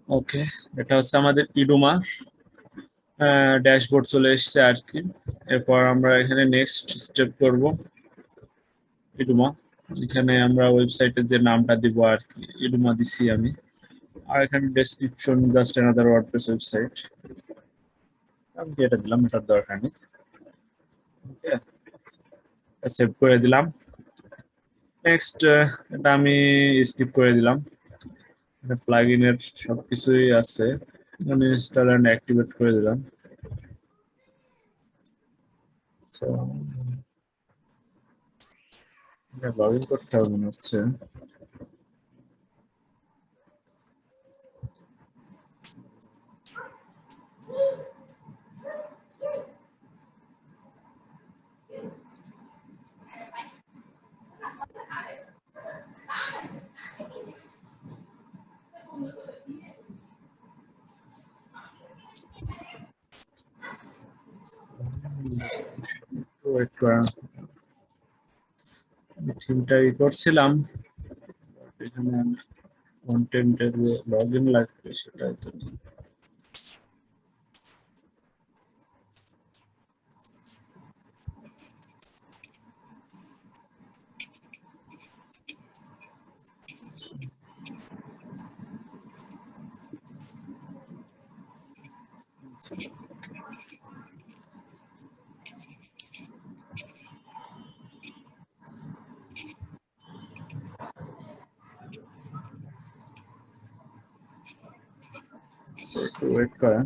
ওকে, এটা হচ্ছে আমাদের ইডুমা ড্যাশবোর্ড চলে এসেছে আর কি। এরপর আমরা এখানে নেক্সট স্টেপ করব ইডুমা। এখানে আমরা ওয়েবসাইটের যে নামটা দিব আর কি, ইডুমা দিছি আমি। আর এখানে description just another WordPress website, আমি এটা দিলাম, এটার দরকার নেই। ওকে, সেভ করে দিলাম। নেক্সট এটা আমি স্কিপ করে দিলাম। প্লাগইনের সবকিছুই আছে, আমি ইনস্টল এন্ড অ্যাক্টিভেট করে দিলাম। লগ ইন করতে হবে মনে হচ্ছে। ওয়েট করা, থিমটা করছিলাম, এখানে আমি কন্টেন্টের যে লগ ইন লাগবে সেটা তো নেই। একটু ওয়েট করা,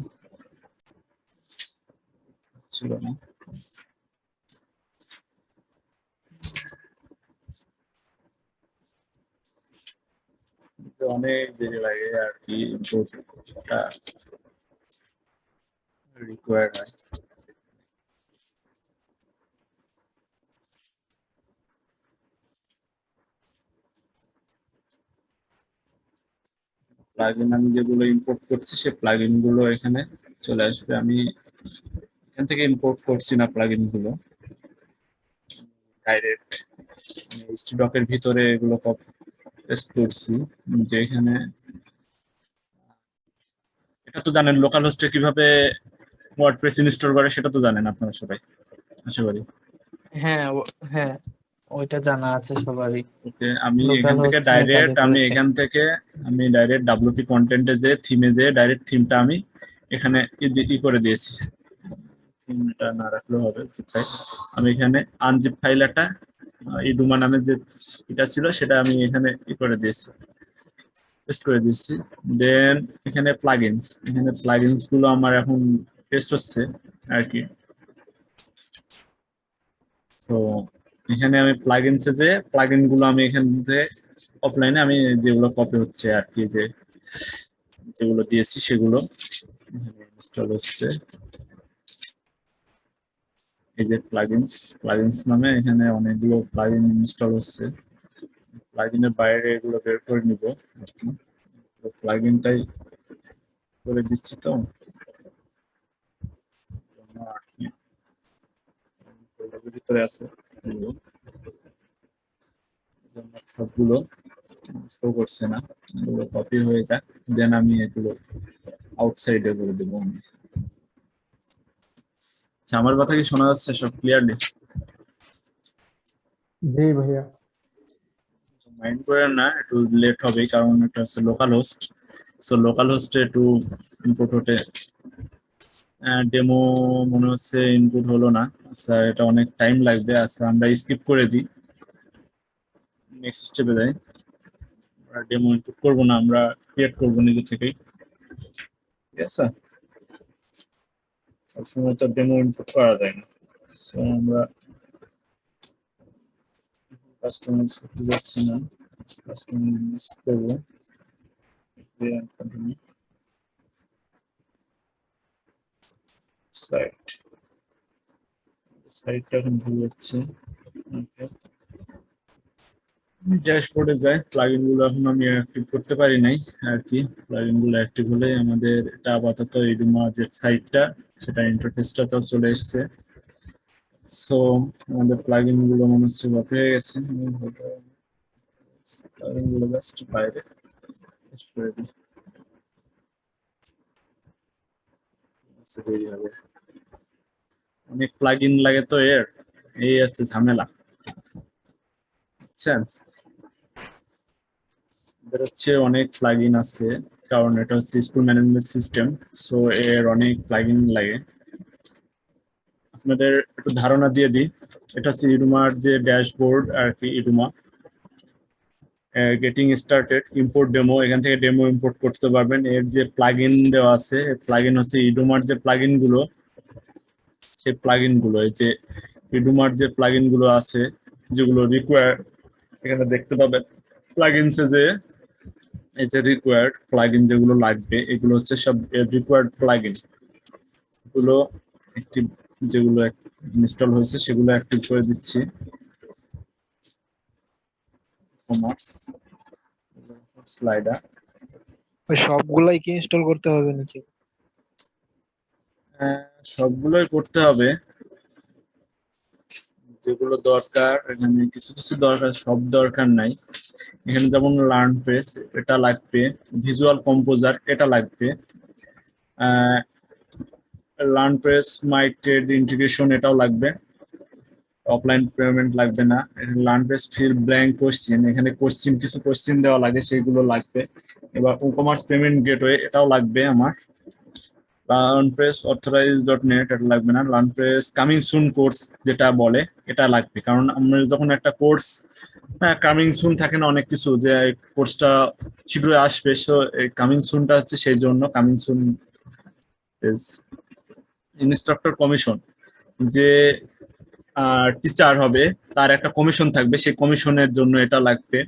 ছিল না। অনেক দেরি লাগে আর কি, ইনপুটটা রিকোয়ার্ড হয়। প্লাগইন আমি যেগুলো ইম্পোর্ট করছি সে প্লাগইন গুলো এখানে চলে আসবে। আমি এখান থেকে ইম্পোর্ট করছি না প্লাগইন গুলো, ডাইরেক্ট স্টকের ভিতরে এগুলো পেস্ট করছি। যে এখানে এটা তো জানেন লোকাল হোস্টে কিভাবে ওয়ার্ডপ্রেস ইনস্টল করে, সেটা তো জানেন আপনারা সবাই আশা করি। হ্যাঁ হ্যাঁ, ওইটা জানা আছে সবারই। ওকে, আমি লোকাল এখান থেকে হোস্ট নিয়ে কাজও ডাইরেক্ট করেছে। আমি ডাইরেক্ট ডাব্লিউপি কন্টেন্টে যে থিমে যে ডাইরেক্ট থিমটা আমি এখানে করে দিয়েছি। থিমটা না রাখলেও হবে জিপ ফাইল। আমি এখানে আনজিপ ফাইল একটা ইডুমা নামের যে এটা ছিল সেটা আমি এখানে করে দিয়েছি, পেস্ট করে দিয়েছি। দেন এখানে প্লাগইনস গুলো আমার এখন টেস্ট হচ্ছে আর কি। তো এখানে আমি প্লাগইনসে যে প্লাগইন গুলো আমি এখান থেকে অফলাইনে আমি যেগুলো কপি হচ্ছে আর কি, যেগুলো দিয়েছি সেগুলো ইনস্টল হচ্ছে। এই যে প্লাগইনস নামে এখানে অনেকগুলো প্লাগইন ইনস্টল হচ্ছে। প্লাগইনের বাইরে এগুলো বের করে নিব, প্লাগইনটাই করে দিচ্ছি তো আর কি, ভিতরে আছে এগুলো, সবগুলো শো করছে না, এগুলো কপি হয়ে যাক, দেন আমি এগুলো আউটসাইডে করে দেবো আমি। আচ্ছা, আমার কথা কি শোনা যাচ্ছে সব ক্লিয়ারলি? জি ভাইয়া। মাইন্ড করেন না, একটু লেট হবে কারণ এটা হচ্ছে লোকাল হোস্ট। সো লোকাল হোস্টে একটু ইনপুট হতে ডেমো মনে হচ্ছে ইনপুট হলো না। আচ্ছা, এটা অনেক টাইম লাগবে। আচ্ছা, আমরা স্কিপ করে দিই, নেক্সট স্টেপে যাই। আমরা ডেমো ইনপুট করবো না, আমরা ক্রিয়েট করবো নিজে থেকেই, ঠিক আছে? সবসময় তো ডেমো ইনপুট করা যায় না। সো আমরা কাস্টমাইজ করতে যাচ্ছি না, কাস্টমাইজ করবো সাইট। সাইটটা এখন ভুল হচ্ছে। ড্যাশবোর্ডে যাই, প্লাগইন গুলো এখন আমি অ্যাক্টিভ করতে পারি নাই আর কি। প্লাগইন গুলো অ্যাক্টিভ হলে আমাদের এটা আপাতত ইডুমা যে সাইটটা সেটা ইন্টারফেসটা তো চলে এসেছে। সো আমাদের প্লাগইন গুলো মনে হচ্ছে কপি হয়ে গেছে, প্লাগইন গুলো জাস্ট বাইরে পেস্ট করে দিই। দেরি হবে, অনেক প্লাগইন লাগে তো এর, এই হচ্ছে ঝামেলা, বুঝছেন? এর হচ্ছে অনেক প্লাগইন আছে, কারণ এটা হচ্ছে স্কুল ম্যানেজমেন্ট সিস্টেম, সো এর অনেক প্লাগইন লাগে। আপনাদের একটু ধারণা দিয়ে দিই, এটা হচ্ছে ইডুমার যে ড্যাশবোর্ড আর কি, ইডুমা গেটিং স্টার্টেড ইম্পোর্ট ডেমো, এখান থেকে ডেমো ইম্পোর্ট করতে পারবেন। এর যে প্লাগইন দেওয়া আছে, প্লাগইন হচ্ছে ইডুমার যে প্লাগইন গুলো, সেই প্লাগইন গুলো, এই যে ইডুমার যে প্লাগইন গুলো আছে যেগুলো রিকোয়ার, এখানে দেখতে পাবেন প্লাগইনসে যে এই যে রিকোয়ার্ড প্লাগইন যেগুলো লাগবে, এগুলো হচ্ছে সব রিকোয়ার্ড প্লাগইন গুলো অ্যাক্টিভ, যেগুলো ইনস্টল হয়েছে সেগুলো অ্যাক্টিভ করে দিচ্ছি। কমার্স স্লাইডার ওই সবগুলাই কি ইনস্টল করতে হবে নাকি? সবগুলোই করতে হবে, যেগুলো দরকার। এখানে কিছু কিছু দরকার, সব দরকার নাই। এখানে যেমন লার্ন প্রেস এটা লাগবে, ভিজুয়াল কম্পোজার এটা লাগবে, learn press my trade integration এটাও লাগবে, অফলাইন পেমেন্ট লাগবে না। Learn press fill blank question, এখানে কোশ্চেন কিছু কোশ্চেন দেওয়া লাগে সেগুলো লাগবে। এবার কমার্স পেমেন্ট গেটওয়ে এটাও লাগবে আমার। Learn press authorize dot net এটা লাগবে না। Learn press coming soon course যেটা বলে এটা লাগবে, কারণ আমরা যখন একটা কোর্স কামিং সুন থাকে না অনেক কিছু, যে কোর্সটা শীঘ্রই আসবে, সো এই কামিং সুনটা হচ্ছে সেই জন্য কামিং সুন। ইনস্ট্রাক্টর কমিশন, যে টিচার হবে তার একটা কমিশন থাকবে, সেই কমিশনের জন্য এটা লাগবে।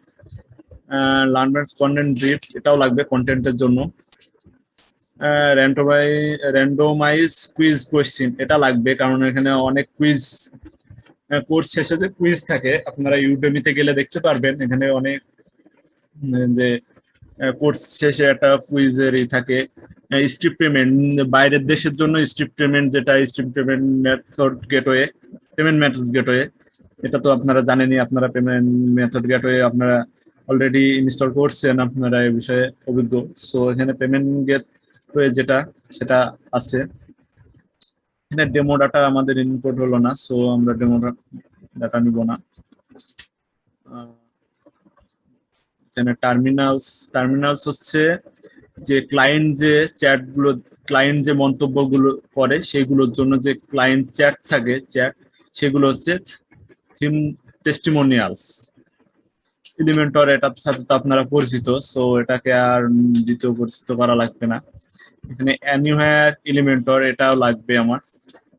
লার্নার্স কন্টেন্ট ব্রিফ এটাও লাগবে কন্টেন্টের জন্য। র্যান্ডমাইজ কুইজ কোয়েশ্চেন এটা লাগবে, কারণ এখানে অনেক কুইজ, কোর্স শেষে যে কুইজ থাকে আপনারা ইউডেমিতে গেলে দেখতে পারবেন, এখানে অনেক যে কোর্স শেষে একটা কুইজের থাকে। স্ট্রিপ পেমেন্ট, বাইরের দেশের জন্য স্ট্রিপ পেমেন্ট, যেটা strip payment method gateway, payment method gateway, এটা তো আপনারা জানেনই, আপনারা পেমেন্ট মেথড গেটওয়ে আপনারা অলরেডি ইনস্টল করছেন, আপনারা এই বিষয়ে অভিজ্ঞ। সো এখানে পেমেন্ট গেটওয়ে যেটা সেটা আছে। এখানে ডেমো ডাটা আমাদের ইনপুট হলো না, সো আমরা ডেমো ডাটা নিব না। এখানে টার্মিনালস হচ্ছে যে ক্লায়েন্ট যে চ্যাট গুলো, ক্লায়েন্ট যে মন্তব্যগুলো করে সেগুলোর জন্য যে ক্লায়েন্ট চ্যাট থাকে, চ্যাট সেগুলো হচ্ছে থিম টেস্টিমোনিয়ালস। এলিমেন্টর এটার সাথে তো আপনারা পরিচিত, সো এটাকে আর দ্বিতীয় পরিচিত করা লাগবে না। এখানে অ্যানিওয়ার এলিমেন্টর এটাও লাগবে আমার।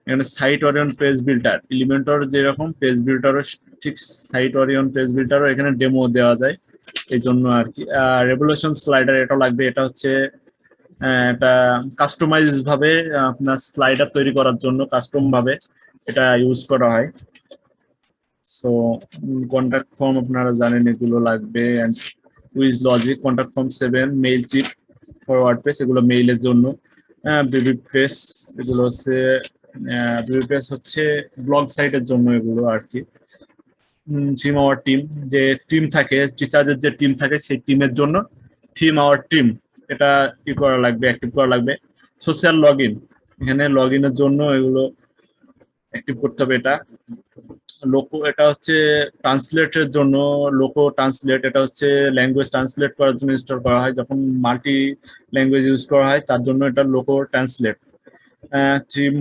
এখানে site origin page builder, Elementor যেরকম পেজ বিল্ডারও ঠিক সাইট ওরিয়ন পেজ বিল্ডারও এখানে ডেমো দেওয়া যায়, এই জন্য আর কি। রেভলিউশন স্লাইডার এটাও লাগবে, এটা হচ্ছে এটা কাস্টমাইজ ভাবে আপনার স্লাইডার তৈরি করার জন্য কাস্টম ভাবে এটা ইউজ করা হয়। সো কন্ট্যাক্ট ফর্ম আপনারা জানেন এগুলো লাগবে, and wiz logic, contact form 7, Mailchimp for WordPress এগুলো মেইলের জন্য। বিবি প্রেস এগুলো হচ্ছে, বিবি প্রেস হচ্ছে ব্লগ সাইটের জন্য এগুলো আর কি। থিম আওয়ার টিম, যে টিম থাকে টিচারদের যে টিম থাকে সেই টিমের জন্য থিম আওয়ার টিম এটা ই করা লাগবে, অ্যাক্টিভ করা লাগবে। সোশ্যাল লগ ইন, এখানে লগ ইনের জন্য এগুলো অ্যাক্টিভ করতে হবে। এটা লোকো, এটা হচ্ছে ট্রান্সলেটের জন্য, লোকো ট্রান্সলেট এটা হচ্ছে ল্যাঙ্গুয়েজ ট্রান্সলেট করার জন্য ইনস্টল করা হয়, যখন মাল্টি ল্যাঙ্গুয়েজ ইউজ করা হয় তার জন্য এটা লোকো ট্রান্সলেট। থিম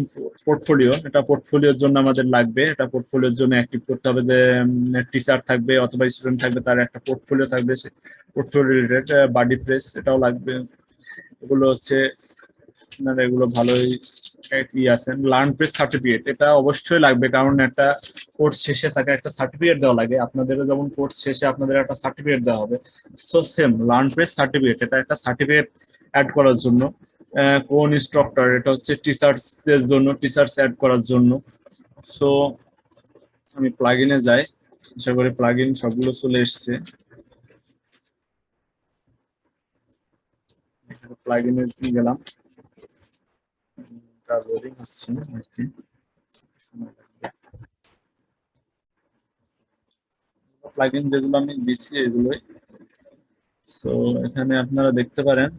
পোর্টফোলিও, এটা পোর্টফোলিওর জন্য আমাদের লাগবে, এটা পোর্টফোলিওর জন্য অ্যাক্টিভ করতে হবে, যে টিচার থাকবে অথবা স্টুডেন্ট থাকবে তার একটা পোর্টফোলিও থাকবে, পোর্টফোলিও রিলেটেড। বাডি প্রেস এটাও লাগবে, এগুলো হচ্ছে আপনারা এগুলো ভালোই কি আছেন। লার্ন প্রেস সার্টিফিকেট এটা অবশ্যই লাগবে, কারণ একটা কোর্স শেষে তাকে একটা সার্টিফিকেট দেওয়া লাগে, আপনাদেরও যেমন কোর্স শেষে আপনাদের একটা সার্টিফিকেট দেওয়া হবে, so same learn press certificate এটা একটা সার্টিফিকেট অ্যাড করার জন্য। কোন ইনস্ট্রাক্টর এটা হচ্ছে টিচার্সদের জন্য, টিচার্স অ্যাড করার জন্য। সো আমি প্লাগইনে যাই, আশা করি প্লাগইন সবগুলো চলে এসছে। প্লাগইনে গেলাম, লোডিং হচ্ছে আর কি, সময় লাগবে। প্লাগইন যেগুলো আমি দিচ্ছি এগুলোই। সো এখানে আপনারা দেখতে পারেন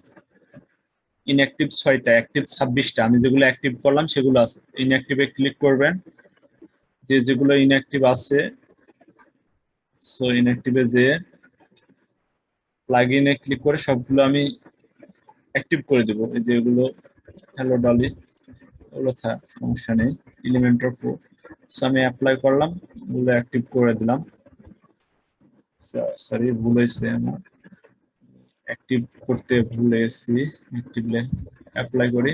ইনঅ্যাক্টিভ 6টা, অ্যাক্টিভ 26টা। আমি যেগুলো অ্যাক্টিভ করলাম সেগুলো আছে। ইনঅ্যাক্টিভে ক্লিক করবেন, যেগুলো ইনঅ্যাক্টিভ আছে। সো ইনঅ্যাক্টিভে যে প্লাগইনে ক্লিক করে সবগুলো আমি অ্যাক্টিভ করে দেবো। এই যেগুলো হ্যালো ডলি, ওগুলো থাক, সমস্যা নেই। এলিমেন্টর প্রো, সো আমি অ্যাপ্লাই করলাম, ওগুলো অ্যাক্টিভ করে দিলাম। সরি, ভুল হয়েছে আমার, অ্যাক্টিভ করতে ভুলে গেছি। অ্যাক্টিভলে অ্যাপ্লাই করি,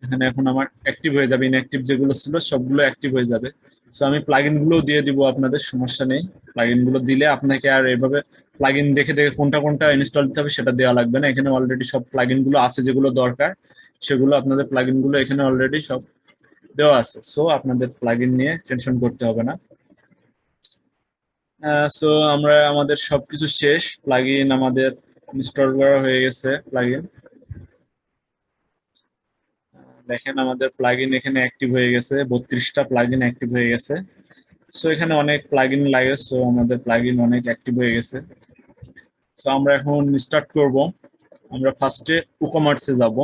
এখানে এখন আমার অ্যাক্টিভ হয়ে যাবে। ইনঅ্যাক্টিভ যেগুলো ছিল সবগুলো অ্যাক্টিভ হয়ে যাবে। সো আমি প্লাগইন গুলো দিয়ে দিব আপনাদের, সমস্যা নেই। প্লাগইন গুলো দিলে আপনাকে আর এভাবে প্লাগইন দেখে দেখে কোনটা কোনটা ইনস্টল দিতে হবে সেটা দেওয়া লাগবে না। এখানে অলরেডি সব প্লাগইন গুলো আছে, যেগুলো দরকার সেগুলো আপনাদের প্লাগইন গুলো এখানে অলরেডি সব দেওয়া আছে। সো আপনাদের প্লাগইন নিয়ে টেনশন করতে হবে না। সো আমরা আমাদের সবকিছু শেষ, প্লাগইন আমাদের ইনস্টল করা হয়ে গেছে। প্লাগইন দেখেন আমাদের প্লাগইন এখানে অ্যাক্টিভ হয়ে গেছে, 32টা প্লাগইন অ্যাক্টিভ হয়ে গেছে। সো এখানে অনেক প্লাগইন লাগে, সো আমাদের প্লাগইন অনেক অ্যাক্টিভ হয়ে গেছে। সো আমরা এখন স্টার্ট করব। আমরা ফার্স্টে উকমার্সে যাব।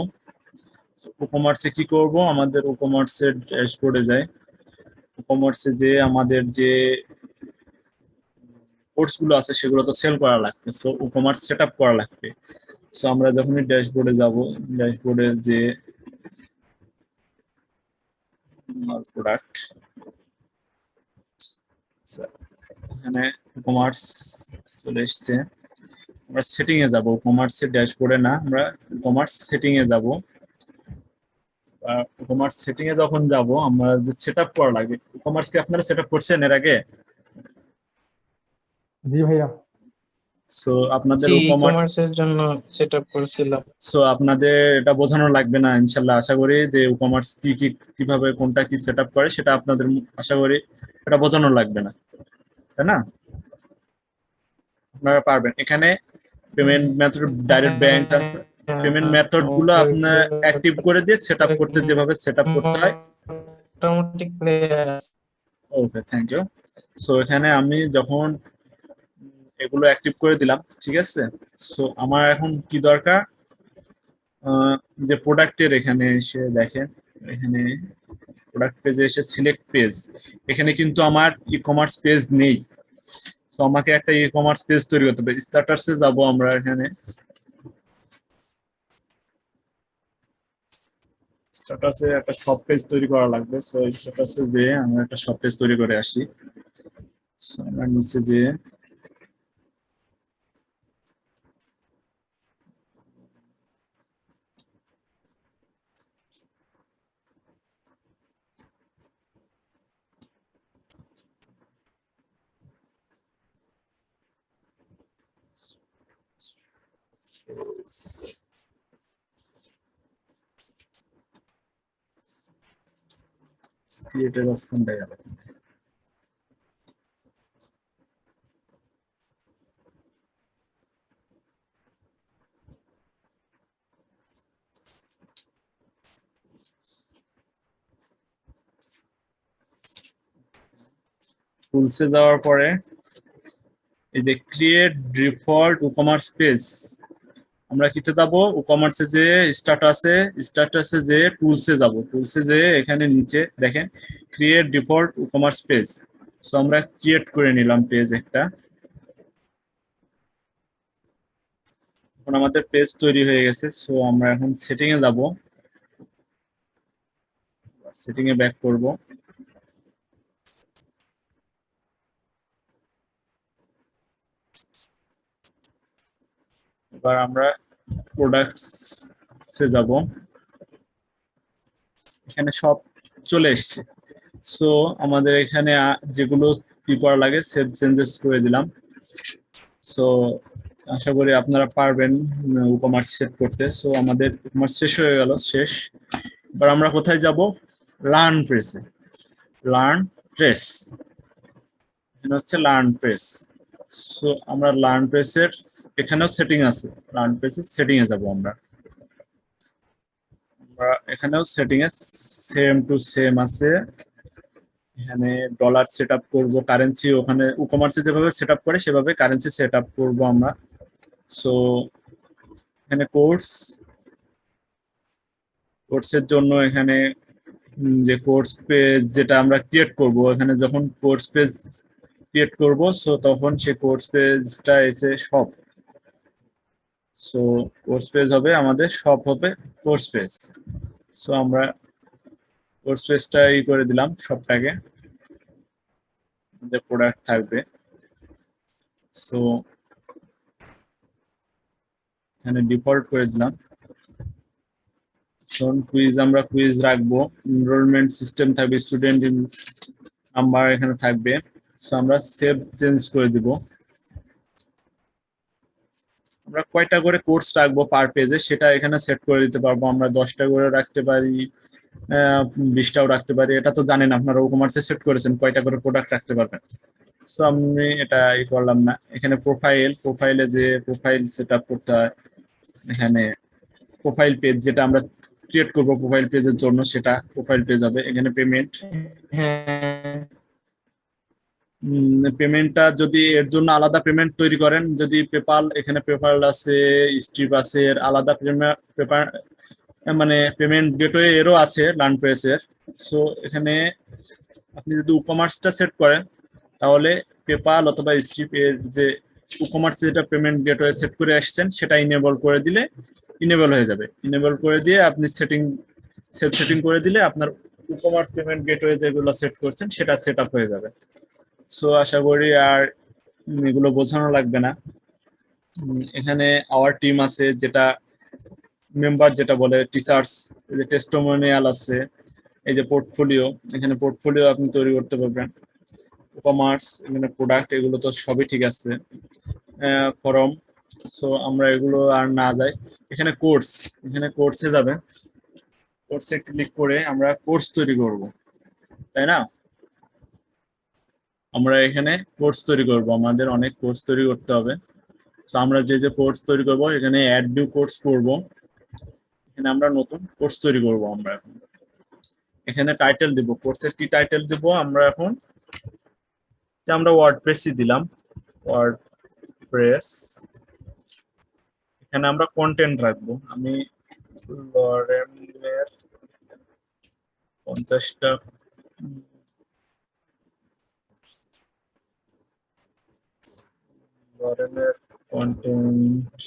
উকমার্সে কি করব, আমাদের উকমার্সের ড্যাশবোর্ডে যাই। উকমার্সে যে আমাদের যে কোর্স গুলো আছে সেগুলো তো সেল করা লাগবে, সো উকমার্স সেটআপ করা লাগবে। সো আমরা যখনই ড্যাশবোর্ডে যাব, ড্যাশবোর্ডে যে প্রোডাক্ট, এখানে কমার্স চলে এসছে। আমরা সেটিং এ যাব, কমার্সের ড্যাশবোর্ডে না, আমরা কমার্স সেটিং এ যাব। কমার্স সেটিং এ যখন যাব, আমরা যে সেটআপ করা লাগে, কমার্স কি আপনারা সেটআপ করছেন এর আগে? জি ভাইয়া। সো আপনাদের ই কমার্স, কমার্সের জন্য সেটআপ করেছিলাম। সো আপনাদের এটা বোঝানো লাগবে না ইনশাল্লাহ। আশা করি যে কমার্স কি কি কিভাবে কোনটা কি সেটআপ করে সেটা আপনাদের আশা করি এটা বোঝানো লাগবে না, তাই না? আপনারা পারবেন। এখানে payment method, direct bank transfer, payment method গুলো আপনার অ্যাক্টিভ করে দিয়ে সেটআপ করতে, যেভাবে সেটআপ করতে হয়। মোটামুটি ক্লিয়ার আছে। ওকে, থ্যাংক ইউ। সো এখানে আমি যখন এগুলো অ্যাক্টিভ করে দিলাম, ঠিক আছে। সো আমার এখন কি দরকার, যে প্রোডাক্টের এখানে এসে দেখেন, এখানে প্রোডাক্ট পেজে এসে সিলেক্ট পেজ, এখানে কিন্তু আমার ই কমার্স পেজ নেই। তো আমাকে একটা ই কমার্স পেজ তৈরি করতে হবে। স্ট্যাটাসে যাব আমরা, এখানে স্ট্যাটাসে একটা শপ পেজ তৈরি করা লাগবে। সো স্ট্যাটাসে যে আমরা একটা শপ পেজ তৈরি করে আসি। So, আমরা নিচে যে ক্রিয়েটের অপশনটা গেল। টুলসে যাওয়ার পরে এই যে ক্রিয়েট ডিফল্ট ই-কমার্স পেজ, আমরা কিতে যাব, ই-কমার্সে যে স্ট্যাটাসে যে টুলসে যাব। টুলসে যে এখানে নিচে দেখেন create default ecommerce page. So আমরা ক্রিয়েট করে নিলাম পেজ একটা। এখন আমাদের পেজ তৈরি হয়ে গেছে। সো আমরা এখন সেটিং এ যাব, সেটিং এ ব্যাক করব। এবার আমরা প্রোডাক্টসে যাব, এখানে সব চলে এসছে। সো আমাদের এখানে যেগুলো কি করা লাগে সেভ চেঞ্জেস করে দিলাম। সো আশা করি আপনারা পারবেন ই-কমার্স সেট করতে। সো আমাদের ই-কমার্স শেষ হয়ে গেল, শেষ। এবার আমরা কোথায় যাব, লার্ন প্রেসে। লার্ন প্রেস, এখানে হচ্ছে লার্ন প্রেস। সো আমরা লার্ন প্রেসের এখানেও সেটিং আছে, লার্ন প্রেসের সেটিং এ যাব আমরা। এখানেও setting A same to same আছে। এখানে ডলার সেট আপ করবো, কারেন্সি ওখানে ই-কমার্সে যেভাবে সেট আপ করে সেভাবে কারেন্সি সেট আপ করবো আমরা। সো এখানে কোর্স, কোর্সের জন্য এখানে যে কোর্স পেজ যেটা আমরা ক্রিয়েট করব, এখানে যখন কোর্স পেজ ক্রিয়েট করব সো তখন সে কোর্স পেজটা এসে সব, সো কোর্স পেজ হবে আমাদের, সব হবে কোর্স পেজ। সো আমরা কোর্স পেজটা করে দিলাম সবটাকে, যে প্রোডাক্ট থাকবে। সো এখানে ডিফল্ট করে দিলাম। কুইজ আমরা কুইজ রাখবো, এনরোলমেন্ট সিস্টেম থাকবে, স্টুডেন্ট নাম্বার এখানে থাকবে। সো আমরা সেভ চেঞ্জ করে দিব। আমরা কয়টা করে কোর্স রাখবো পার পেজে সেটা এখানে সেট করে দিতে পারবো। আমরা 10টা করে রাখতে পারি, 20টাও রাখতে পারি। এটা তো জানেন আপনারা ই-কমার্সে সেট করেছেন কয়টা করে প্রোডাক্ট রাখতে পারবেন। সো আমি এটা করলাম না। এখানে প্রোফাইলে যে প্রোফাইল সেট আপ করতে হয়, এখানে প্রোফাইল পেজ যেটা আমরা ক্রিয়েট করব প্রোফাইল পেজের জন্য সেটা প্রোফাইল পেজ হবে। এখানে পেমেন্ট, হ্যাঁ পেমেন্টটা যদি এর জন্য আলাদা পেমেন্ট তৈরি করেন, যদি পেপাল, এখানে পেপাল আছে, স্ট্রিপ আছে, এর আলাদা পেপার মানে পেমেন্ট গেটওয়ে এরও আছে লার্নপ্রেসের। সো এখানে আপনি যদি ই-কমার্সটা সেট করেন তাহলে পেপাল অথবা স্ট্রিপ এর যে ই-কমার্সে যেটা পেমেন্ট গেটওয়ে সেট করে আসছেন সেটা ইনেবল করে দিলে ইনেবল হয়ে যাবে। ইনেবল করে দিয়ে আপনি সেলফ সেটিং করে দিলে আপনার ই-কমার্স পেমেন্ট গেটওয়ে যেগুলো সেট করছেন সেটা সেট আপ হয়ে যাবে। সো আশা করি আর এগুলো বোঝানো লাগবে না। এখানে আওয়ার টিম আছে, যেটা মেম্বার যেটা বলে টিচার্স, এই যে টেস্টিমোনিয়াল আছে, এই যে পোর্টফোলিও, এখানে পোর্টফোলিও আপনি তৈরি করতে পারবেন। কমার্স, এখানে প্রোডাক্ট, এগুলো তো সবই ঠিক আছে। ফরম, সো আমরা এগুলো আর না যাই। এখানে কোর্স, এখানে কোর্সে যাবে, কোর্সে ক্লিক করে আমরা কোর্স তৈরি করব, তাই না? আমরা এখানে কোর্স তৈরি করব, আমাদের অনেক কোর্স তৈরি করতে হবে। তো আমরা যে কোর্স তৈরি করব এখানে অ্যাড নিউ কোর্স করব, এখানে আমরা নতুন কোর্স তৈরি করব। আমরা এখন এখানে টাইটেল দিব, কোর্সের কি টাইটেল দিব আমরা এখন, যে আমরা ওয়ার্ডপ্রেসই দিলাম, ওয়ার্ডপ্রেস। এখানে আমরা কন্টেন্ট রাখবো, আমি লরেনের 50টা লরেনের কন্টেন্ট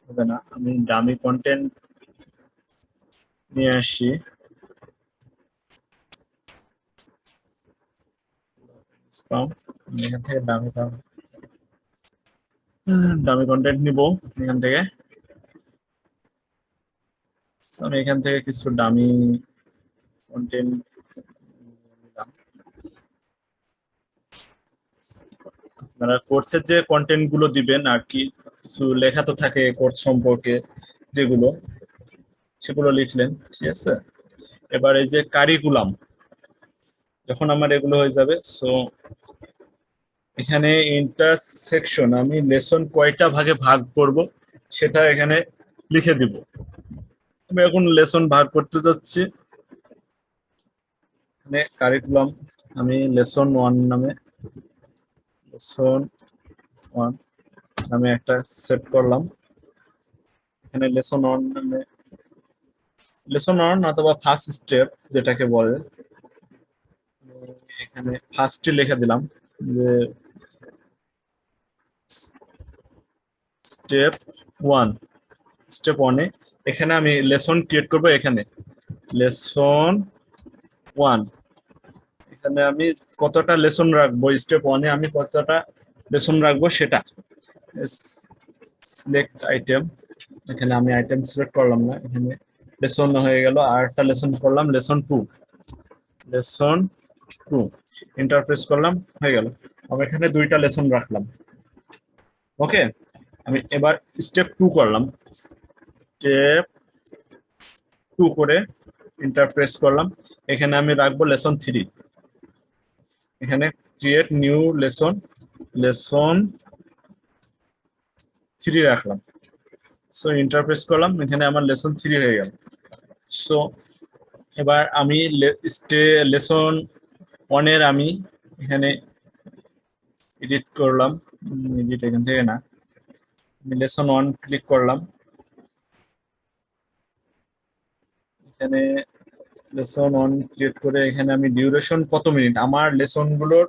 হবে না, আমি দামি কন্টেন্ট নিয়ে আসি। এখান থেকে দামি কন্টেন্ট নিব এখান থেকে। আমি এখান থেকে কিছু দামি কন্টেন্ট নিলাম। আপনারা কোর্সের যে কন্টেন্ট গুলো দিবেন আর কি, কিছু লেখা তো থাকে কোর্স সম্পর্কে, যেগুলো সেগুলো লিখলেন, ঠিক আছে। এবার এই যে কারিকুলাম, যখন আমার এগুলো হয়ে যাবে, সো এখানে ইন্টারসেকশন, আমি লেসন কয়টা ভাগে ভাগ করব সেটা এখানে লিখে দিব। আমি এখন লেসন ভাগ করতে যাচ্ছি। এখানে কারিকুলাম, আমি লেসন 1 নামে, লেসন 1 নামে একটা সেট করলাম। এখানে লেসন 1 নামে, লেসন 1 অথবা ফার্স্ট স্টেপ যেটাকে বলে, এখানে ফার্স্টে লিখে দিলাম যে স্টেপ 1। স্টেপ 1-এ এখানে আমি লেসন ক্রিয়েট করব। এখানে লেসন 1, এখানে আমি কতটা লেসন রাখবো, স্টেপ 1-এ আমি কতটা লেসন রাখবো সেটা। সিলেক্ট আইটেম, এখানে আমি আইটেম সিলেক্ট করলাম না, এখানে লেসন হয়ে গেল। আর একটা লেসন করলাম লেসন 2, লেসন 2 ইন্টারপ্রেস করলাম, হয়ে গেল। আমি এখানে 2টা লেসন রাখলাম। ওকে, আমি এবার স্টেপ 2 করলাম, স্টেপ 2 করে ইন্টারপ্রেস করলাম। এখানে আমি রাখবো লেসন 3, এখানে ক্রিয়েট নিউ লেসন, লেসন 3 রাখলাম। সো ইন্টারপ্রেস করলাম, এখানে আমার লেসন 3 হয়ে গেল। সো এবার আমি লেসন 1-এর আমি এখানে এডিট করলাম, এডিট এখান থেকে না, আমি লেসন 1 ক্লিক করলাম। এখানে লেসন অন ক্রিয়েট করে এখানে আমি ডিউরেশন কত মিনিট, আমার লেসন গুলোর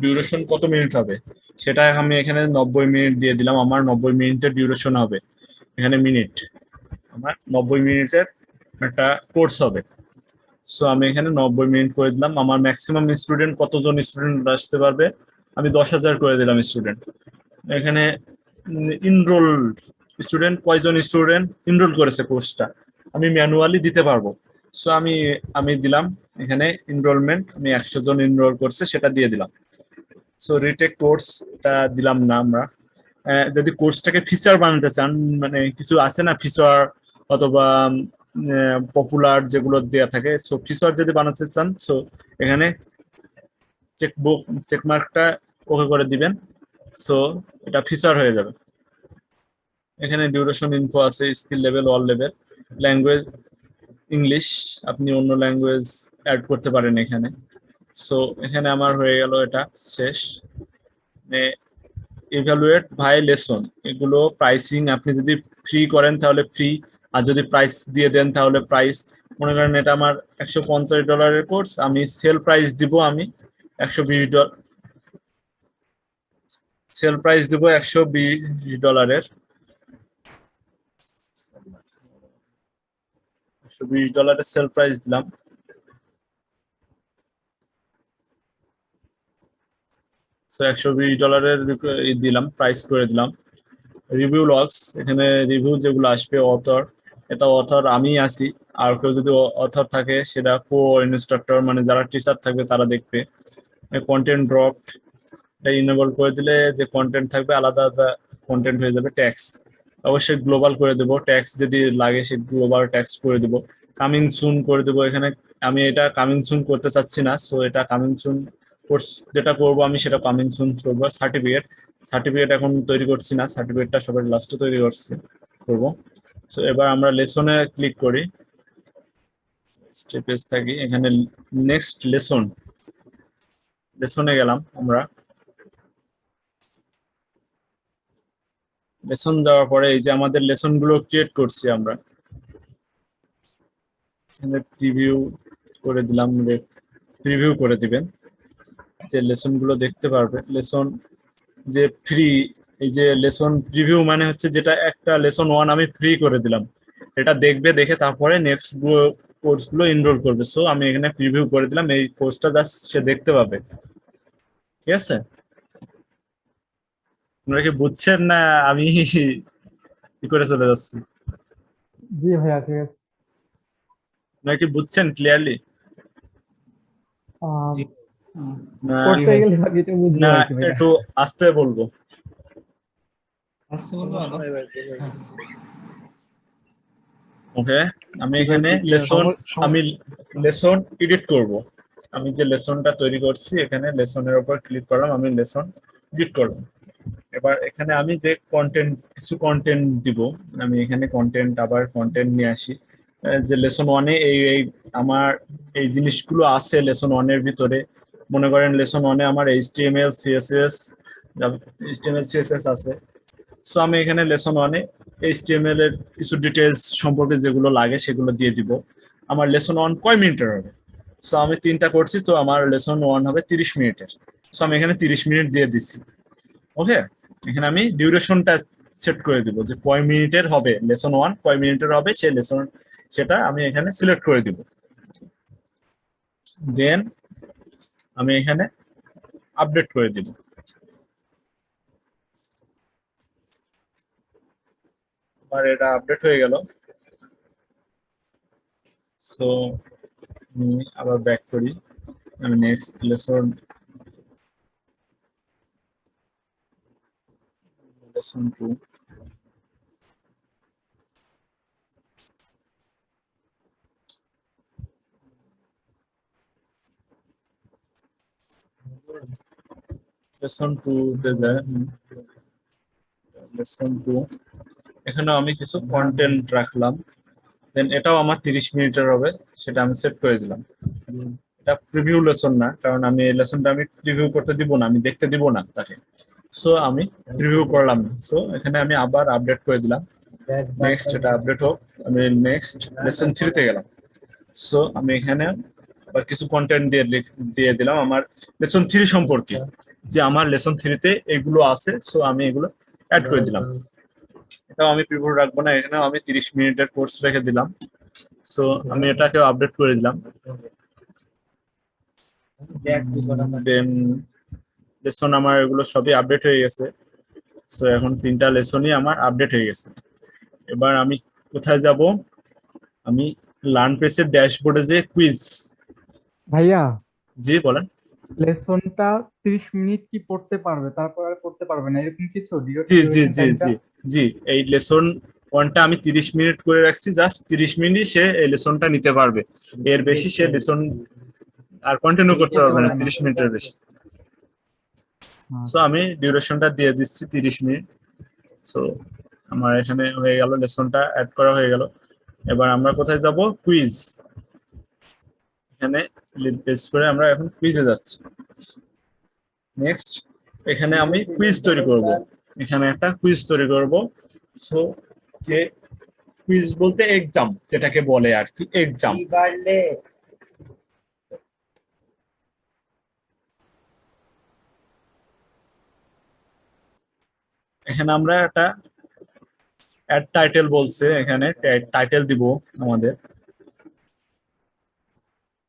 ডিউরেশন কত মিনিট হবে সেটা আমি এখানে 90 মিনিট দিয়ে দিলাম। আমার 90 মিনিটের ডিউরেশন হবে এখানে মিনিট, আমার 90 মিনিটের একটা কোর্স হবে। সো আমি এখানে 90 মিনিট করে দিলাম। আমার ম্যাক্সিমাম স্টুডেন্ট কতজন স্টুডেন্ট আসতে পারবে, আমি 10,000 করে দিলাম স্টুডেন্ট। এখানে ইনরোল স্টুডেন্ট, কয়জন স্টুডেন্ট ইনরোল করেছে কোর্সটা আমি ম্যানুয়ালি দিতে পারবো। সো আমি আমি দিলাম এখানে এনরোলমেন্ট, আমি 100 জন এনরোল করছে সেটা দিয়ে দিলাম। সো রিটেক কোর্স এটা দিলাম না আমরা। যদি কোর্সটাকে ফিচার বানাতে চান, মানে কিছু আছে না ফিচার অথবা পপুলার যেগুলো দেয়া থাকে, সো ফিচার যদি বানাতে চান সো এখানে চেকবুক চেকমার্কটা ওকে করে দিবেন। সো এটা ফিচার হয়ে যাবে। এখানে ডিউরেশন ইনফো আছে, skill level, all level, language English, আপনি অন্য ল্যাঙ্গুয়েজ অ্যাড করতে পারেন এখানে। সো এখানে আমার হয়ে গেল এটা শেষ। ইভ্যালুয়েট বাই লেসন, এগুলো প্রাইসিং আপনি যদি ফ্রি করেন তাহলে ফ্রি, আর যদি প্রাইস দিয়ে দেন তাহলে প্রাইস। মনে করেন এটা আমার $150 কোর্স, আমি সেল প্রাইস দিব আমি $120, সেল প্রাইস দিব $120, $120 সেল প্রাইস দিলাম। সো $120 দিলাম, প্রাইস করে দিলাম। রিভিউ লগস, এখানে রিভিউ যেগুলো আসবে অথর, এটা অথর আমি আছি, আর কেউ যদি অথর থাকে সেটা কো ইনস্ট্রাক্টর, মানে যারা টিচার থাকবে তারা দেখবে। কন্টেন্ট ড্রপ, এটা ইনেবল করে দিলে যে কন্টেন্ট থাকবে আলাদা আলাদা কন্টেন্ট হয়ে যাবে। ট্যাক্স অবশ্যই গ্লোবাল করে দেবো, ট্যাক্স যদি লাগে সে গ্লোবাল ট্যাক্স করে দেবো। কামিং সুন করে দেবো এখানে, আমি এটা কামিং সুন করতে চাচ্ছি না, সো এটা কামিং সুন কোর্স যেটা করবো আমি সেটা কামিং সুন করবো। সার্টিফিকেট, সার্টিফিকেট এখন তৈরি করছি না, সার্টিফিকেটটা সবার লাস্টে তৈরি করবো। সো এবার আমরা লেসনে ক্লিক করি, স্টেপেস থাকি এখানে, নেক্সট লেসন, লেসনে গেলাম আমরা। লেসন যাওয়ার পরে এই যে আমাদের লেসন গুলো ক্রিয়েট করছি আমরা, প্রিভিউ করে দিলাম, প্রিভিউ করে দিবেন যে লেসন গুলো দেখতে পারবে। লেসন যে ফ্রি, এই যে লেসন প্রিভিউ মানে হচ্ছে যেটা একটা লেসন 1 আমি ফ্রি করে দিলাম, এটা দেখবে, দেখে তারপরে নেক্সট কোর্স গুলো এনরোল করবে। সো আমি এখানে প্রিভিউ করে দিলাম, এই কোর্সটা জাস্ট সে দেখতে পাবে। ঠিক আছে, আপনারা কি বুঝছেন না আমি কি করে চলে যাচ্ছি? জি ভাইয়া, ঠিক আছে। আপনারা কি বুঝছেন ক্লিয়ারলি? জি। না করতে গেলে বাকিটা বুঝবো না আর কি ভাইয়া। একটু আস্তে বলবো। ওকে, আমি এখানে লেসন, আমি লেসন এডিট করব। আমি যে লেসনটা তৈরি করছি এখানে লেসনের উপর ক্লিক করলাম, আমি লেসন এডিট করলাম। এবার এখানে আমি যে কন্টেন্ট, কিছু কন্টেন্ট দিব, আমি এখানে কন্টেন্ট, আবার কন্টেন্ট নিয়ে আসি। যে লেসন 1-এ এই আমার এই জিনিসগুলো আছে লেসন 1-এর ভিতরে। মনে করেন লেসন 1-এ আমার HTML CSS আছে। সো আমি এখানে লেসন 1-এ HTML এর কিছু ডিটেলস সম্পর্কে যেগুলো লাগে সেগুলো দিয়ে দিব। আমার লেসন 1 কয় মিনিটের হবে? সো আমি 3টা করছি, তো আমার লেসন 1 হবে 30 মিনিটের। সো আমি এখানে 30 মিনিট দিয়ে দিচ্ছি। ওকে, এখানে আমি ডিউরেশনটা সেট করে দিব যে কয় মিনিটের হবে, লেসন 1 কয় মিনিটের হবে সেই লেসন, সেটা আমি এখানে সিলেক্ট করে দিব। দেন আমি এখানে আপডেট করে দিব। আর এটা আপডেট হয়ে গেল। সো আবার ব্যাক করি, আমি নেক্সট লেসন, লেসন 2, লেসন 2 তে যায়। লেসন 2 এখানে আমি কিছু কন্টেন্ট রাখলাম, দেন এটাও আমার 30 মিনিটের হবে, সেটা আমি সেট করে দিলাম। এটা প্রিভিউ লেসন না, কারণ আমি এই লেসনটা আমি প্রিভিউ করতে দিব না, আমি দেখতে দিব না তাকে। সো আমি প্রিভিউ করলাম না। সো এখানে আমি আবার আপডেট করে দিলাম। নেক্সট এটা আপডেট হোক, আমি নেক্সট লেসন 3 তে গেলাম। সো আমি এখানে আবার কিছু কন্টেন্ট দিয়ে দিলাম আমার লেসন 3 সম্পর্কে, যে আমার লেসন 3 তে এগুলো আছে, সো আমি এগুলো অ্যাড করে দিলাম। এটাও আমি প্রিভিউ রাখবো না, এখানে আমি 30 মিনিটের কোর্স রেখে দিলাম। সো আমি এটাকে আপডেট করে দিলাম। দেন লেসন আমার এগুলো সবই আপডেট হয়ে গেছে। সো এখন 3টা লেসনই আমার আপডেট হয়ে গেছে। এবার আমি কোথায় যাব? আমি লার্ন পেজের ড্যাশবোর্ডে যে কুইজ। ভাইয়া, জি বলেন। লেসনটা 30 মিনিট কি পড়তে পারবে, তারপর আর পড়তে পারবে না, এরকম কিছু জি জি ডিউরেশন জি টাইমটা? জি জি, এই লেসন 1টা আমি 30 মিনিট করে রাখছি, জাস্ট 30 মিনিট সে এই লেসনটা নিতে পারবে, এর বেশি সে লেসন আর কন্টিনিউ করতে পারবে না 30 মিনিটের বেশি। সো আমি ডিউরেশনটা দিয়ে দিচ্ছি 30 মিনিট। সো আমার এখানে হয়ে গেল, লেসনটা অ্যাড করা হয়ে গেল। এবার আমরা কোথায় যাব? কুইজ। এখানে লিড পেজ করে আমরা এখন কুইজে যাচ্ছি। নেক্সট এখানে আমি কুইজ তৈরি করব, এখানে একটা কুইজ তৈরি করব। সো যে কুইজ বলতে এক্সাম যেটাকে বলে আর কি, এক্সাম। এখানে আমরা একটা অ্যাড টাইটেল বলছে, এখানে টাইটেল দিব আমাদের,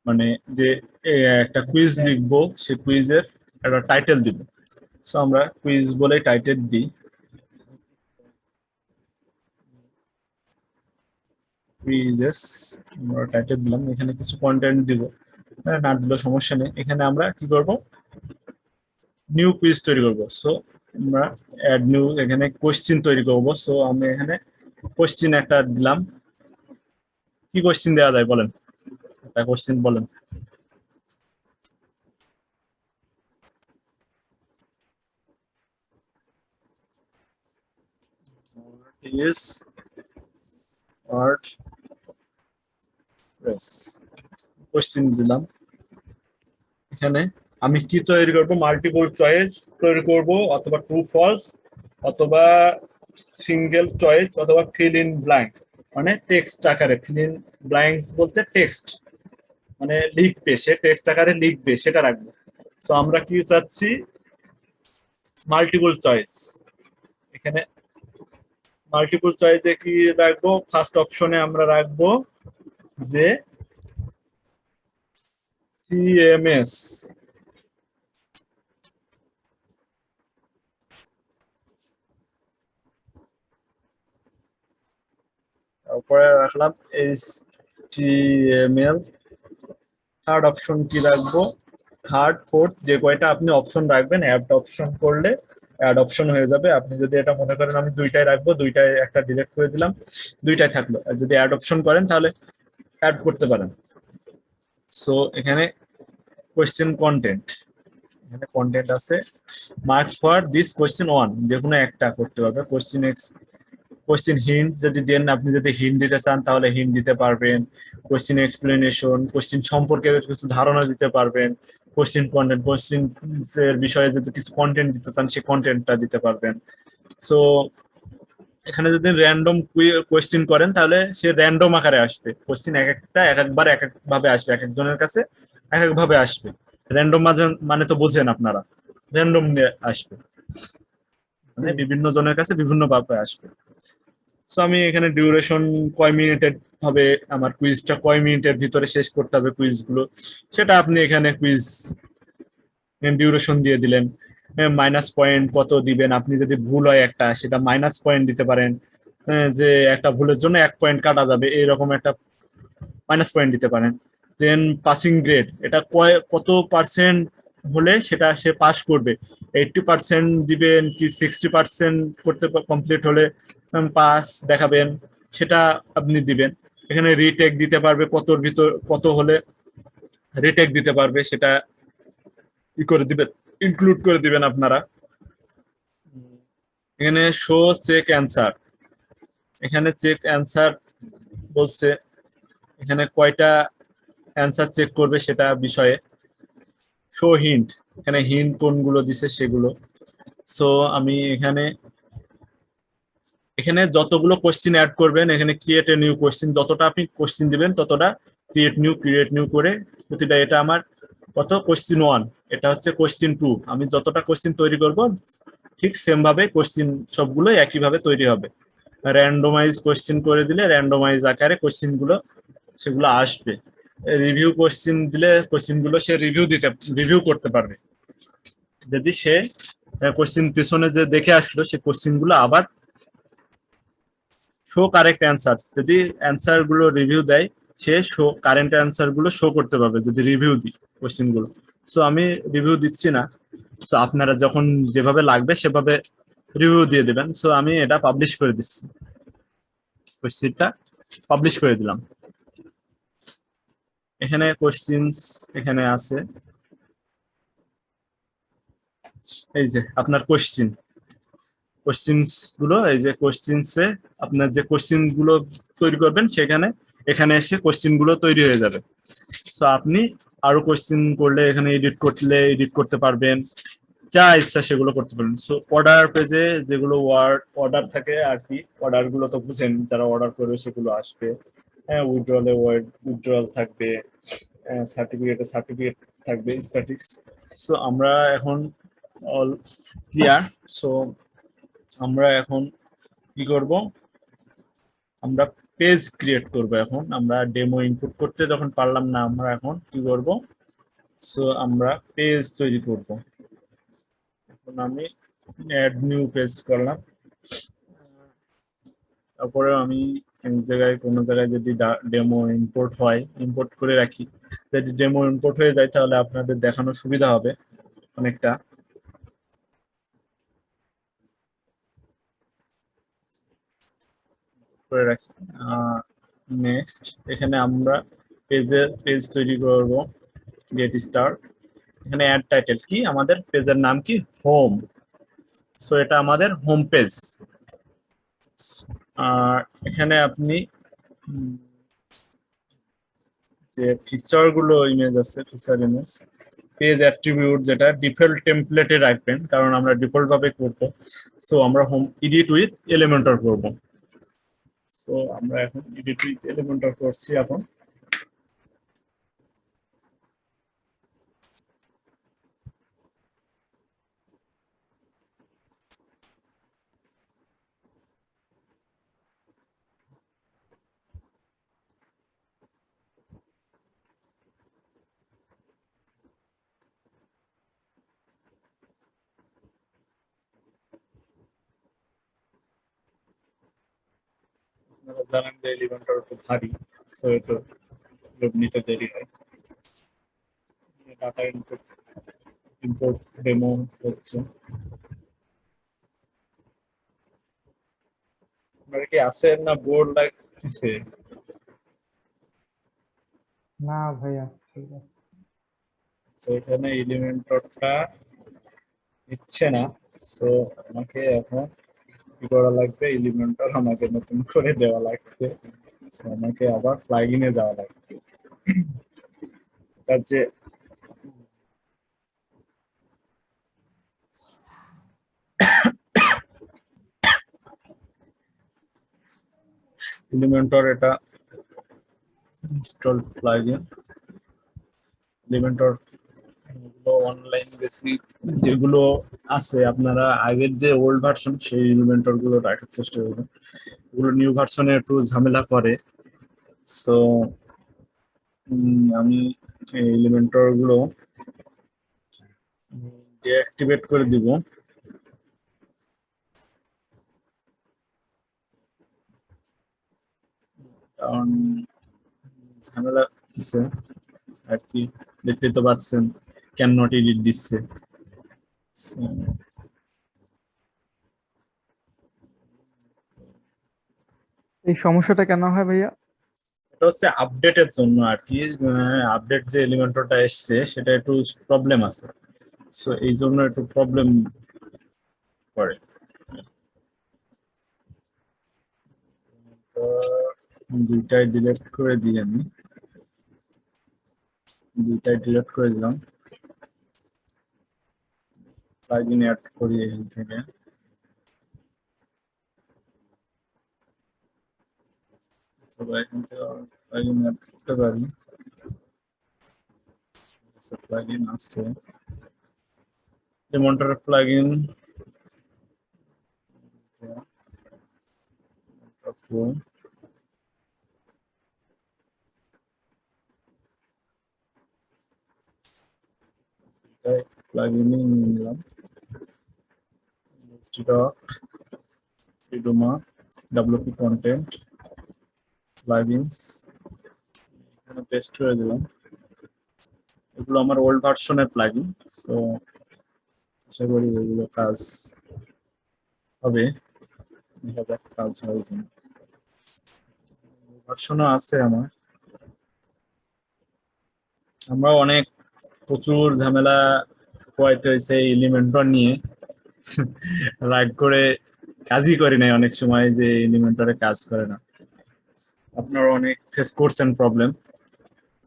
মানে যে একটা কুইজ লিখবো সে কুইজের একটা টাইটেল দিব। সো আমরা কুইজ বলে টাইটেল দিই, কুইজেস আমরা টাইটেল দিলাম। এখানে কিছু কন্টেন্ট দিব, না দিলেও সমস্যা নেই। এখানে আমরা কি করব? নিউ কুইজ তৈরি করব। সো আমরা অ্যাড নিউ, এখানে কোশ্চিন তৈরি করব। সো আমি এখানে কোশ্চিন একটা দিলাম। কি কোশ্চিন দেওয়া যায় বলেন? একটা কোশ্চিন বলেন। is WordPress কোশ্চিন দিলাম। এখানে আমি কি তৈরি করব? মাল্টিপল চয়েস তৈরি করব, অথবা ট্রু ফলস, অথবা সিঙ্গেল চয়েস, অথবা ফিল ইন ব্ল্যাঙ্ক, মানে টেক্সট আকারে। ফিল ইন ব্ল্যাঙ্কস বলতে টেক্সট, মানে লিখবে, সে টেক্সট আকারে লিখবে, সেটা রাখবো। সো আমরা কি চাচ্ছি? Multiple choice. এখানে মাল্টিপল চয়েসে কি রাখবো? ফার্স্ট অপশনে আমরা রাখবো যে সিএমএস, তারপরে রাখলাম HTML। থার্ড অপশন কি রাখবো? থার্ড ফোর্থ যে কয়টা আপনি অপশন রাখবেন, অ্যাড অপশন করলে অ্যাড অপশন হয়ে যাবে। আপনি যদি এটা মনে করেন আমি দুইটাই রাখবো, দুইটাই একটা ডিলিট করে দিলাম, দুইটাই থাকলো। আর যদি অ্যাড অপশন করেন তাহলে অ্যাড করতে পারেন। সো এখানে কোয়েশ্চেন কন্টেন্ট, এখানে কন্টেন্ট আছে। মার্ক ফর দিস কোয়েশ্চেন 1, যে কোনো একটা করতে হবে। কোশ্চেন হিন্ট যদি দেন, আপনি যদি হিন্ট দিতে চান তাহলে হিন্ট দিতে পারবেন। কোশ্চেন এক্সপ্লেনেশন, কোশ্চেন সম্পর্কে কিছু ধারণা দিতে পারবেন। কোশ্চেন কন্টেন্ট, কোশ্চেন এর বিষয়ে যদি কিছু কন্টেন্ট দিতে চান সেই কন্টেন্টটা দিতে পারবেন। সো এখানে যদি র্যান্ডম কোশ্চেন করেন তাহলে সে র্যান্ডম আকারে আসবে। কোশ্চেন এক একটা এক একবার এক এক ভাবে আসবে, এক একজনের কাছে এক এক ভাবে আসবে। র্যান্ডম মানে তো বোঝেন আপনারা, র্যান্ডম আসবে, মানে বিভিন্ন জনের কাছে বিভিন্ন ভাবে আসবে। সো আমি এখানে ডিউরেশন কয় মিনিটের হবে, আমার কুইজটা কয় মিনিটের ভিতরে শেষ করতে হবে কুইজগুলো, সেটা আপনি এখানে কুইজ ডিউরেশন দিয়ে দিলেন। মাইনাস পয়েন্ট কত দিবেন, আপনি যদি ভুল হয় একটা, সেটা মাইনাস পয়েন্ট দিতে পারেন। যে একটা ভুলের জন্য 1 পয়েন্ট কাটা যাবে, এইরকম একটা মাইনাস পয়েন্ট দিতে পারেন। দেন পাসিং গ্রেড, এটা কত পার্সেন্ট হলে সেটা সে পাস করবে, 80% দিবেন কি 60% করতে কমপ্লিট হলে পাস দেখাবেন, সেটা আপনি দিবেন। এখানে রিটেক দিতে পারবে, কতর ভিতর কত হলে রিটেক দিতে পারবে, সেটা ই করে দিবেন, ইনক্লুড করে দিবেন আপনারা। এখানে শো চেক অ্যান্সার, এখানে চেক অ্যান্সার বলছে এখানে কয়টা অ্যান্সার চেক করবে সেটা বিষয়ে। শো হিন্ট, এখানে হিন্ট কোনগুলো দিছে সেগুলো। সো আমি এখানে যতগুলো কোশ্চিন অ্যাড করবেন, এখানে ক্রিয়েট এ নিউ কোশ্চিন, যতটা আপনি কোশ্চিন দিবেন ততটা ক্রিয়েট নিউ করে প্রতিটা, এটা আমার কত কোশ্চিন 1, এটা হচ্ছে কোশ্চিন 2। আমি যতটা কোশ্চিন তৈরি করব ঠিক সেম ভাবে কোশ্চিন সবগুলো একইভাবে তৈরি হবে। র্যান্ডমাইজ কোশ্চিন করে দিলে র্যান্ডমাইজ আকারে কোশ্চিন গুলো সেগুলো আসবে। রিভিউ কোশ্চিন দিলে কোশ্চিন গুলো সে রিভিউ করতে পারবে। যদি সে কোশ্চিন পিছনে যে দেখে আসলো সে কোশ্চিন গুলো আবার শো কারেক্ট অ্যান্সার, যদি অ্যান্সার গুলো রিভিউ দেয় সে শো কারেন্ট অ্যান্সার গুলো শো করতে পারবে যদি রিভিউ দিই কোশ্চিন গুলো। সো আমি রিভিউ দিচ্ছি না, সো আপনারা যখন যেভাবে লাগবে সেভাবে রিভিউ দিয়ে দিবেন। সো আমি এটা পাবলিশ করে দিচ্ছি, কোশ্চিনটা পাবলিশ করে দিলাম। এখানে কোশ্চিনস এখানে আছে, এই যে আপনার কোশ্চিনস গুলো, এই যে কোশ্চিনসে আপনার যে কোশ্চিন গুলো তৈরি করবেন সেখানে এখানে এসে কোশ্চিন গুলো তৈরি হয়ে যাবে। সো আপনি আরো কোশ্চিন করলে এখানে এডিট করতে পারবেন, যা ইচ্ছা সেগুলো করতে পারবেন। সো অর্ডার পেজে যেগুলো অর্ডার থাকে আর কি, অর্ডার গুলো তো বুঝেন, যারা অর্ডার করবে সেগুলো আসবে। হ্যাঁ, উইথড্রয়াল থাকবে, সার্টিফিকেট থাকবে, স্ট্যাটিক্স। সো আমরা এখন অল ক্লিয়ার। সো আমরা এখন কি করব, আমরা পেজ ক্রিয়েট করব। এখন আমরা ডেমো ইনপুট করতে যখন পারলাম না, আমরা এখন কি করব, সো আমরা পেজ তৈরি করব। এখন আমি অ্যাড নিউ পেজ করলাম, তারপরে আমি কোনো জায়গায় যদি ডেমো ইম্পোর্ট করে রাখি, যদি ডেমো ইম্পোর্ট হয়ে যায় তাহলে আপনাদের দেখানোর সুবিধা হবে অনেকটা। করে রাখি। নেক্সট এখানে আমরা পেজ তৈরি করব, গেট স্টার্ট। এখানে অ্যাড টাইটেল কি, আমাদের পেজের নাম কি, হোম। সো এটা আমাদের হোম পেজ। আর এখানে আপনি যে ফিচার গুলো ইমেজ আছে, ফিচার ইমেজ, পেজ অ্যাট্রিবিউট যেটা ডিফল্ট টেমপ্লেটে রাখবেন, কারণ আমরা ডিফল্ট ভাবে করব। সো আমরা হোম এডিট উইথ এলিমেন্টর করব। সো আমরা এখন এডিট উইথ এলিমেন্টর করছি এখন। আপনারা জানেন যে এলিমেন্টর একটু ভারী, সো একটু লোড নিতে দেরি হয়। ডাটা ইনপুট ডেমো হচ্ছে। আপনারা কি আছেন না বোর্ড লাগতেছে? না ভাইয়া, ঠিক আছে। তো এখানে এলিমেন্টরটা নিচ্ছে না। সো আমাকে এখন কি করা লাগবে, এলিমেন্টর আমাকে নতুন করে দেওয়া লাগবে। So, আমাকে আবার প্লাগইনে যাওয়া লাগবে। তার যে এলিমেন্টর, এটা install plugin Elementor online basic যেগুলো আছে, আপনারা আগের যে ওল্ড ভার্সন সেই এলিমেন্টর গুলো রাখার চেষ্টা করবেন। এগুলো নিউ ভার্সনে একটু ঝামেলা করে। সো আমি এই এলিমেন্টর গুলো ডিঅ্যাক্টিভেট করে দিব, কারণ ঝামেলা দিচ্ছে আর কি, দেখতে তো পাচ্ছেন ক্যান নট এডিট দিচ্ছে। So, এই সমস্যাটা কেন হয় ভাইয়া? এটা হচ্ছে আপডেটের জন্য আর কি, আপডেট যে এলিমেন্টরটা এসছে সেটা একটু প্রবলেম আছে। সো এই জন্য একটু প্রবলেম করে। তো দুইটাই ডিলিট করে দিই, আমি দুইটাই ডিলিট করে দিলাম। প্লাগইন অ্যাড করি এখান থেকে। সবাই এখান থেকে প্লাগইন অ্যাড করতে পারি। প্লাগইন আছে Elementor প্লাগইন প্লাগইন নিলাম stock Iduma WP content plugins এখানে পেস্ট করে দিলাম এগুলো আমার ওল্ড ভার্সনের প্লাগইন সো আশা করি এগুলো কাজ হবে দেখা যাক কাজ হয় কিনা ভার্সনও আছে আমরা অনেক প্রচুর ঝামেলা পোয়াইতে হয়েছে এলিমেন্টর নিয়ে রাইট করে কাজই করি নাই অনেক সময় যে এলিমেন্টরে কাজ করে না আপনারা অনেক ফেস করছেন প্রবলেম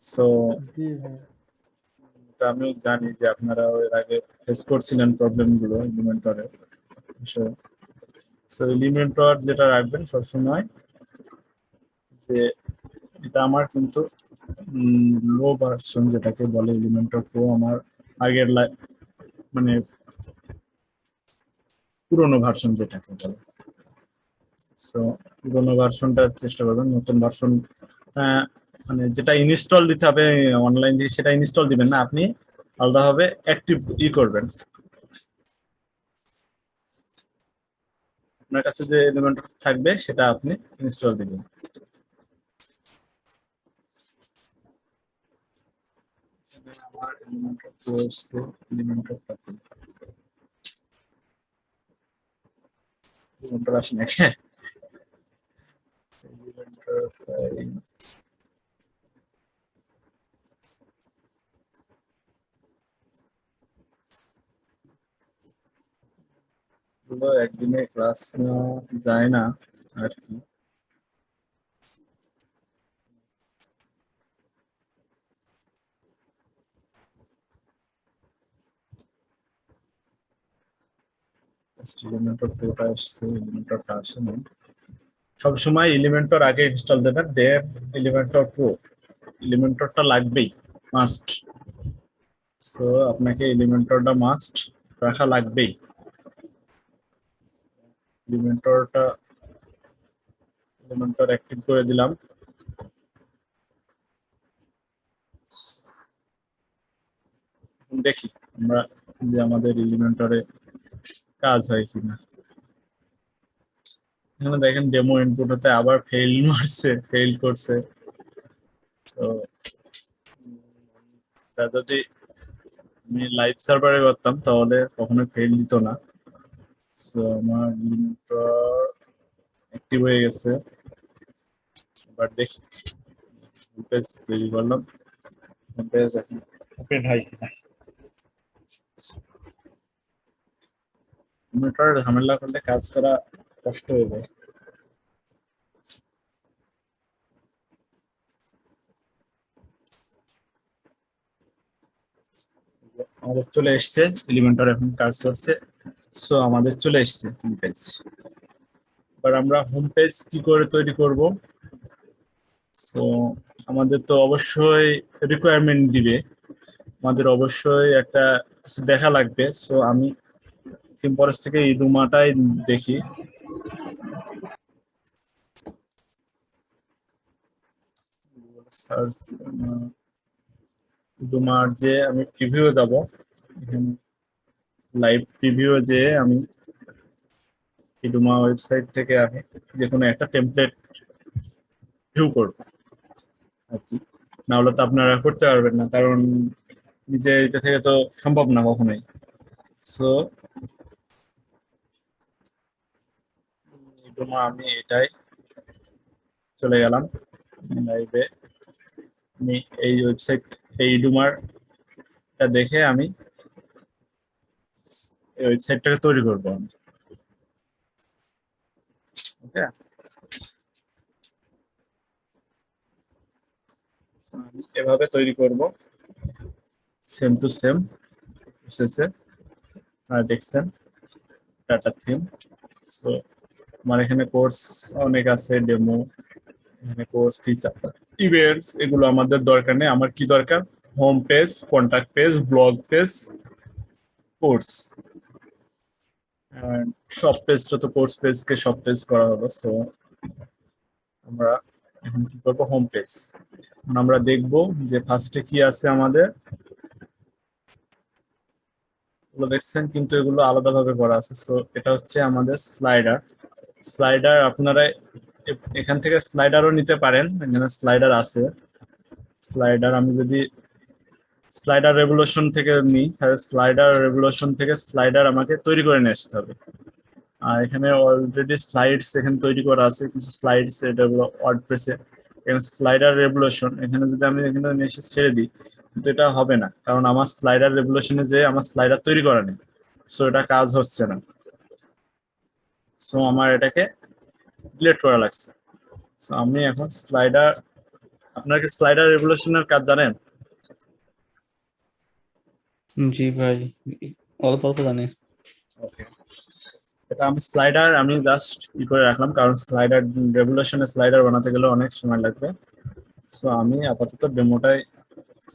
সো জি ভাই আমি জানি যে আপনারা এর আগে ফেস করছিলেন প্রবলেম গুলো এলিমেন্টরে সো এলিমেন্টর যেটা রাখবেন সবসময় যে এটা আমার কিন্তু লো ভার্সন যেটাকে বলে এলিমেন্টর প্রো আমার আগের মানে পুরোনো ভার্সন যেটাকে বলে সো পুরোনো ভার্সনটা চেষ্টা করবেন নতুন ভার্সন মানে যেটা ইনস্টল দিতে হবে অনলাইন থেকে সেটা ইনস্টল দিবেন না আপনি আলাদাভাবে অ্যাক্টিভ করবেন আপনার কাছে যে এলিমেন্ট থাকবে সেটা আপনি ইনস্টল দিবেন আমার এলিমেন্টর কোর্সে এলিমেন্টর আসে নাকি একদিনে ক্লাস যায় না আর কি এলিমেন্টর প্রোটা আসছে এলিমেন্টরটা আসে না সবসময় এলিমেন্টর আগে ইনস্টল দেবেন দেন এলিমেন্টর প্রো এলিমেন্টরটা লাগবেই মাস্ট সো আপনাকে এলিমেন্টরটা মাস্ট রাখা লাগবেই এলিমেন্টর অ্যাক্টিভ করে দিলাম দেখি আমরা যে আমাদের এলিমেন্টরে কাজ হয় কিনা এখানে দেখেন ডেমো ইনপুট হতে আবার ফেল করছে তো যদি আমি লাইভ সার্ভারে করতাম তাহলে কখনো ফেল দিত না সো আমার এলিমেন্টর অ্যাক্টিভ হয়ে গেছে এবার দেখি পেজ তৈরি করলাম পেজ এখন ওপেন হয় কিনা এলিমেন্টর ঝামেলা করলে কাজ করা কষ্ট হয়ে যায় আমাদের চলে এসছে এলিমেন্টর এখন কাজ করছে সো আমাদের চলে এসছে হোম পেজ এবার আমরা হোম পেজ কি করে তৈরি করব সো আমাদের তো অবশ্যই রিকোয়ারমেন্ট দিবে আমাদের অবশ্যই একটা কিছু দেখা লাগবে সো আমি থিমফরেস্ট থেকে ইডুমাটাই দেখি সার্চ ইডুমার যে আমি প্রিভিউ যাব এখানে লাইভ প্রিভিউ যে আমি ইডুমা ওয়েবসাইট থেকে আমি যে কোনো একটা টেমপ্লেট ভিউ করব আর কি না হলে তো আপনারা করতে পারবেন না কারণ নিজে এটা থেকে তো সম্ভব না কখনোই সো ইডুমা আমি এটাই চলে গেলাম লাইভে আমি এই ওয়েবসাইট এই ইডুমারটা দেখে আমি এই ওয়েবসাইটটাকে তৈরি করবো আমি ওকে এভাবে তৈরি করব সেম টু সেম প্রসেসে আর দেখছেন ডাটা থিম সো আমার এখানে কোর্স অনেক আছে ডেমো এখানে কোর্স ফিচার ইভেন্টস এগুলো আমাদের দরকার নেই আমার কি দরকার home page, contact page, blog page, course, সব পেজ, যত কোর্স পেজকে সব পেজ করা হলো। সো আমরা এখন কি করবো, হোম পেজ। আমরা দেখব যে ফার্স্টে কি আছে আমাদের, এগুলো দেখছেন কিন্তু এগুলো আলাদাভাবে করা আছে। সো এটা হচ্ছে আমাদের স্লাইডার। স্লাইডার আপনারা এখান থেকে স্লাইডারও নিতে পারেন, এখানে স্লাইডার আছে। স্লাইডার আমি যদি স্লাইডার রেভলিউশন থেকে নিই, তাহলে স্লাইডার রেভলিউশন থেকে স্লাইডার আমাকে তৈরি করে নিয়ে আসতে হবে। আর এখানে অলরেডি স্লাইডস এখানে তৈরি করা আছে, কিছু স্লাইডস, এটা হলো ওয়ার্ডপ্রেসে। এখানে স্লাইডার রেভলিউশন, এখানে যদি আমি এখানে এসে ছেড়ে দিই, কিন্তু এটা হবে না, কারণ আমার স্লাইডার রেভলিউশনে যে আমার স্লাইডার তৈরি করা নেই। সো এটা কাজ হচ্ছে না। সো আমার এটাকে ডিলিট করা লাগছে। সো আমি এখন স্লাইডার, আপনার কি স্লাইডার রেভলিউশনের কাজ জানেন? জি ভাই, অল্প অল্প জানি। ওকে, এটা আমি স্লাইডার আমি জাস্ট ই করে রাখলাম, কারণ স্লাইডার রেভলিউশনে স্লাইডার বানাতে গেলে অনেক সময় লাগবে। সো আমি আপাতত ডেমোটাই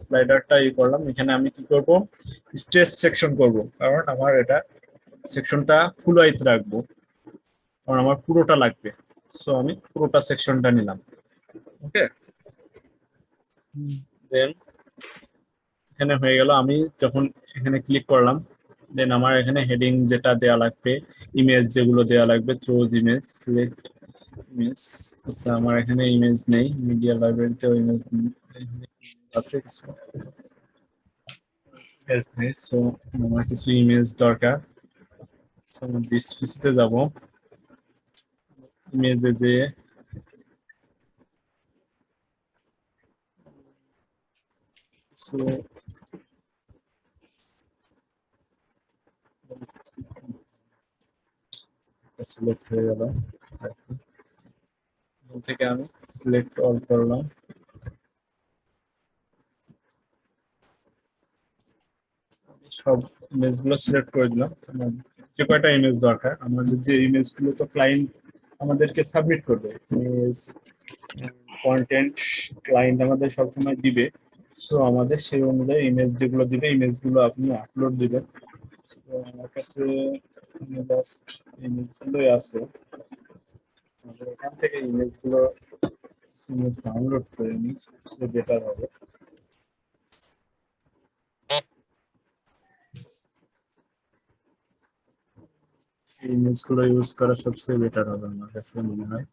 স্লাইডারটা ই করলাম। এখানে আমি কি করব, স্ট্রেস সেকশন করব, কারণ আমার এটা সেকশনটা ফুল হাইট রাখবো, কারণ আমার পুরোটা লাগবে। সো আমি পুরোটা সেকশনটা নিলাম। ওকে, দেন এখানে হয়ে গেল। আমি যখন এখানে ক্লিক করলাম, দেন আমার এখানে হেডিং যেটা দেয়া লাগবে, ইমেজ যেগুলো দেয়া লাগবে, চুজ ইমেজ, সিলেক্ট ইমেজ। আচ্ছা, আমার এখানে ইমেজ নেই, মিডিয়া লাইব্রেরিতেও ইমেজ আছে কিছু ইমেজ নেই। সো আমার কিছু ইমেজ দরকার। সো আমি ডিসপ্লেতে যাব, ইমেজে যে সো সিলেক্ট হয়ে গেল। এখান থেকে আমি সিলেক্ট অল করলাম। সব ইমেজ গুলো সিলেক্ট করে দিলাম। আমার যে কয়টা ইমেজ দরকার, আমাদের যে ইমেজ গুলো তো ক্লায়েন্ট আমাদেরকে সাবমিট করবে, ইমেজ কন্টেন্ট ক্লায়েন্ট আমাদের সবসময় দিবে। সো আমাদের সেই অনুযায়ী ইমেজ যেগুলো দিবে, ইমেজ গুলো আপনি আপলোড দিবেন। তো আমার কাছে ইমেজ গুলোই আছে, আমাদের এখান থেকে ইমেজ গুলো ডাউনলোড করে নিই, সে বেটার হবে। ইমেজ গুলো ইউজ করা সবচেয়ে বেটার হবে আমার কাছে মনে হয়।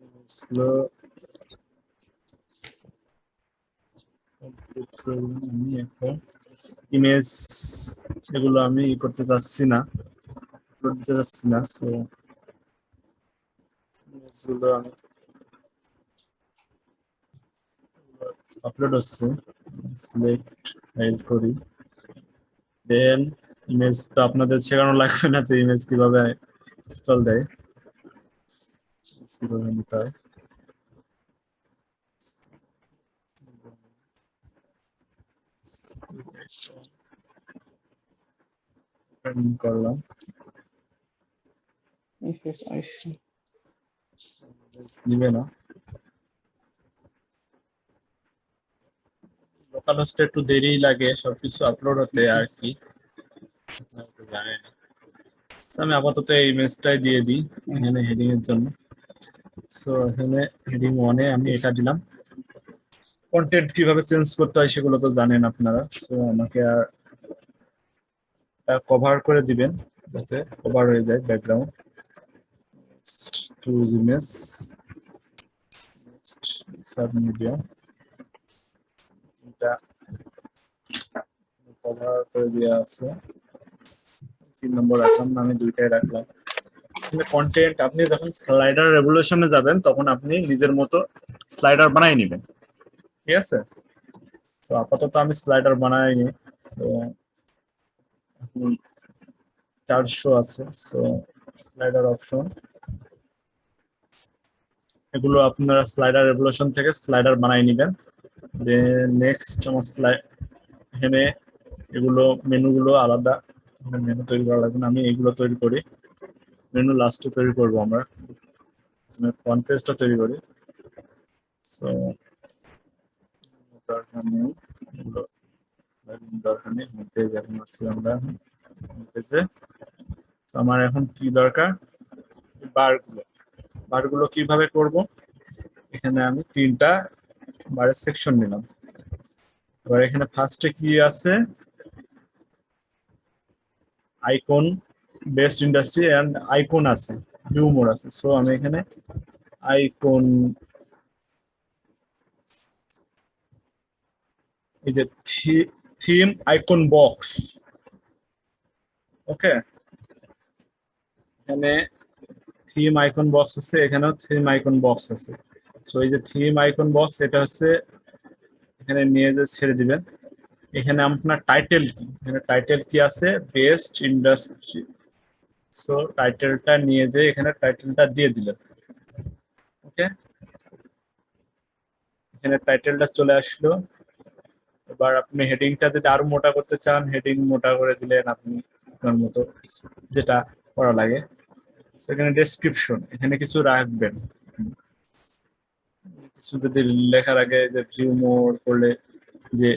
ইমেজগুলো complete করে দিলাম। আমি এখন ইমেজ এগুলো আমি ই করতে চাচ্ছি না, আপলোড দিতে চাচ্ছি না। সো ইমেজগুলো আমি আপলোড হচ্ছে, সিলেক্ট ফাইল করি। দেন ইমেজ তো আপনাদের শেখানো লাগবে না যে ইমেজ কিভাবে ইনস্টল দেয়, কিভাবে নিতে হয়। করলাম, নিবে না। লোকাল হোস্টে একটু দেরি লাগে সবকিছু আপলোড হতে আর কি, জানেন। আমি আপাতত এই ইমেজটাই দিয়ে দিই এখানে হেডিং এর জন্য। সো এখানে হেডিং 1-এ আমি এটা দিলাম। কন্টেন্ট কিভাবে চেঞ্জ করতে হয় সেগুলো তো জানেন আপনারা। সো আমাকে আর কভার করে দিবেন যাতে কভার হয়ে যায় background. Choose image, sub media, এটা কভার করে দেওয়া আছে। 3 নম্বর রাখলাম না, আমি 2টাই রাখলাম। কন্টেন্ট আপনি যখন স্লাইডার রেভলিউশনে যাবেন তখন আপনি নিজের মতো স্লাইডার বানাই নেবেন, ঠিক আছে? তো আপাতত আমি স্লাইডার বানাইনি। সো এখন 400 আছে। সো স্লাইডার অপশন, এগুলো আপনারা স্লাইডার রেভলিউশন থেকে স্লাইডার বানাই নেবেন। দেন নেক্সট আমার এখানে এগুলো মেনুগুলো আলাদা, মেনু তৈরি করা লাগবে না, আমি এগুলো তৈরি করি, মেনু লাস্টে তৈরি করবো আমরা, ফ্রন্ট পেজটা তৈরি করি। সো দরকার নেই এগুলো, দরকার নেই, হোম পেজ এখন আসছি আমরা হোম পেজে। আমার এখন কি দরকার, বারগুলো কিভাবে করব, এখানে আমি 3টা বারের সেকশন নিলাম। এবার এখানে ফার্স্টে কি আছে, icon, best industry and icon আছে, ভিউ মোড আছে। সো আমি এখানে আইকন, এই যে থিম আইকন বক্স, ওকে, এখানে থিম আইকন বক্স আছে, এখানেও থিম আইকন বক্স আছে। সো এই যে থিম আইকন বক্স, এটা হচ্ছে এখানে নিয়ে যে ছেড়ে দিবেন। এখানে আপনার টাইটেল কি, এখানে টাইটেল কি আছে, বেস্ট ইন্ডাস্ট্রি। সো টাইটেলটা নিয়ে যে এখানে টাইটেলটা দিয়ে দিলেন, ওকে, এখানে টাইটেলটা চলে আসলো। এবার আপনি হেডিংটা যদি আরো মোটা করতে চান, হেডিং মোটা করে দিলেন আপনি আপনার মতো, যেটা করা লাগে। সেখানে ডেসক্রিপশন, এখানে কিছু রাখবেন, কিছু যদি লেখার আগে যে ভিউ মোড করলে যে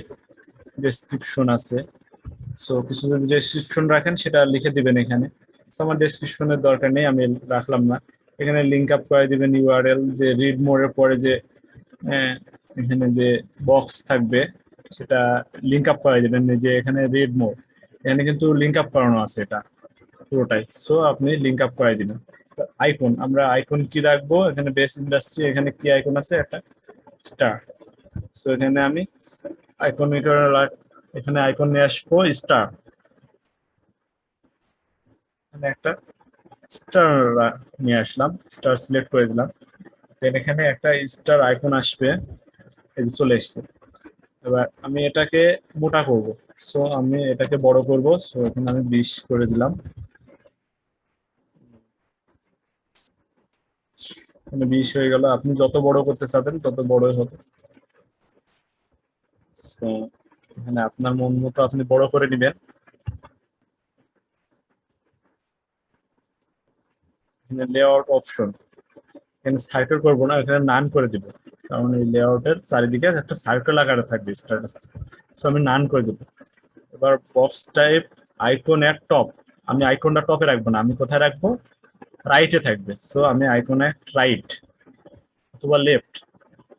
ডেসক্রিপশন আছে, সো কিছু যদি ডেসক্রিপশন রাখেন সেটা লিখে দিবেন এখানে। তো আমার ডেসক্রিপশনের দরকার নেই, আমি রাখলাম না। এখানে লিঙ্ক আপ করে দিবেন ইউআরএল, যে রিড মোডের পরে যে এখানে যে বক্স থাকবে সেটা লিঙ্ক আপ করে দিবেন, যে এখানে রিড মোড, এখানে কিন্তু লিঙ্ক আপ করানো আছে এটা পুরোটাই। সো আপনি লিঙ্ক আপ করে দিবেন। আইকন, আমরা আইকন কি রাখবো, এখানে বেস্ট ইন্ডাস্ট্রি, এখানে কি আইকন আছে, একটা স্টার। সো এখানে আমি আইকন, এখানে আইকন নিয়ে আসবো স্টার, এখানে একটা স্টার নিয়ে আসলাম, স্টার সিলেক্ট করে দিলাম, দেন এখানে একটা স্টার আইকন আসবে, এই যে চলে এসছে। এবার আমি এটাকে মোটা করব, সো আমি এটাকে বড় করব। সো এখানে আমি 20 করে দিলাম, এখানে 20 হয়ে গেল। আপনি যত বড় করতে চাবেন তত বড়ই হবে। সো এখানে আপনার মন মতো আপনি বড় করে নেবেন। এখানে লেআউট অপশন, এখানে সার্কেল করবো না, এখানে নান করে দিব, কারণ এই লেআউটের চারিদিকে একটা সার্কেল আকারে থাকবে স্ট্যাটাস। সো আমি নান করে দেবো। এবার বক্স টাইপ আইকন এর টপ, আমি আইকনটা টপে রাখবো না, আমি কোথায় রাখবো, রাইটে থাকবে। সো আমি আইকনে রাইট অথবা লেফট,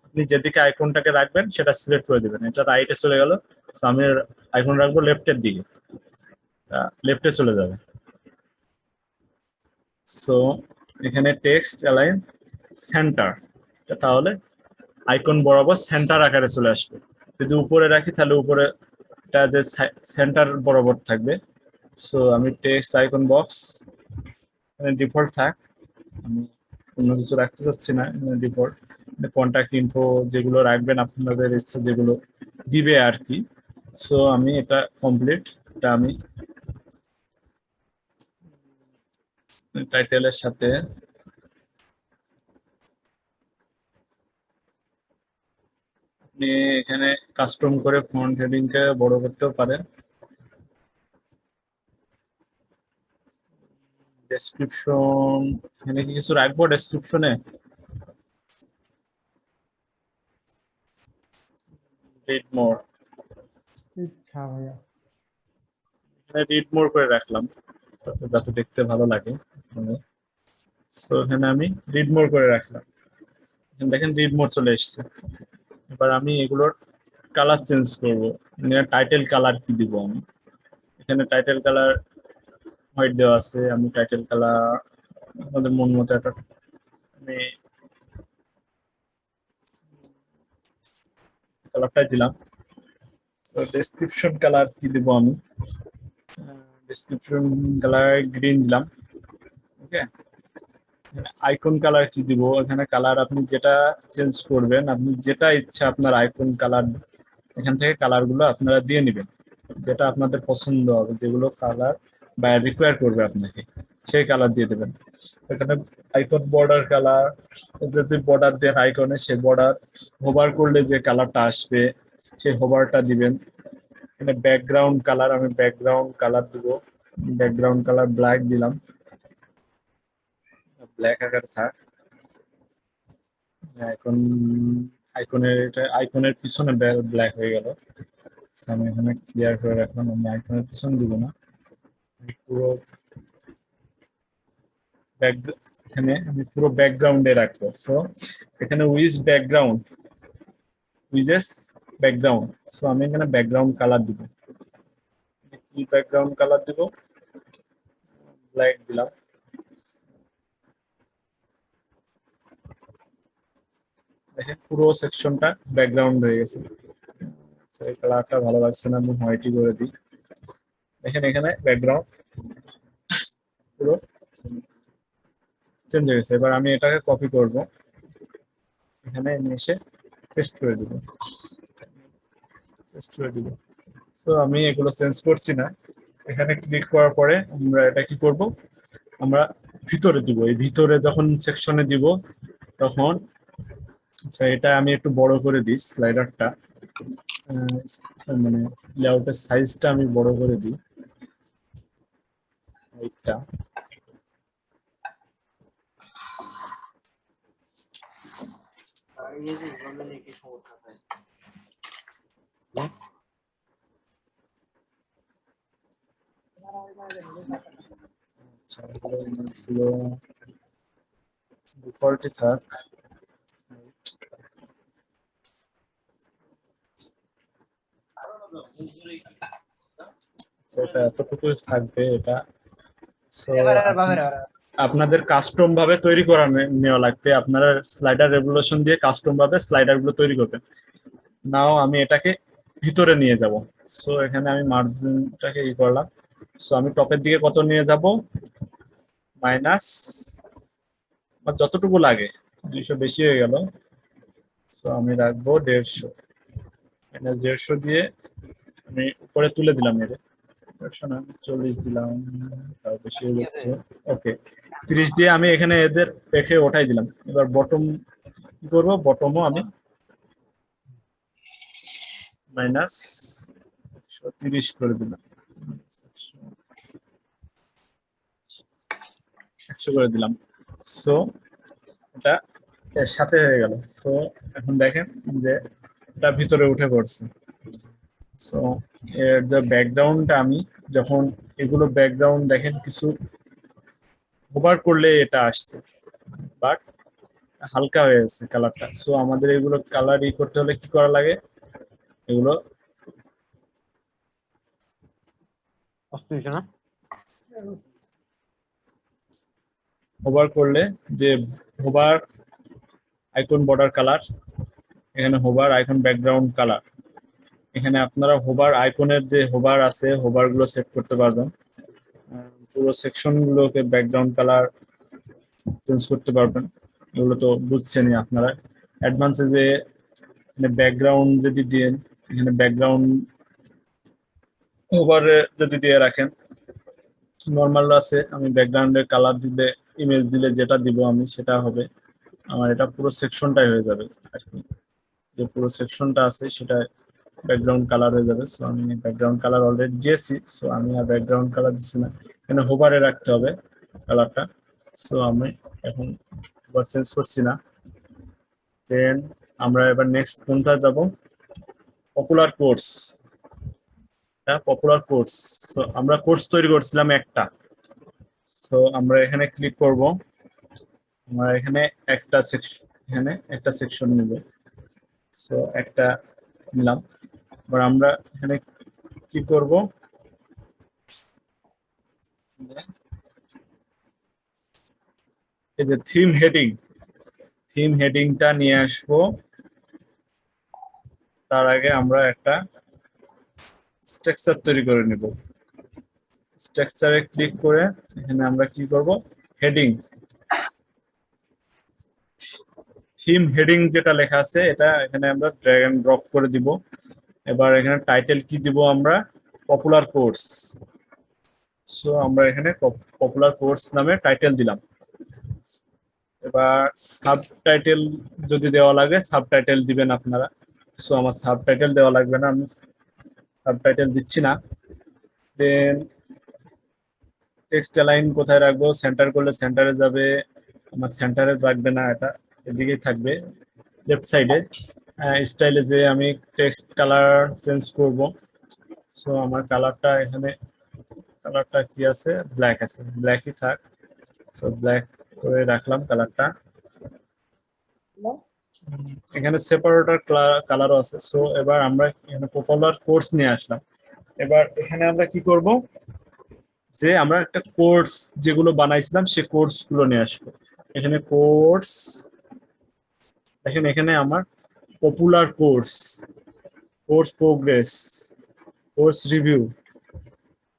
আপনি যেদিকে আইকনটাকে রাখবেন সেটা সিলেক্ট করে দিবেন। এটা রাইটে চলে গেল, সো আমি আইকন রাখবো লেফটের দিকে, লেফটে চলে যাবে। সো এখানে টেক্সট অ্যালাইন সেন্টার, তাহলে আইকন বরাবর সেন্টার আকারে চলে আসবে। যদি উপরে রাখি তাহলে উপরে এটা যে সেন্টার বরাবর থাকবে। সো আমি টেক্সট আইকন বক্স ডিফল্ট থাক, আমি অন্য কিছু রাখতে চাচ্ছি না, ডিফল্ট। কন্ট্যাক্ট ইনফো যেগুলো রাখবেন আপনাদের ইচ্ছে যেগুলো দিবে আর কি। সো আমি এটা কমপ্লিট, এটা আমি টাইটেলের সাথে আপনি এখানে কাস্টম করে ফন্ট হেডিংকে বড় করতেও পারেন। ডেসক্রিপশন, এখানে কি কিছু রাখবো ডেসক্রিপশনে, রিড মোর, ইচ্ছা ভাইয়া। এখানে রিড মোর করে রাখলাম যাতে দেখতে ভালো লাগে। সো এখানে আমি রিড মোর করে রাখলাম, এখানে দেখেন রিড মোর চলে এসেছে। এবার আমি এগুলোর কালার চেঞ্জ করবো, টাইটেল কালার কি দিব আমি, এখানে টাইটেল কালার হোয়াইট দেওয়া আছে, আমি টাইটেল কালার আমাদের মন মতো একটা আমি কালারটাই দিলাম। তো ডেসক্রিপশন কালার কি দিব আমি, ডেসক্রিপশন কালার গ্রিন দিলাম, ওকে। আইকন কালার কি দিব, এখানে কালার আপনি যেটা চেঞ্জ করবেন, আপনি যেটা ইচ্ছা আপনার আইকন কালার, এখান থেকে কালার গুলো আপনারা দিয়ে নেবেন, যেটা আপনাদের পছন্দ হবে, যেগুলো কালার বা রিকোয়ার করবে আপনাকে সেই কালার দিয়ে দেবেন। এখানে আইকন বর্ডার কালার, যদি বর্ডার দেন আইকনে, সে বর্ডার হোভার করলে যে কালারটা আসবে সেই হোভারটা দিবেন। এখানে ব্যাকগ্রাউন্ড কালার, আমি ব্যাকগ্রাউন্ড কালার দিব, ব্যাকগ্রাউন্ড কালার ব্ল্যাক দিলাম, ব্ল্যাক আকার থাক। এখন আইকনের পিছনে ব্ল্যাক হয়ে গেল। আমি এখানে ক্লিয়ার করে রাখলাম, আমি আইকনের পিছনে দিব না, পুরো এখানে আমি পুরো ব্যাকগ্রাউন্ডে রাখবো। সো এখানে উইজেস ব্যাকগ্রাউন্ড, সো আমি এখানে ব্যাকগ্রাউন্ড কালার দিব। কি ব্যাকগ্রাউন্ড কালার দিব? ব্ল্যাক দিলাম। দেখেন পুরো সেকশনটা ব্যাকগ্রাউন্ড হয়ে গেছে। এই কালারটা ভালো লাগছে না, আমি হোয়াইটই করে দিই। দেখেন এখানে ব্যাকগ্রাউন্ড পুরো চেঞ্জ হয়ে গেছে। এবার আমি এটাকে কপি করব, এখানে এসে পেস্ট করে দিব, তো আমি এগুলো চেঞ্জ করছি না। এখানে ক্লিক করার পরে আমরা এটা কি করব, আমরা ভিতরে দিব। এই ভিতরে যখন সেকশনে দিব তখন, আচ্ছা এটা আমি একটু বড় করে দিই স্লাইডারটা, মানে লেআউটের সাইজটা আমি বড় করে দিই এইটা। আচ্ছা এগুলো ছিল ডিফল্টই থাক। এটা এতটুকু থাকবে এটা। So, আপনাদের কাস্টম ভাবে তৈরি করা নেওয়া লাগবে, আপনারা স্লাইডার রেভলিউশন দিয়ে কাস্টম ভাবে স্লাইডার গুলো তৈরি করবেন। নাও আমি এটাকে ভিতরে নিয়ে যাব। সো এখানে আমি মার্জিনটাকে ই করলাম। সো আমি টপের দিকে কত নিয়ে যাব, মাইনাস যতটুকু লাগে, 200 বেশি হয়ে গেল। সো আমি রাখবো 150, মাইনাস 150 দিয়ে আমি উপরে তুলে দিলাম। এর 40 দিলাম, তাও বেশি হয়ে যাচ্ছে। ওকে, 30 দিয়ে আমি এখানে এদের রেখে ওঠাই দিলাম। এবার বটম কি করবো, বটমও আমি মাইনাস 30 করে দিলাম, 100 করে দিলাম। সো এটা এর সাথে হয়ে গেল। সো এখন দেখেন যে এটা ভিতরে উঠে পড়ছে। সো এর যে ব্যাকগ্রাউন্ডটা, আমি যখন এগুলো ব্যাকগ্রাউন্ড দেখেন কিছু ওভার করলে এটা আসছে, বাট হালকা হয়ে গেছে কালারটা। সো আমাদের এগুলো কালার ই করতে হলে কি করা লাগে, এগুলো ওভার করলে যে হোভার আইকন বর্ডার কালার, এখানে হোভার আইকন ব্যাকগ্রাউন্ড কালার, এখানে আপনারা হোভার আইকনের যে হোভার আছে হোভার গুলো সেট করতে পারবেন। পুরো সেকশন গুলোকে ব্যাকগ্রাউন্ড কালার চেঞ্জ করতে পারবেন। এগুলো তো বুঝছেনই আপনারা। অ্যাডভান্সে যে ব্যাকগ্রাউন্ড যদি দেন, এখানে ব্যাকগ্রাউন্ড ওভারে যদি দিয়ে রাখেন, নর্মাল আছে আমি ব্যাকগ্রাউন্ডের কালার দিলে, ইমেজ দিলে যেটা দিব আমি সেটা হবে। আমার এটা পুরো সেকশনটাই হয়ে যাবে আর কি, যে পুরো সেকশনটা আছে সেটা ব্যাকগ্রাউন্ড কালার হয়ে যাবে। সো আমি ব্যাকগ্রাউন্ড কালার অলরেডি দিয়েছি, সো আমি আর ব্যাকগ্রাউন্ড কালার দিচ্ছি না, এখানে হোভারে রাখতে হবে কালারটা। সো আমি এখন হোভার চেঞ্জ করছি না। দেন আমরা এবার নেক্সট কোনটা যাব, popular course. Popular course, so আমরা কোর্স তৈরি করছিলাম একটা। সো আমরা এখানে ক্লিক করব, আমরা এখানে একটা সেকশন নিব। সো একটা নিলাম। এবার আমরা এখানে কি করব, এই যে থিম হেডিংটা নিয়ে আসবো। তার আগে আমরা একটা স্ট্রাকচার তৈরি করে নিব। স্ট্রাকচারে ক্লিক করে এখানে আমরা কি করব, হেডিং, থিম হেডিং যেটা লেখা আছে এটা এখানে আমরা ড্র্যাগ এন্ড ড্রপ করে দিব। এবার এখানে টাইটেল কি দিব আমরা, পপুলার কোর্স। সো আমরা এখানে পপুলার কোর্স নামে টাইটেল দিলাম। এবার সাবটাইটেল যদি দেওয়া লাগে সাবটাইটেল দিবেন আপনারা। সো আমার সাবটাইটেল দেওয়া লাগবে না, আমি সাবটাইটেল দিচ্ছি না। দেন টেক্সট অ্যালাইন কোথায় রাখবো, সেন্টার করলে সেন্টারে যাবে, আমার সেন্টারে রাখবে না, এটা এদিকেই থাকবে লেফট সাইডে। স্টাইলে যে আমি টেক্সট কালার চেঞ্জ করব, সো আমার কালারটা এখানে, কালারটা কি আছে, ব্ল্যাক আছে, ব্ল্যাকই থাক। সো ব্ল্যাক করে রাখলাম কালারটা। এখানে সেপারেটর কালারও আছে। সো এবার আমরা এখানে পপুলার কোর্স নিয়ে আসলাম। এবার এখানে আমরা কি করব, যে আমরা একটা কোর্স যেগুলো বানাইছিলাম সে কোর্স গুলো নিয়ে আসবো। এখানে কোর্স, দেখেন এখানে আমার popular course, course progress, course review.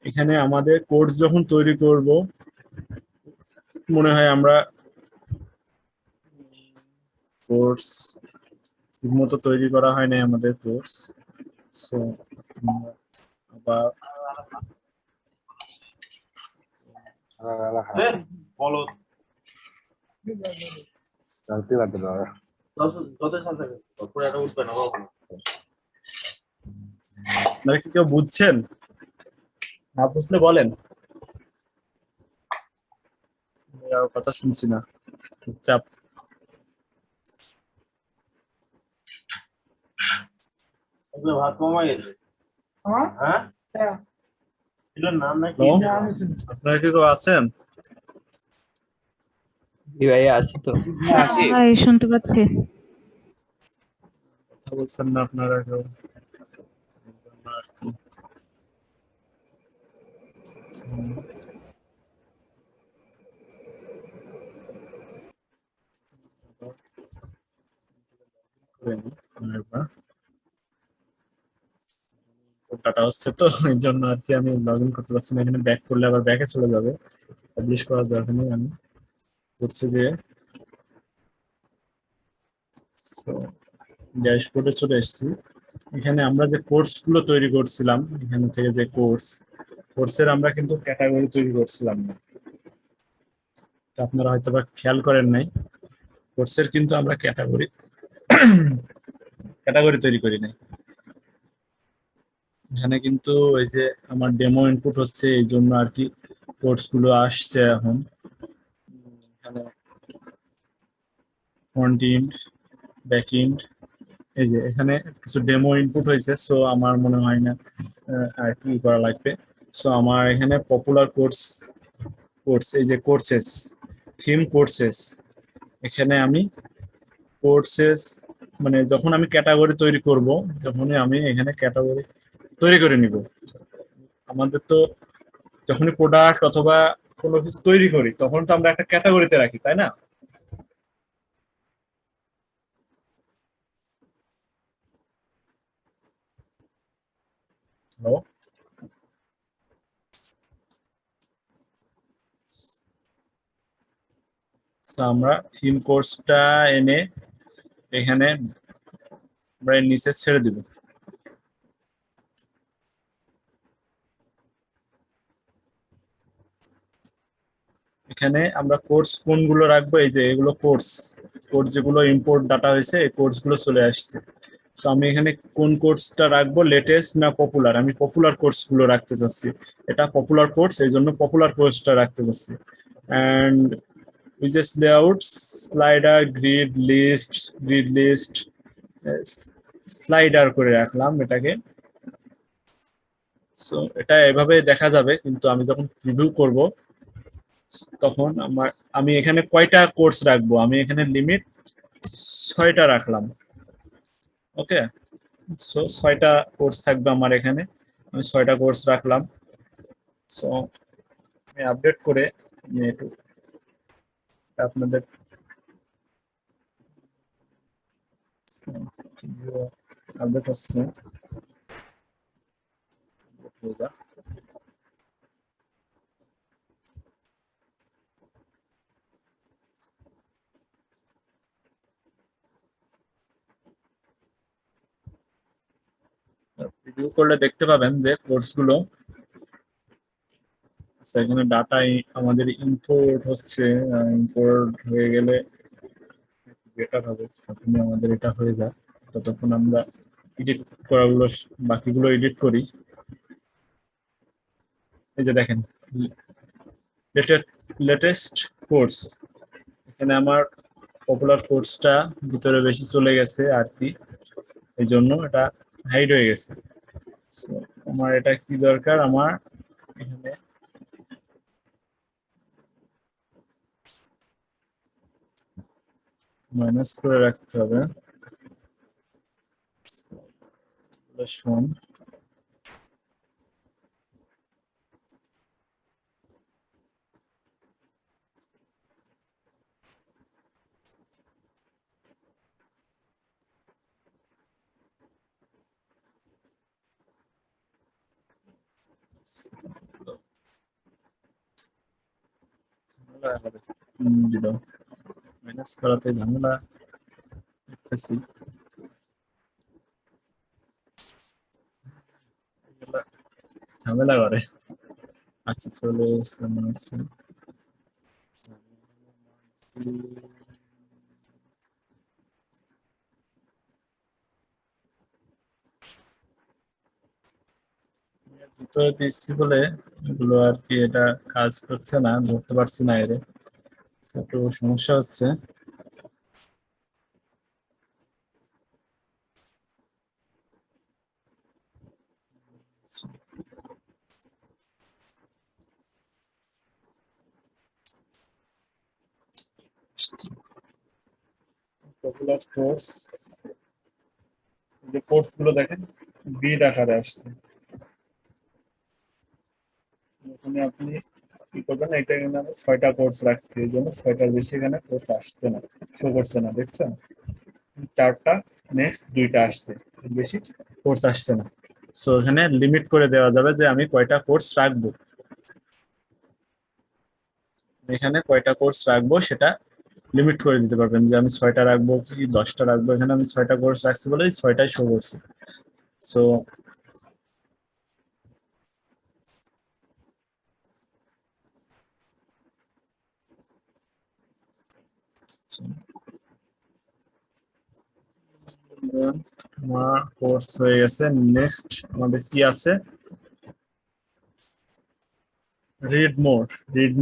এখানে আমাদের কোর্স যখন তৈরি করব, মনে হয় আমরা কোর্স ঠিকমতো তৈরি করা হয় নাই আমাদের কোর্স। সো আবার আপনারা কি কেউ বুঝছেন? না বুঝলে বলেন, আমি আর কথা শুনছি না, চুপচাপ। ভাত কমাই গেছে। হ্যাঁ এটার নাম নাকি? আপনারা কি কেউ আছেন? ভাইয়া আছি তো। হ্যাঁ শুনতে পাচ্ছি। কথা বলছেন না আপনারা কেউ? আর কি। ডাটা হচ্ছে তো এই জন্য আর কি আমি লগ ইন করতে পারছি না। এখানে ব্যাক করলে আবার ব্যাকে চলে যাবে, পাবলিশ করার দরকার নেই। আমি করছি যে ড্যাশবোর্ডে চলে এসেছি। এখানে আমরা যে কোর্স গুলো তৈরি করছিলাম, এখানে থেকে যে কোর্সের আমরা কিন্তু ক্যাটাগরি তৈরি করছিলাম না, এটা আপনারা হয়তো বা খেয়াল করেন নাই। কোর্সের কিন্তু আমরা ক্যাটাগরি তৈরি করি নাই। এখানে কিন্তু ওই যে আমার ডেমো ইনপুট হচ্ছে, এই জন্য আর কি কোর্স গুলো আসছে এখন। এখানে ফ্রন্ট এন্ড, ব্যাক এন্ড, এই যে এখানে কিছু ডেমো ইনপুট হয়েছে। সো আমার মনে হয় না আর কি করা লাগবে। সো আমার এখানে পপুলার কোর্স এই যে কোর্সেস, থিম কোর্সেস, এখানে আমি কোর্সেস মানে যখন আমি ক্যাটাগরি তৈরি করব, যখনই আমি এখানে ক্যাটাগরি তৈরি করে নিব। আমাদের তো যখনই প্রোডাক্ট অথবা কোনো কিছু তৈরি করি তখন তো আমরা একটা ক্যাটাগরিতে রাখি, তাই না? হ্যালো, আমরা থিম কোর্সটা এনে এখানে আমরা নিচে ছেড়ে দিব। এখানে আমরা কোর্স কোনগুলো রাখবো, এই যে এগুলো কোর্স যেগুলো ইম্পোর্ট ডাটা হয়েছে এই কোর্স গুলো চলে আসছে। সো আমি এখানে কোন কোর্সটা রাখবো, লেটেস্ট না পপুলার? আমি পপুলার কোর্স গুলো রাখতে চাচ্ছি, এটা পপুলার কোর্স, এই জন্য পপুলার কোর্সটা রাখতে চাচ্ছি। অ্যান্ড উইজেস layout, slider, grid list slider করে রাখলাম এটাকে। সো এটা এভাবে দেখা যাবে, কিন্তু আমি যখন প্রিভিউ করব তখন আমি এখানে কয়টা কোর্স রাখবো, আমি এখানে লিমিট 6টা রাখলাম। ওকে, সো 6টা কোর্স থাকবে আমার এখানে, আমি 6টা কোর্স রাখলাম। সো আমি আপডেট করে একটু আপনাদের আপডেট হচ্ছে। রিভিউ করলে দেখতে পাবেন যে কোর্সগুলো এখানে ডাটা আমাদের ইম্পোর্ট হচ্ছে। ইম্পোর্ট হয়ে গেলে বেটার হবে, তখনই আমাদের এটা হয়ে যায়। ততক্ষণ আমরা এডিট করাগুলো, বাকিগুলো এডিট করি। এই যে দেখেন লেটেস্ট কোর্স, এখানে আমার পপুলার কোর্সটা ভিতরে বেশি চলে গেছে আর কি, এই জন্য এটা হাইড হয়ে গেছে। So, আমার এটা কি দরকার, আমার এখানে মাইনাস করে রাখতে হবে। শোন দিল মাইনাস করাতে ঝামেলা দেখতেছি। ঝামেলা করে। আচ্ছা চলে এসছে মনে হচ্ছে। ভিতরে দিচ্ছি বলে এগুলো আর কি, এটা কাজ করছে না, ধরতে পারছি না এর একটু সমস্যা হচ্ছে। পপুলার কোর্স, যে কোর্স গুলো দেখেন বিড আকারে আসছে, এখানে আপনি কি করবেন, এটা এখানে আমি 6টা কোর্স রাখছি, এই জন্য 6টার বেশি এখানে কোর্স আসছে না, শো করছে না, দেখছেন 4টা, নেক্সট 2টা আসছে, এর বেশি কোর্স আসছে না। সো এখানে লিমিট করে দেওয়া যাবে যে আমি কয়টা কোর্স রাখবো, এখানে কয়টা কোর্স রাখবো সেটা লিমিট করে দিতে পারবেন, যে আমি 6টা রাখবো কি 10টা রাখবো। এখানে আমি 6টা কোর্স রাখছি বলে 6টাই শো করছে। সো আমার কোর্স হয়ে গেছে। নেক্সট আমাদের কি আছে, রিড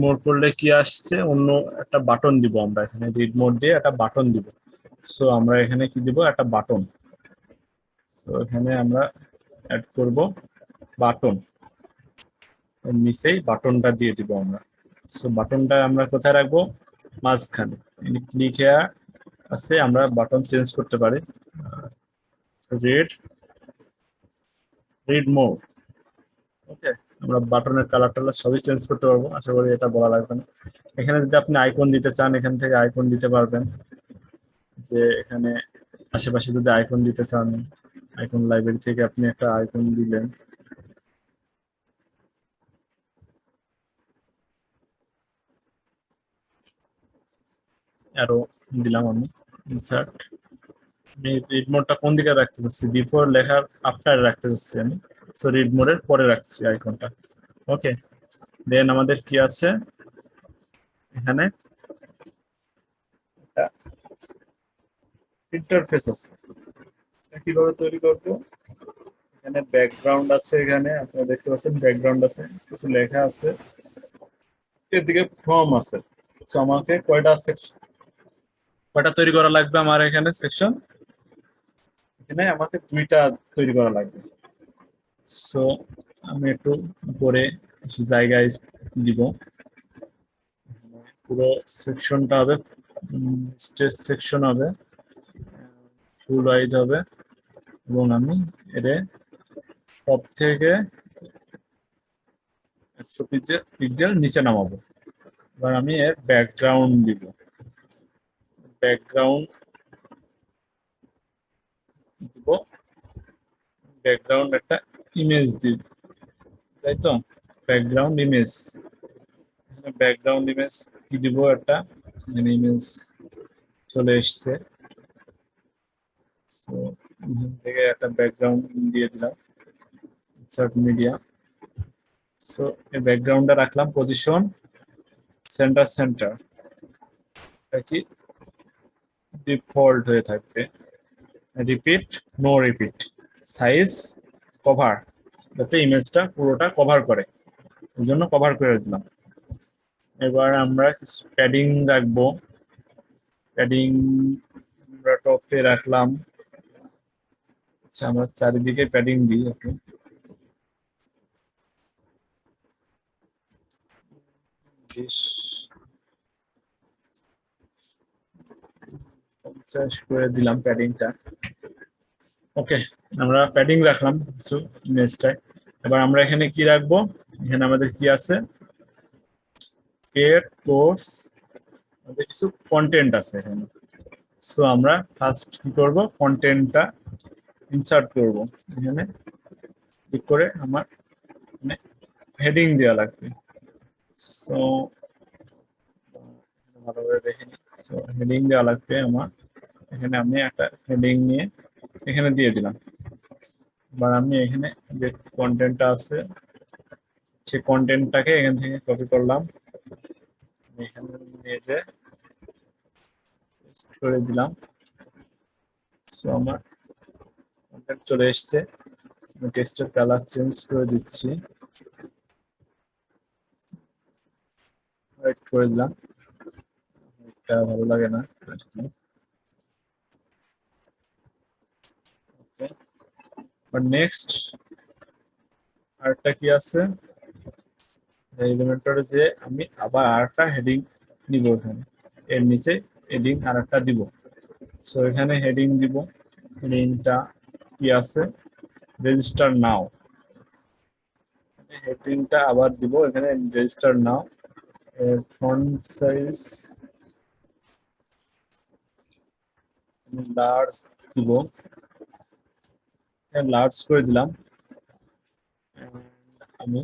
মোর করলে কি আসছে, অন্য একটা বাটন দিব আমরা এখানে, রিড মোর দিয়ে একটা বাটন দিব। সো আমরা এখানে কি দিব, একটা বাটন। সো এখানে আমরা অ্যাড করব বাটন, এর নিচেই বাটনটা দিয়ে দিব আমরা। সো বাটনটা আমরা কোথায় রাখবো, মাঝখানে। ক্লিক হেয়ার আছে, আমরা বাটন চেঞ্জ করতে পারি, রিড মোর। ওকে, আমরা বাটনের কালার টালার সবই চেঞ্জ করতে পারবো, আশা করি এটা বলা লাগবে না। এখানে যদি আপনি আইকন দিতে চান, এখান থেকে আইকন দিতে পারবেন, যে এখানে আশেপাশে যদি আইকন দিতে চান, আইকন লাইব্রেরি থেকে আপনি একটা আইকন দিলেন, আরো দিলাম আমি ইনসার্ট। আমি রিড মোডটা কোন দিকে রাখতে চাচ্ছি, বিফোর লেখার আফটার রাখতে চাচ্ছি আমি, সো রিড মোডের পরে রাখছি আইকনটা। ওকে, দেন আমাদের কি আছে এখানে, একটা ইন্টারফেস আছে, কিভাবে তৈরি করবো। এখানে ব্যাকগ্রাউন্ড আছে, এখানে আপনারা দেখতে পাচ্ছেন ব্যাকগ্রাউন্ড আছে, কিছু লেখা আছে, এদিকে ফর্ম আছে। তো আমাকে কয়টা তৈরি করা লাগবে, আমার এখানে সেকশন, এখানে আমাকে 2টা তৈরি করা লাগবে। সো আমি একটু উপরে কিছু জায়গায় দিব, পুরো সেকশনটা হবে স্টেজ সেকশন হবে, ফুল ওয়াইড হবে, এবং আমি এর টপ থেকে 100 পিক্সেল নিচে নামাবো। এবার আমি এর ব্যাকগ্রাউন্ড দিব, ব্যাকগ্রাউন্ড দিব, ব্যাকগ্রাউন্ড একটা ইমেজ দিব, তাই তো, ব্যাকগ্রাউন্ড ইমেজ। ব্যাকগ্রাউন্ড ইমেজ কি দিব, একটা ইমেজ চলে এসছে, সো এখান থেকে একটা ব্যাকগ্রাউন্ড দিয়ে দিলাম, ইনসার্ট মিডিয়া। সো এই ব্যাকগ্রাউন্ডটা রাখলাম পজিশন সেন্টার, কি ডিফল্ট হয়ে থাকবে, repeat no repeat, size cover, যাতে ইমেজটা পুরোটা কভার করে, এই জন্য কভার করে দিলাম। এবার আমরা কিছু প্যাডিং রাখবো, প্যাডিং আমরা টপে রাখলাম। আচ্ছা, আমরা চারিদিকে প্যাডিং দিই একটু। বেশ 50 করে দিলাম প্যাডিংটা। ওকে, আমরা প্যাডিং রাখলাম কিছু ইমেজটায়। এবার আমরা এখানে কি রাখবো, এখানে আমাদের কি আছে, ক্রিয়েট কোর্স, আমাদের কিছু কন্টেন্ট আছে এখানে। সো আমরা ফার্স্ট কি করব, কন্টেন্টটা ইনসার্ট করব। এখানে ক্লিক করে আমার মানে হেডিং দেওয়া লাগবে। সো ভালোভাবে দেখে নিই। সো হেডিং দেওয়া লাগবে আমার, এখানে আমি একটা হেডিং নিয়ে এখানে দিয়ে দিলাম। এবার আমি এখানে যে কন্টেন্টটা আছে সেই কন্টেন্টটাকে এখান থেকে কপি করলাম, এখানে নিয়ে যে পেস্ট করে দিলাম। সো আমার কন্টেন্ট চলে এসছে। টেক্সটের কালার চেঞ্জ করে দিচ্ছি, হোয়াইট করে দিলাম, এটা ভালো লাগে না। নেক্সট আরেকটা কি আছে, এলিমেন্টরে যে আমি আবার আরেকটা হেডিং নিব, এখানে এর নিচে হেডিং আরেকটা দিব। সো এখানে হেডিং দিব, হেডিংটা কি আছে, রেজিস্টার নাও। হেডিংটা আবার দিব এখানে রেজিস্টার নাও। ফন্ট সাইজ লার্জ দিব, লার্জ করে দিলাম। আমি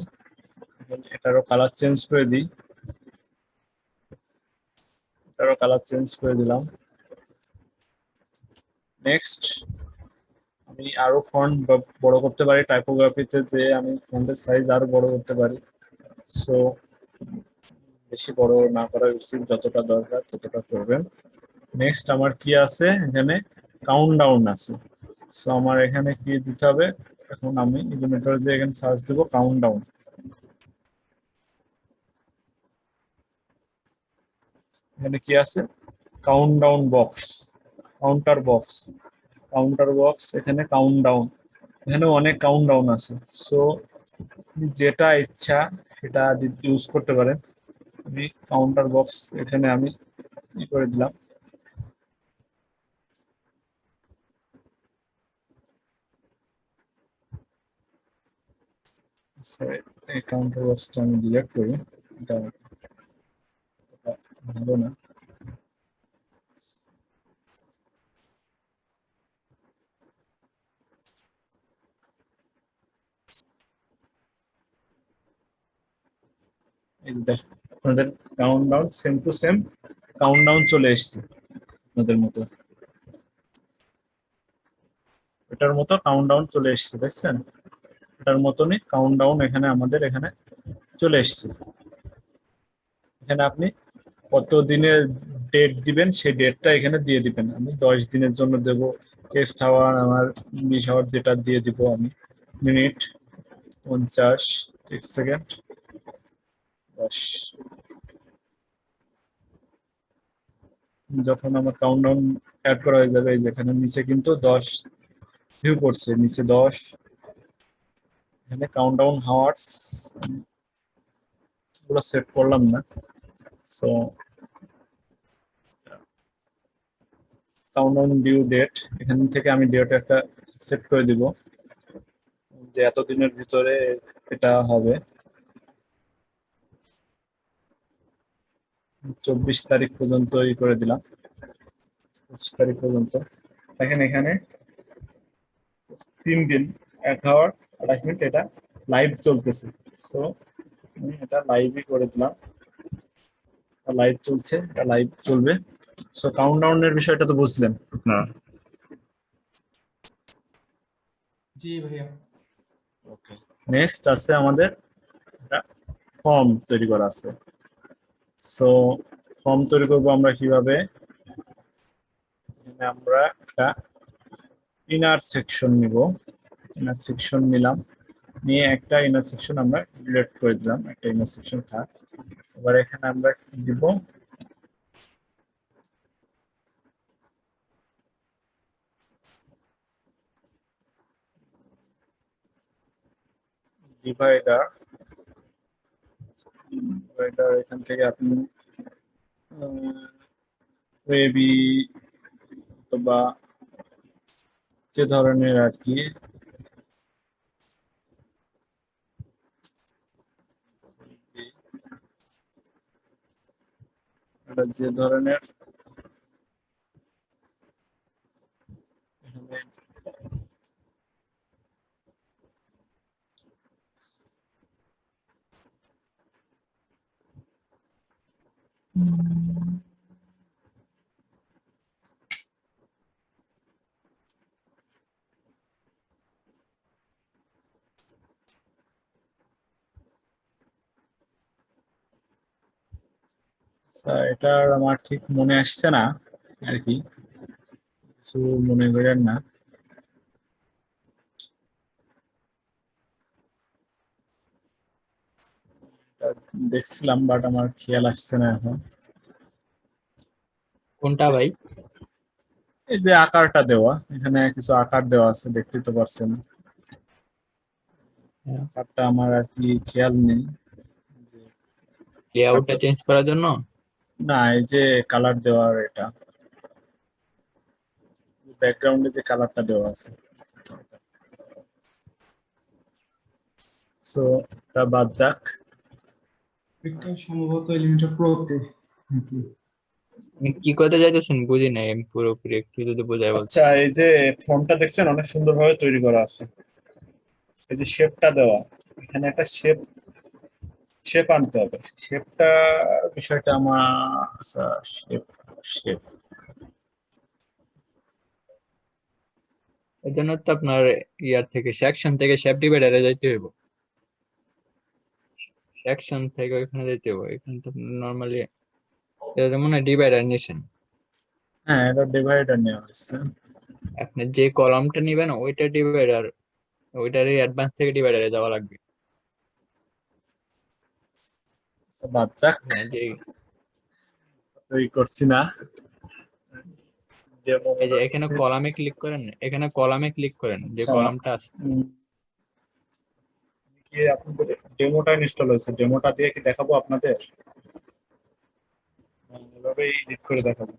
এটারও কালার চেঞ্জ করে দিই, এটারও কালার চেঞ্জ করে দিলাম। নেক্সট আমি আরো ফন্ট বড় করতে পারি, টাইপোগ্রাফিতে যে আমি ফন্টের সাইজ আরো বড় করতে পারি। সো বেশি বড় না করা উচিত, যতটা দরকার ততটা করবেন। নেক্সট আমার কি আছে, এখানে কাউন্টডাউন আছে। সো আমার এখানে কি দিতে হবে, এখন আমি ইলিমেন্টর যে এখানে সার্চ দেবো কাউন্টডাউন। এখানে কি আছে, countdown box, counter box, counter box, এখানে কাউন্টডাউন, এখানে অনেক কাউন্টডাউন আছে। সো যেটা ইচ্ছা সেটা ইউজ করতে পারেন। আমি কাউন্টার বক্স এখানে আমি ই করে দিলাম। এই কাউন্টার বক্সটা আমি ডিলিট করি, এটা ভালো না। আপনাদের countdown same to same countdown চলে এসছে আপনাদের মতো, এটার মতো কাউন্টডাউন চলে এসছে, দেখছেন? এটার মতনই কাউন্টডাউন এখানে আমাদের এখানে চলে এসছে। এখানে আপনি কত দিনের ডেট দিবেন সেই ডেটটা এখানে দিয়ে দিবেন। আমি 10 দিনের জন্য দেব, টেস্ট আওয়ার আমার 20 আওয়ার যেটা দিয়ে দিব আমি, মিনিট 50 30 সেকেন্ড 10। যখন আমার কাউন্টডাউন অ্যাড করা হয়ে যাবে, এই যেখানে নিচে কিন্তু 10 ভিউ করছে, নিচে 10, এখানে কাউন্টডাউন হাওয়ার্স পুরো সেট করলাম না। সো কাউন্টডাউন ডিউ ডেট, এখান থেকে আমি ডেট একটা সেট করে দিব যে এতদিনের ভিতরে এটা হবে। 24 তারিখ পর্যন্ত ই করে দিলাম, 25 তারিখ পর্যন্ত। দেখেন এখানে 3 দিন 1 আওয়ার 28 মিনিট এটা লাইভ চলতেছে। সো আমি এটা লাইভই করে দিলাম, লাইভ চলছে, এটা লাইভ চলবে। সো কাউন্টডাউনের বিষয়টা তো বুঝলেন আপনারা? জি ভাইয়া। ওকে, নেক্সট আছে আমাদের একটা ফর্ম তৈরি করা আছে। সো ফর্ম তৈরি করব আমরা কিভাবে, এখানে আমরা একটা ইনার সেকশন নিব, ইনার সেকশন নিলাম, নিয়ে একটা ইনার সেকশন আমরা ডিলিট করে দিলাম, একটা ইনার সেকশন থাক। এবার এখানে আমরা কি দিব, ডিভাইডার। ডিভাইডার এখান থেকে আপনি ওয়েবি অথবা যে ধরনের আর কি এটা যে ধরনের এখানে এটা আমার ঠিক মনে আসছে না আর কি, কিছু মনে করেন না। এটা দেখছিলাম বাট আমার খেয়াল আসছে না এখন। কোনটা ভাই? এই যে আকারটা দেওয়া, এখানে কিছু আকার দেওয়া আছে, দেখতে তো পারছেন। আকারটা আমার আর কি খেয়াল নেই যে লেআউটটা চেঞ্জ করার জন্য? না, এই যে কালার দেওয়ার, এটা ব্যাকগ্রাউন্ডে যে কালারটা দেওয়া আছে, সো এটা বাদ যাক। এটা সম্ভবত এলিমেন্টার প্রোতে নাকি? আপনি কি করতে চাইতেছেন বুঝি নাই আমি পুরোপুরি, একটু যদি বোঝায় বলতে। আচ্ছা, এই যে ফন্টটা দেখছেন অনেক সুন্দরভাবে তৈরি করা আছে, এই যে শেপটা দেওয়া, এখানে একটা শেপ আনতে হবে। শেপটা বিষয়টা আমার, আচ্ছা শেপ শেপ এর জন্য তো আপনার ইয়ার থেকে সেকশন থেকে শেপ ডিভাইডারে যাইতে হইব। সেকশন থেকে ওইখানে যাইতে হইব। এখানে তো নরমালি এটা মনে হয় ডিভাইডার নিছেন। হ্যাঁ, এটা ডিভাইডার নেওয়া হচ্ছে। আপনি যে কলামটা নিবেন ওইটা ডিভাইডার, ওইটারই অ্যাডভান্স থেকে ডিভাইডারে যাওয়া লাগবে। আচ্ছা, বাদ যাক, হ্যাঁ, যে তৈরি করছি না। Demo এই যে mode এখানে আছে। কলামে ক্লিক করেন, এখানে কলামে ক্লিক করেন, যে আচ্ছা, কলামটা আছে। কি আপনাদের ডেমোটা ইনস্টল হয়েছে, ডেমোটা দিয়ে কি দেখাবো আপনাদের? এভাবে এডিট করে দেখাবো।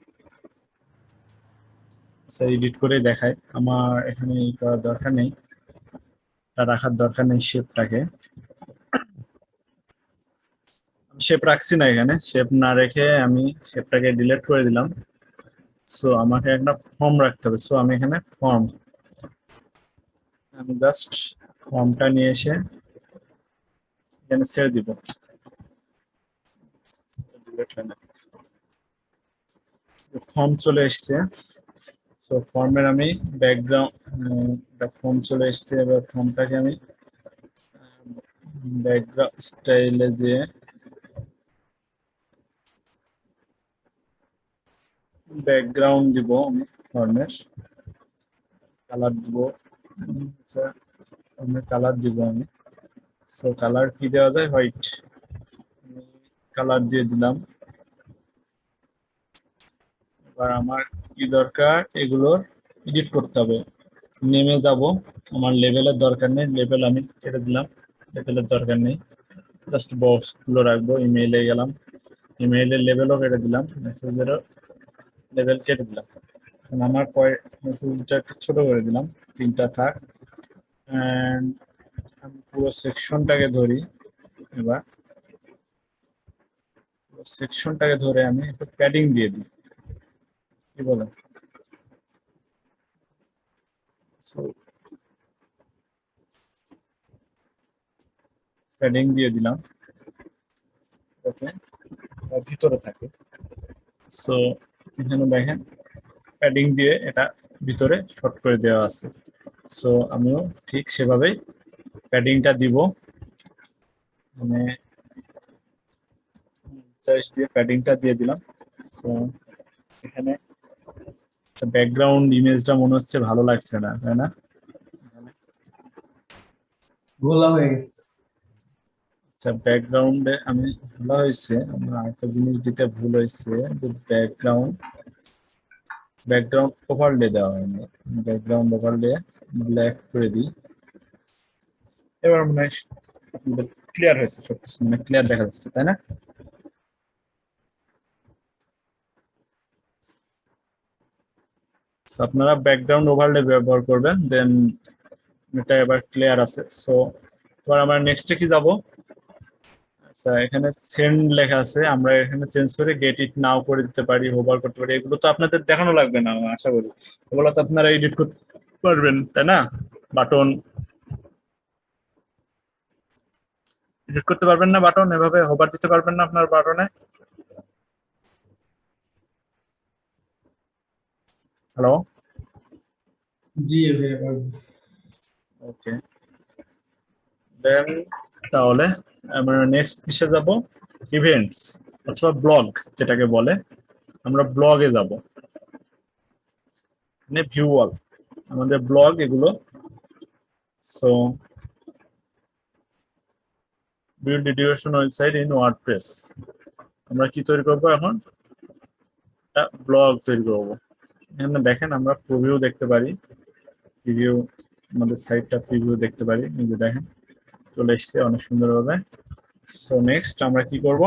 আচ্ছা, এডিট করে দেখাই, আমার এখানে ই করার দরকার নেই, এটা রাখার দরকার নেই শেপটাকে। শেপ রাখছি না, এখানে শেপ না রেখে আমি শেপটাকে ডিলিট করে দিলাম। সো আমাকে একটা ফর্ম রাখতে হবে, সো আমি এখানে ফর্ম, আমি জাস্ট ফর্মটা নিয়ে এসে এখানে ছেড়ে দিব। ফর্ম চলে এসছে, তো ফর্মের আমি ব্যাকগ্রাউন্ড, ফর্ম চলে এসছে। এবার ফর্মটাকে আমি ব্যাকগ্রাউন্ড স্টাইলে যে ব্যাকগ্রাউন্ড দিব, আমি ফর্মের কালার দিব। আচ্ছা, ফর্মের কালার দিব আমি। সো কালার কি দেওয়া যায়, হোয়াইট, কালার দিয়ে দিলাম। এবার আমার কি দরকার, এগুলোর এডিট করতে হবে। নেমে যাব, আমার লেভেলের দরকার নেই, লেভেল আমি কেটে দিলাম, লেভেলের দরকার নেই, জাস্ট বক্স গুলো রাখবো। ইমেইলে গেলাম, ইমেইলের লেভেলও কেটে দিলাম, মেসেজেরও লেভেল কেটে দিলাম। এখন আমার মেসেজটা একটু ছোট করে দিলাম, 3টা থাক। এন্ড আমি পুরো সেকশনটাকে ধরি, এবার সেকশনটাকে ধরে আমি একটু প্যাডিং দিয়ে দিই, কি বলেন? প্যাডিং দিয়ে দিলাম যাতে তার ভিতরে থাকে। সো এখানে দেখেন প্যাডিং দিয়ে এটা ভিতরে শর্ট করে দেওয়া আছে। সো আমিও ঠিক সেভাবেই প্যাডিংটা দিব, মানে সাইজ দিয়ে প্যাডিংটা দিয়ে দিলাম। সো এখানে ব্যাকগ্রাউন্ড ইমেজটা মনে হচ্ছে ভালো লাগছে না, তাই না? গোলা হয়ে গেছে। আচ্ছা ব্যাকগ্রাউন্ডে আমি ভুল হয়েছে, আমার আরেকটা জিনিস দিতে ভুল হয়েছে যে ব্যাকগ্রাউন্ড ওভারলে দেওয়া হয়নি। ব্যাকগ্রাউন্ড ওভারলে ব্ল্যাক করে দিই। এবার মনে হয় ক্লিয়ার হয়েছে, সবকিছু মানে ক্লিয়ার দেখা যাচ্ছে, তাই না? So, আপনারা ব্যাকগ্রাউন্ড ওভারলে ব্যবহার করবেন, দেন এটা এবার ক্লিয়ার আছে। সো এবার আমরা নেক্সটে কি যাব? আচ্ছা এখানে সেন্ড লেখা আছে, আমরা এখানে চেঞ্জ করে গেট ইট নাও করে দিতে পারি, হোভার করতে পারি। এগুলো তো আপনাদের দেখানো লাগবে না আমি আশা করি, এগুলো তো আপনারা এডিট করতে পারবেন, তাই না? বাটন এডিট করতে পারবেন না, বাটন এভাবে হোভার দিতে পারবেন না আপনার বাটনে? হ্যালো, জি ভাইয়া পারবো। ওকে দেন তাহলে আমরা নেক্সট কিসে যাব? ইভেন্টস অথবা ব্লগ যেটাকে বলে, আমরা ব্লগে যাব। মানে ভিউ অল আমাদের ব্লগ এগুলো। So build education website in WordPress, আমরা কি তৈরি করব এখন? একটা ব্লগ তৈরি করব। এখানে দেখেন আমরা প্রিভিউ দেখতে পারি, প্রিভিউ আমাদের সাইটটা প্রিভিউ দেখতে পারি, এই যে দেখেন চলে এসেছে অনেক সুন্দরভাবে। সো নেক্সট আমরা কি করব?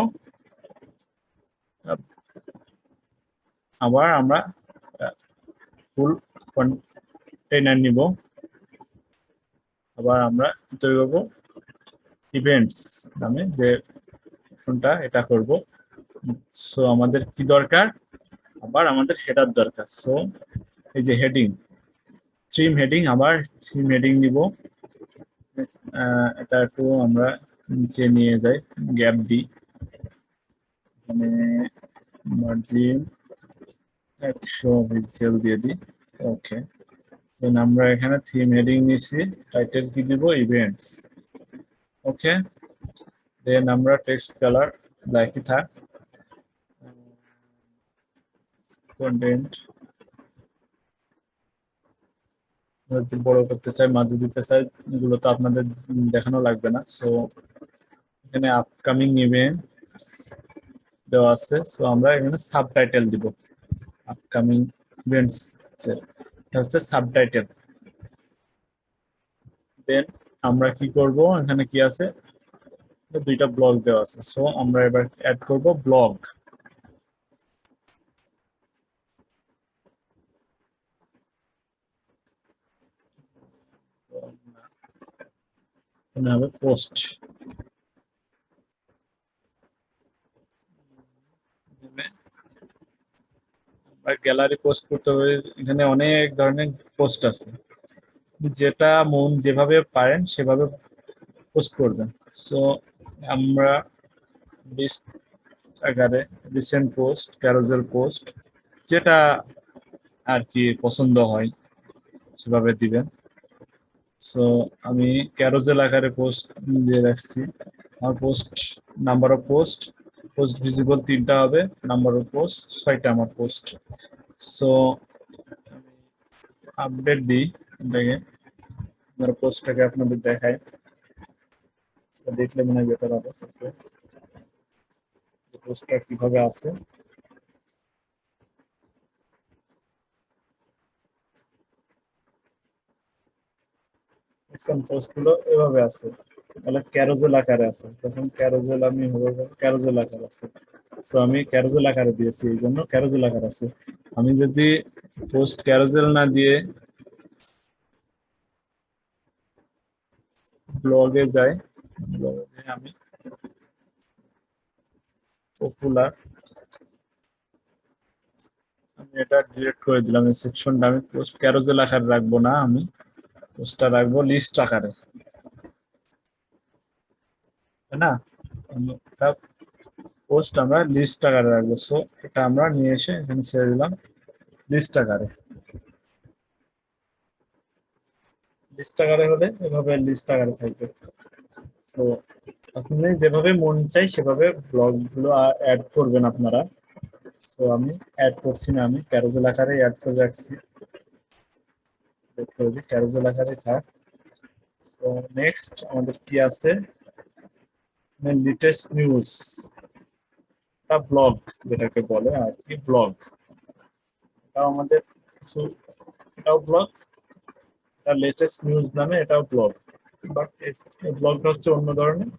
আবার আমরা ফুল কন্টেইনার নিব, আবার আমরা কি তৈরি করব? ইভেন্টস নামে যে অপশনটা এটা করব। সো আমাদের কি দরকার? আবার আমাদের হেডার দরকার। সো এই যে হেডিং, থ্রিম হেডিং, আবার থ্রিম হেডিং নিব। এটা একটু আমরা নিচে নিয়ে যাই, গ্যাপ দিই, মানে মার্জিন 100 পিক্সেল দিয়ে দিই। ওকে দেন আমরা এখানে থিম হেডিং নিছি, টাইটেল কি দিব? ইভেন্টস। ওকে দেন আমরা টেক্সট কালার ব্ল্যাকই থাক, কন্টেন্ট যদি বড় করতে চাই, মাঝে দিতে চাই, এগুলো তো আপনাদের দেখানো লাগবে না। সো এখানে আপকামিং ইভেন্টস দেওয়া আছে, সো আমরা এখানে সাবটাইটেল দিব। আপকামিং ইভেন্টস এটা হচ্ছে সাবটাইটেল। দেন আমরা কি করব? এখানে কি আছে? দুইটা ব্লগ দেওয়া আছে, সো আমরা এবার অ্যাড করব ব্লগ। হবে পোস্ট, গ্যালারি পোস্ট করতে হবে। এখানে অনেক ধরনের পোস্ট আছে, যেটা মন যেভাবে পারেন সেভাবে পোস্ট করবেন। সো আমরা লিস্ট আকারে রিসেন্ট পোস্ট, ক্যারোজেল পোস্ট, যেটা আর কি পছন্দ হয় সেভাবে দিবেন। সো আমি ক্যারোজেল আকারে পোস্ট দিয়ে রাখছি। আমার post number of post visible 3টা হবে, নাম্বার অফ পোস্ট 6টা আমার পোস্ট। সো আপডেট দিই এটাকে, আমার পোস্টটাকে আপনাদের দেখাই, দেখলে মনে হয় বেটার হবে। পোস্টটা কিভাবে আছে পোস্ট গুলো এভাবে আছে, তাহলে ক্যারোজেল আকারে আছে। তখন ক্যারোজেল আমি ক্যারোজেল আকার আছে, সো আমি ক্যারোজেল আকারে দিয়েছি, এই জন্য ক্যারোজেল আকার আছে। আমি যদি পোস্ট ক্যারোজেল না দিয়ে ব্লগে যাই, ব্লগে আমি পপুলার, আমি এটা ডিলিট করে দিলাম। এই সেকশনটা আমি পোস্ট ক্যারোজেল আকারে রাখবো না, আমি পোস্টটা রাখবো লিস্ট আকারে, তাই না? পোস্ট আমরা লিস্ট আকারে রাখবো। সো এটা আমরা নিয়ে এসে এখানে ছেড়ে দিলাম লিস্ট আকারে। লিস্ট আকারে হলে এভাবে লিস্ট আকারে থাকবে। সো আপনি যেভাবে মন চাই সেভাবে ব্লগ গুলো অ্যাড করবেন আপনারা। সো আমি অ্যাড করছি না, আমি ক্যারোজেল আকারে অ্যাড করে রাখছি। ক্যারোজেল আকারে থাক। সো নেক্সট আমাদের কি আছে, লেটেস্ট নিউজ, একটা ব্লগ যেটাকে বলে আর কি, ব্লগ। এটাও আমাদের কিছু, এটাও ব্লগ, এটা লেটেস্ট নিউজ নামে, এটাও ব্লগ, বাট ব্লগটা হচ্ছে অন্য ধরনের।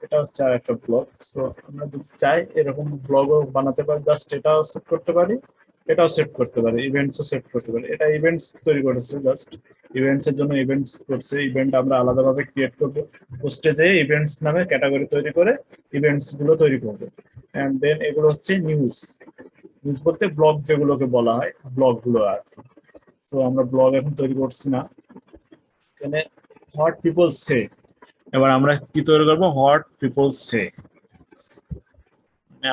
এটা হচ্ছে আর একটা ব্লগ। সো আমরা যদি চাই এরকম ব্লগও বানাতে পারি, জাস্ট এটাও সেট করতে পারি, এটাও সেট করতে পারি, ইভেন্টসও সেট করতে পারি। এটা ইভেন্টস তৈরি করেছে, জাস্ট ইভেন্টস এর জন্য ইভেন্টস করছে। ইভেন্ট আমরা আলাদাভাবে ক্রিয়েট করবো, পোস্টে যেয়ে ইভেন্টস নামে ক্যাটাগরি তৈরি করে ইভেন্টস গুলো তৈরি করবো। এন্ড দেন এগুলো হচ্ছে নিউজ। নিউজ বলতে ব্লগ যেগুলোকে বলা হয়, ব্লগ গুলো আর। সো আমরা ব্লগ এখন তৈরি করছি না, এখানে হোয়াট পিপল সে। এবার আমরা কি তৈরি করবো, হোয়াট পিপল সে,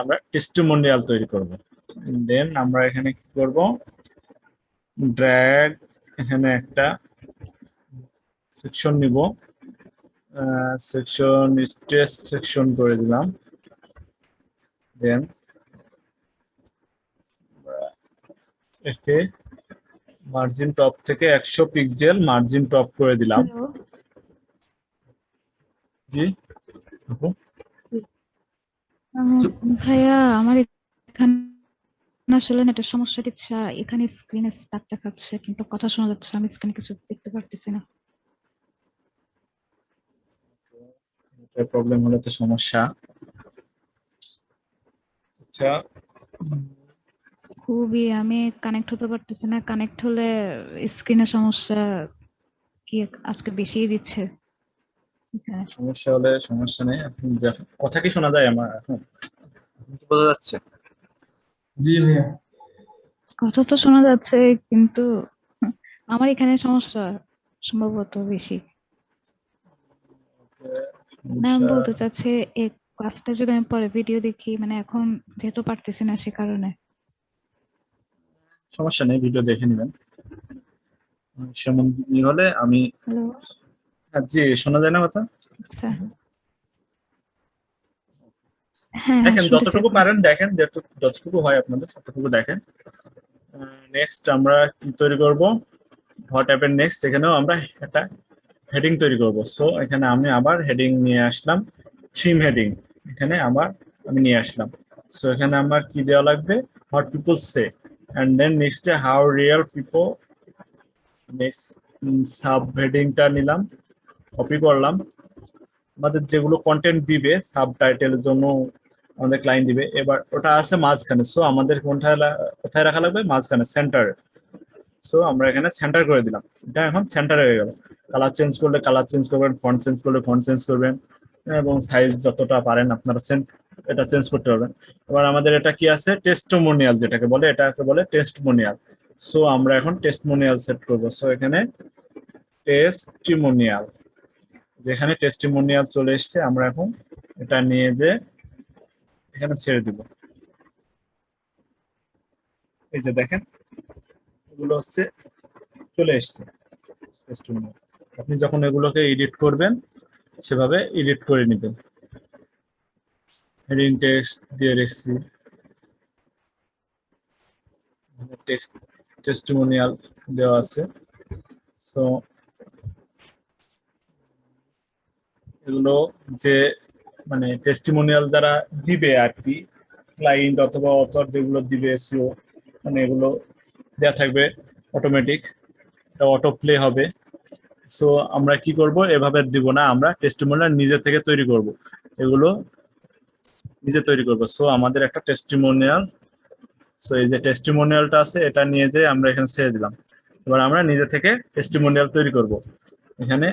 আমরা টেস্টিমোনিয়াল তৈরি করব। দেন আমরা এখানে কি করব, ড্র্যাগ, এখানে একটা সেকশন নিব, সেকশন স্ট্রেস সেকশন করে দিলাম। দেন একে মার্জিন টপ থেকে 100 পিক্সেল মার্জিন টপ করে দিলাম। হ্যালো, জি আপু? ভাইয়া আমার এখানে আসলে নেটের সমস্যা দিচ্ছে, আর এখানে স্ক্রিনে স্টাক দেখাচ্ছে কিন্তু কথা শোনা যাচ্ছে, আমি স্ক্রিনে কিছু দেখতে পারতেছি না। প্রবলেম হলে তো সমস্যা। আচ্ছা, খুবই আমি কানেক্ট হতে পারতেছি না, কানেক্ট হলে স্ক্রিনে সমস্যা কি আজকে বেশিই দিচ্ছে এখানে। সমস্যা হলে সমস্যা নেই, আপনি কথা কি শোনা যায় আমার এখন? বোঝা যাচ্ছে? জি ভাইয়া। কথা তো শোনা যাচ্ছে কিন্তু আমার এখানে সমস্যা সম্ভবত বেশি। না, আমি সমস্যা, বলতে চাচ্ছি এই ক্লাসটা যদি আমি পরে ভিডিও দেখি, মানে এখন যেহেতু পারতেছি না সে কারণে। সমস্যা নেই, ভিডিও দেখে নেবেন। সেমন হলে আমি, হ্যালো, হ্যাঁ, জি শোনা যায় না কথা? আচ্ছা, হ্যাঁ হ্যাঁ দেখেন শুনতেছি যতটুকু এখন। পারেন দেখেন, যতটুকু হয় আপনাদের ততটুকু দেখেন। নেক্সট আমরা কি তৈরি করব, হোয়াট অ্যাপের নেক্সট এখানেও আমরা একটা হেডিং তৈরি করব। সো এখানে আমি আবার হেডিং নিয়ে আসলাম, থিম হেডিং এখানে আবার আমি নিয়ে আসলাম। সো এখানে আমার কি দেওয়া লাগবে, what people say, and then নেক্সটে how real people. Next sub হেডিংটা নিলাম, কপি করলাম। আমাদের যেগুলো কন্টেন্ট দিবে সাবটাইটেলের জন্য আমাদের ক্লায়েন্ট দিবে, এবার ওটা আছে মাঝখানে। সো আমাদের কোথায় রাখা লাগবে, মাঝখানে, সেন্টার। সো আমরা এখানে সেন্টার করে দিলাম, এটা এখন সেন্টার হয়ে গেল। কালার চেঞ্জ করলে কালার চেঞ্জ করবেন, ফন্ট চেঞ্জ করলে ফন্ট চেঞ্জ করবেন, এবং সাইজ যতটা পারেন আপনারা এটা চেঞ্জ করতে পারবেন। এবার আমাদের এটা কি আছে, টেস্টিমোনিয়াল যেটাকে বলে, এটাকে বলে টেস্টিমোনিয়াল। সো আমরা এখন টেস্টিমোনিয়াল সেট করবো। সো এখানে টেস্টিমোনিয়াল, যেখানে টেস্টিমোনিয়াল চলে এসছে, আমরা এখন এটা নিয়ে যে এখানে ছেড়ে দিব। এই যে দেখেন এগুলো হচ্ছে চলে এসছে টেস্টিমোনিয়াল। আপনি যখন এগুলোকে এডিট করবেন সেভাবে এডিট করে নেবেন। হেডিং টেক্সট দিয়ে রেখেছি, টেক্সট টেস্টিমোনিয়াল দেওয়া আছে। সো এগুলো যে মানে টেস্টিমোনিয়াল যারা দিবে আর কি, ক্লায়েন্ট অথবা অথর যেগুলো দিবে এসইও, মানে এগুলো দেওয়া থাকবে অটোমেটিক, এটা অটো প্লে হবে। সো আমরা কি করব, এভাবে দিব না, আমরা টেস্টিমোনিয়াল নিজে থেকে তৈরি করব, এগুলো নিজে তৈরি করব। সো আমাদের একটা টেস্টিমোনিয়াল, সো এই যে টেস্টিমোনিয়ালটা আছে এটা নিয়ে যে আমরা এখানে ছেড়ে দিলাম। এবার আমরা নিজে থেকে টেস্টিমোনিয়াল তৈরি করব। এখানে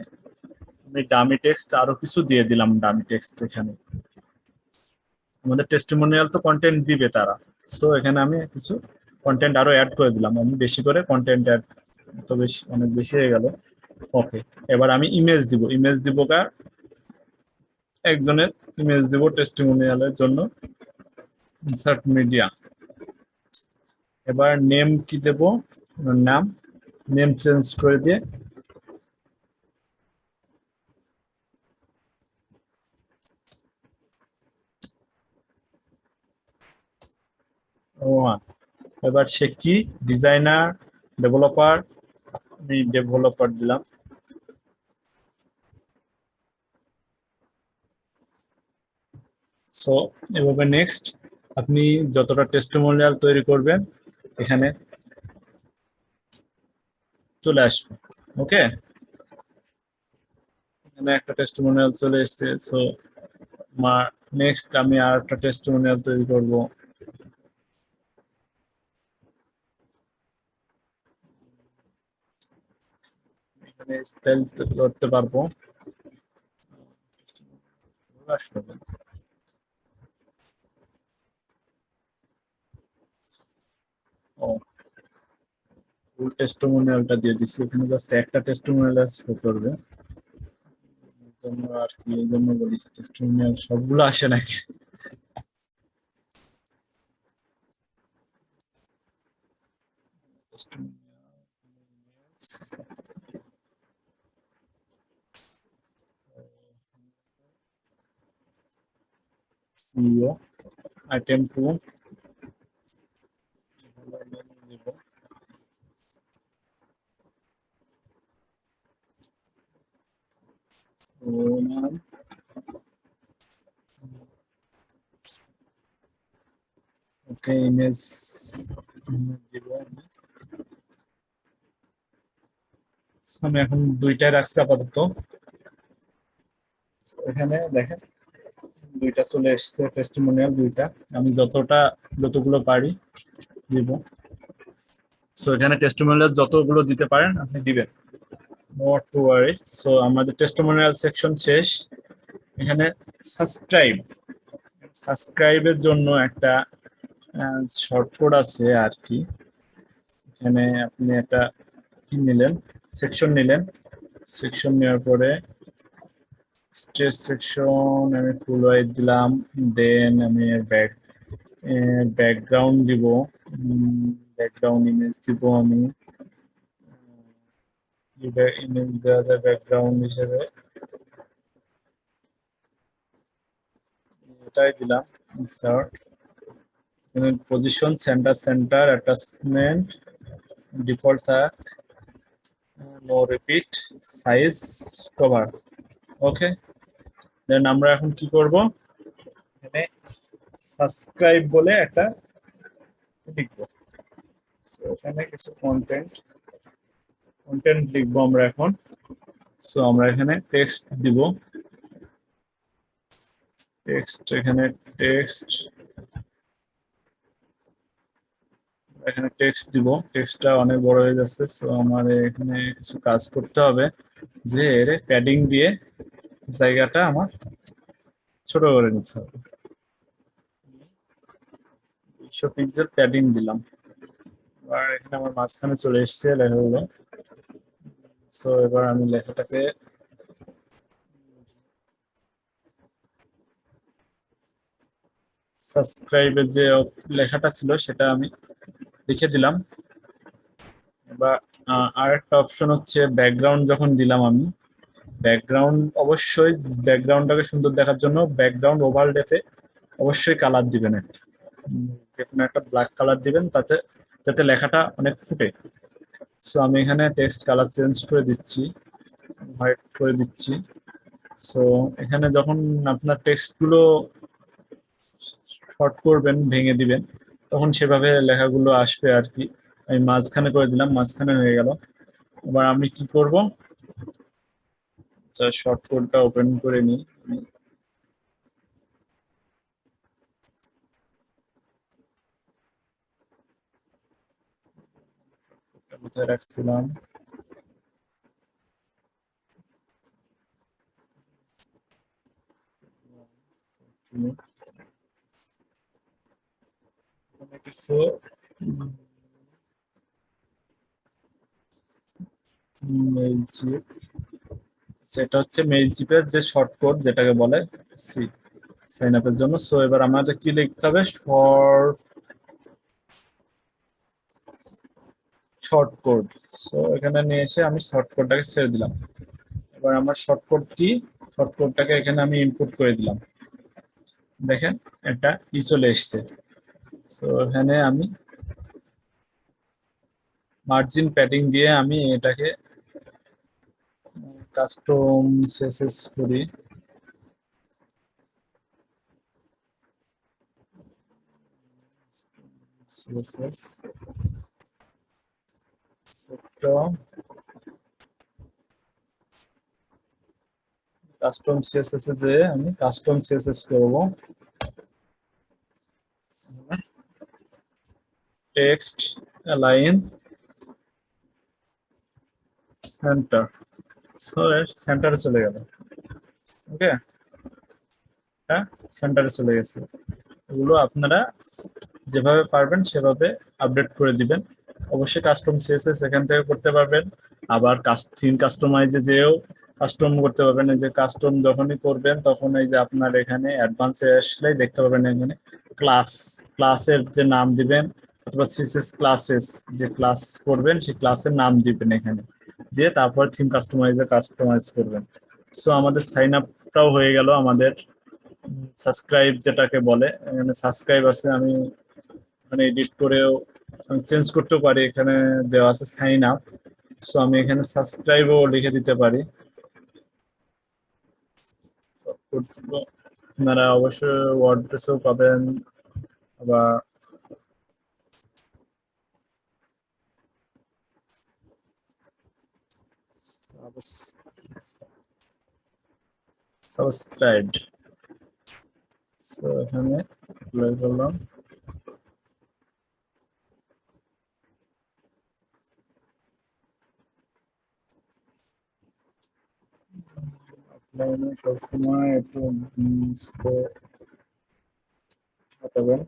আমি ডামি টেক্সট আরো কিছু দিয়ে দিলাম, ডামি টেক্সট এখানে আমাদের টেস্টিমোনিয়াল তো কন্টেন্ট দিবে তারা। সো এখানে আমি কিছু কন্টেন্ট আরো অ্যাড করে দিলাম, আমি বেশি করে কন্টেন্ট অ্যাড, তো বেশি অনেক বেশি হয়ে গেল। ওকে, এবার আমি ইমেজ দিব, ইমেজ দিব একজনের ইমেজ দিব টেস্টিমোনিয়ালের জন্য, ইনসার্ট মিডিয়া। এবার নেম কি দেব, নাম, নেম চেঞ্জ করে দিয়ে রোহান। এবার সে কি, ডিজাইনার, ডেভেলপার, আমি ডেভেলপার দিলাম। সো এভাবে নেক্সট আপনি যতটা টেস্টিমোনিয়াল তৈরি করবেন এখানে চলে আসবে। ওকে, এখানে একটা টেস্টিমোনিয়াল চলে এসেছে। সো নেক্সট আমি আর একটা টেস্টিমোনিয়াল তৈরি করব। এখানে স্টাইল করতে পারবো। আসলে ও ফুল টেস্টিমোনিয়ালটা দিয়ে দিচ্ছি, এখানে জাস্ট একটা টেস্টিমোনিয়াল শো করবে। এই জন্য আর কি, এই জন্য বলি টেস্টিমোনিয়াল সবগুলো আসে নাকি। CEO item 2 ওকে, ইমেজ দিব। আমি এখন দুইটাই রাখছি আপাতত। এখানে দেখেন দুইটা চলে এসেছে টেস্টিমোনিয়াল, দুইটা আমি যতগুলো পারি দিব। সো এখানে টেস্টিমোনিয়াল যতগুলো দিতে পারেন আপনি দিবেন, নট টু ওয়ারি। সো আমাদের টেস্টিমোনিয়াল সেকশন শেষ। এখানে সাবস্ক্রাইবের জন্য একটা শর্টকাট আছে আর কি। এখানে আপনি একটা কি নিলেন, সেকশন নিলেন। সেকশন নেওয়ার পরে স্ট্রেস সেকশন আমি ফুল হোয়াইট দিলাম। দেন আমি ব্যাকগ্রাউন্ড দিব, ব্যাকগ্রাউন্ড ইমেজ দিব। আমি ইমেজ দেওয়া যায় ব্যাকগ্রাউন্ড হিসেবে, এটাই দিলাম। Insert, position, centre attachment, default থাক, নো রিপিট, সাইজ, কভার। ওকে, দেন আমরা এখন কি করব, এখানে সাবস্ক্রাইব বলে একটা লিখবো। সো এখানে কিছু কন্টেন্ট লিখবো আমরা এখন। সো আমরা এখানে টেক্সট দিব, এখানে টেক্সট দিব। টেক্সটটা অনেক বড় হয়ে যাচ্ছে, সো আমার এখানে কিছু কাজ করতে হবে যে এর প্যাডিং দিয়ে জায়গাটা আমার ছোট করে নিতে হবে। 200 পিক্সেল প্যাডিং দিলাম। আর এখানে আমার মাঝখানে চলে এসেছে লেখাগুলো। সো এবার আমি লেখাটাকে সাবস্ক্রাইবের যে লেখাটা ছিল সেটা আমি লিখে দিলাম। এবার আরেকটা অপশন হচ্ছে ব্যাকগ্রাউন্ড যখন দিলাম আমি, ব্যাকগ্রাউন্ড অবশ্যই ব্যাকগ্রাউন্ডটাকে সুন্দর দেখার জন্য ব্যাকগ্রাউন্ড ওভারলেতে অবশ্যই কালার দিবেন একটা, যে কোনো একটা ব্ল্যাক কালার দিবেন, যাতে লেখাটা অনেক ফুটে। সো আমি এখানে টেক্সট কালার চেঞ্জ করে দিচ্ছি, হোয়াইট করে দিচ্ছি। সো এখানে যখন আপনার টেক্সটগুলো শর্ট করবেন, ভেঙে দিবেন, তখন সেভাবে লেখাগুলো আসবে আর কি। আমি মাঝখানে করে দিলাম, মাঝখানে হয়ে গেল। এবার আমি কি করব, শর্ট কোডটা ওপেন করে নিই। কোথায় রাখছিলাম, কিছু মেইল চিপ, সেটা হচ্ছে মেইল চিপের যে শর্ট কোড যেটাকে বলে সাইন আপের জন্য। সো এবার আমাদের কি লিখতে হবে, শর্ট কোড। সো এখানে নিয়ে এসে আমি শর্ট কোডটাকে ছেড়ে দিলাম। এবার আমার শর্ট কোড কি, শর্ট কোডটাকে এখানে আমি ইনপুট করে দিলাম। দেখেন এটা চলে এসছে। সো এখানে আমি মার্জিন প্যাডিং দিয়ে আমি এটাকে কাস্টম সেসেস করি। CSS sector কাস্টম CSS এ যে আমি কাস্টম CSS করব টেক্সট অ্যালাইন সেন্টার সো সেন্টারে চলে গেল ওকে হ্যাঁ সেন্টারে চলে গেছে এগুলো আপনারা যেভাবে পারবেন সেভাবে আপডেট করে দিবেন অবশ্যই কাস্টম সিএসএস এখান থেকে করতে পারবেন আবার থিম কাস্টমাইজে যেও কাস্টম করতে পারবেন এই যে কাস্টম যখনই করবেন তখন এই যে আপনার এখানে অ্যাডভান্সে আসলেই দেখতে পাবেন এখানে ক্লাসের যে নাম দিবেন অথবা সিএসএস ক্লাসেস যে ক্লাস করবেন সেই ক্লাসের নাম দিবেন এখানে যে তারপর থিম কাস্টমাইজ করবেন সো আমাদের সাইন আপটাও হয়ে গেল আমাদের সাবস্ক্রাইব যেটাকে বলে এখানে সাবস্ক্রাইব আছে আমি মানে এডিট করেও আমি চেঞ্জ করতেও পারি এখানে দেওয়া আছে সাইন আপ সো আমি এখানে সাবস্ক্রাইবও লিখে দিতে পারি আপনারা অবশ্যই ওয়ার্ডপ্রেসেও পাবেন আবার সাবস্ক্রাইবড সো এখানে অ্যাপ্লাই করলাম অফলাইনে সবসময় একটু হটাবেন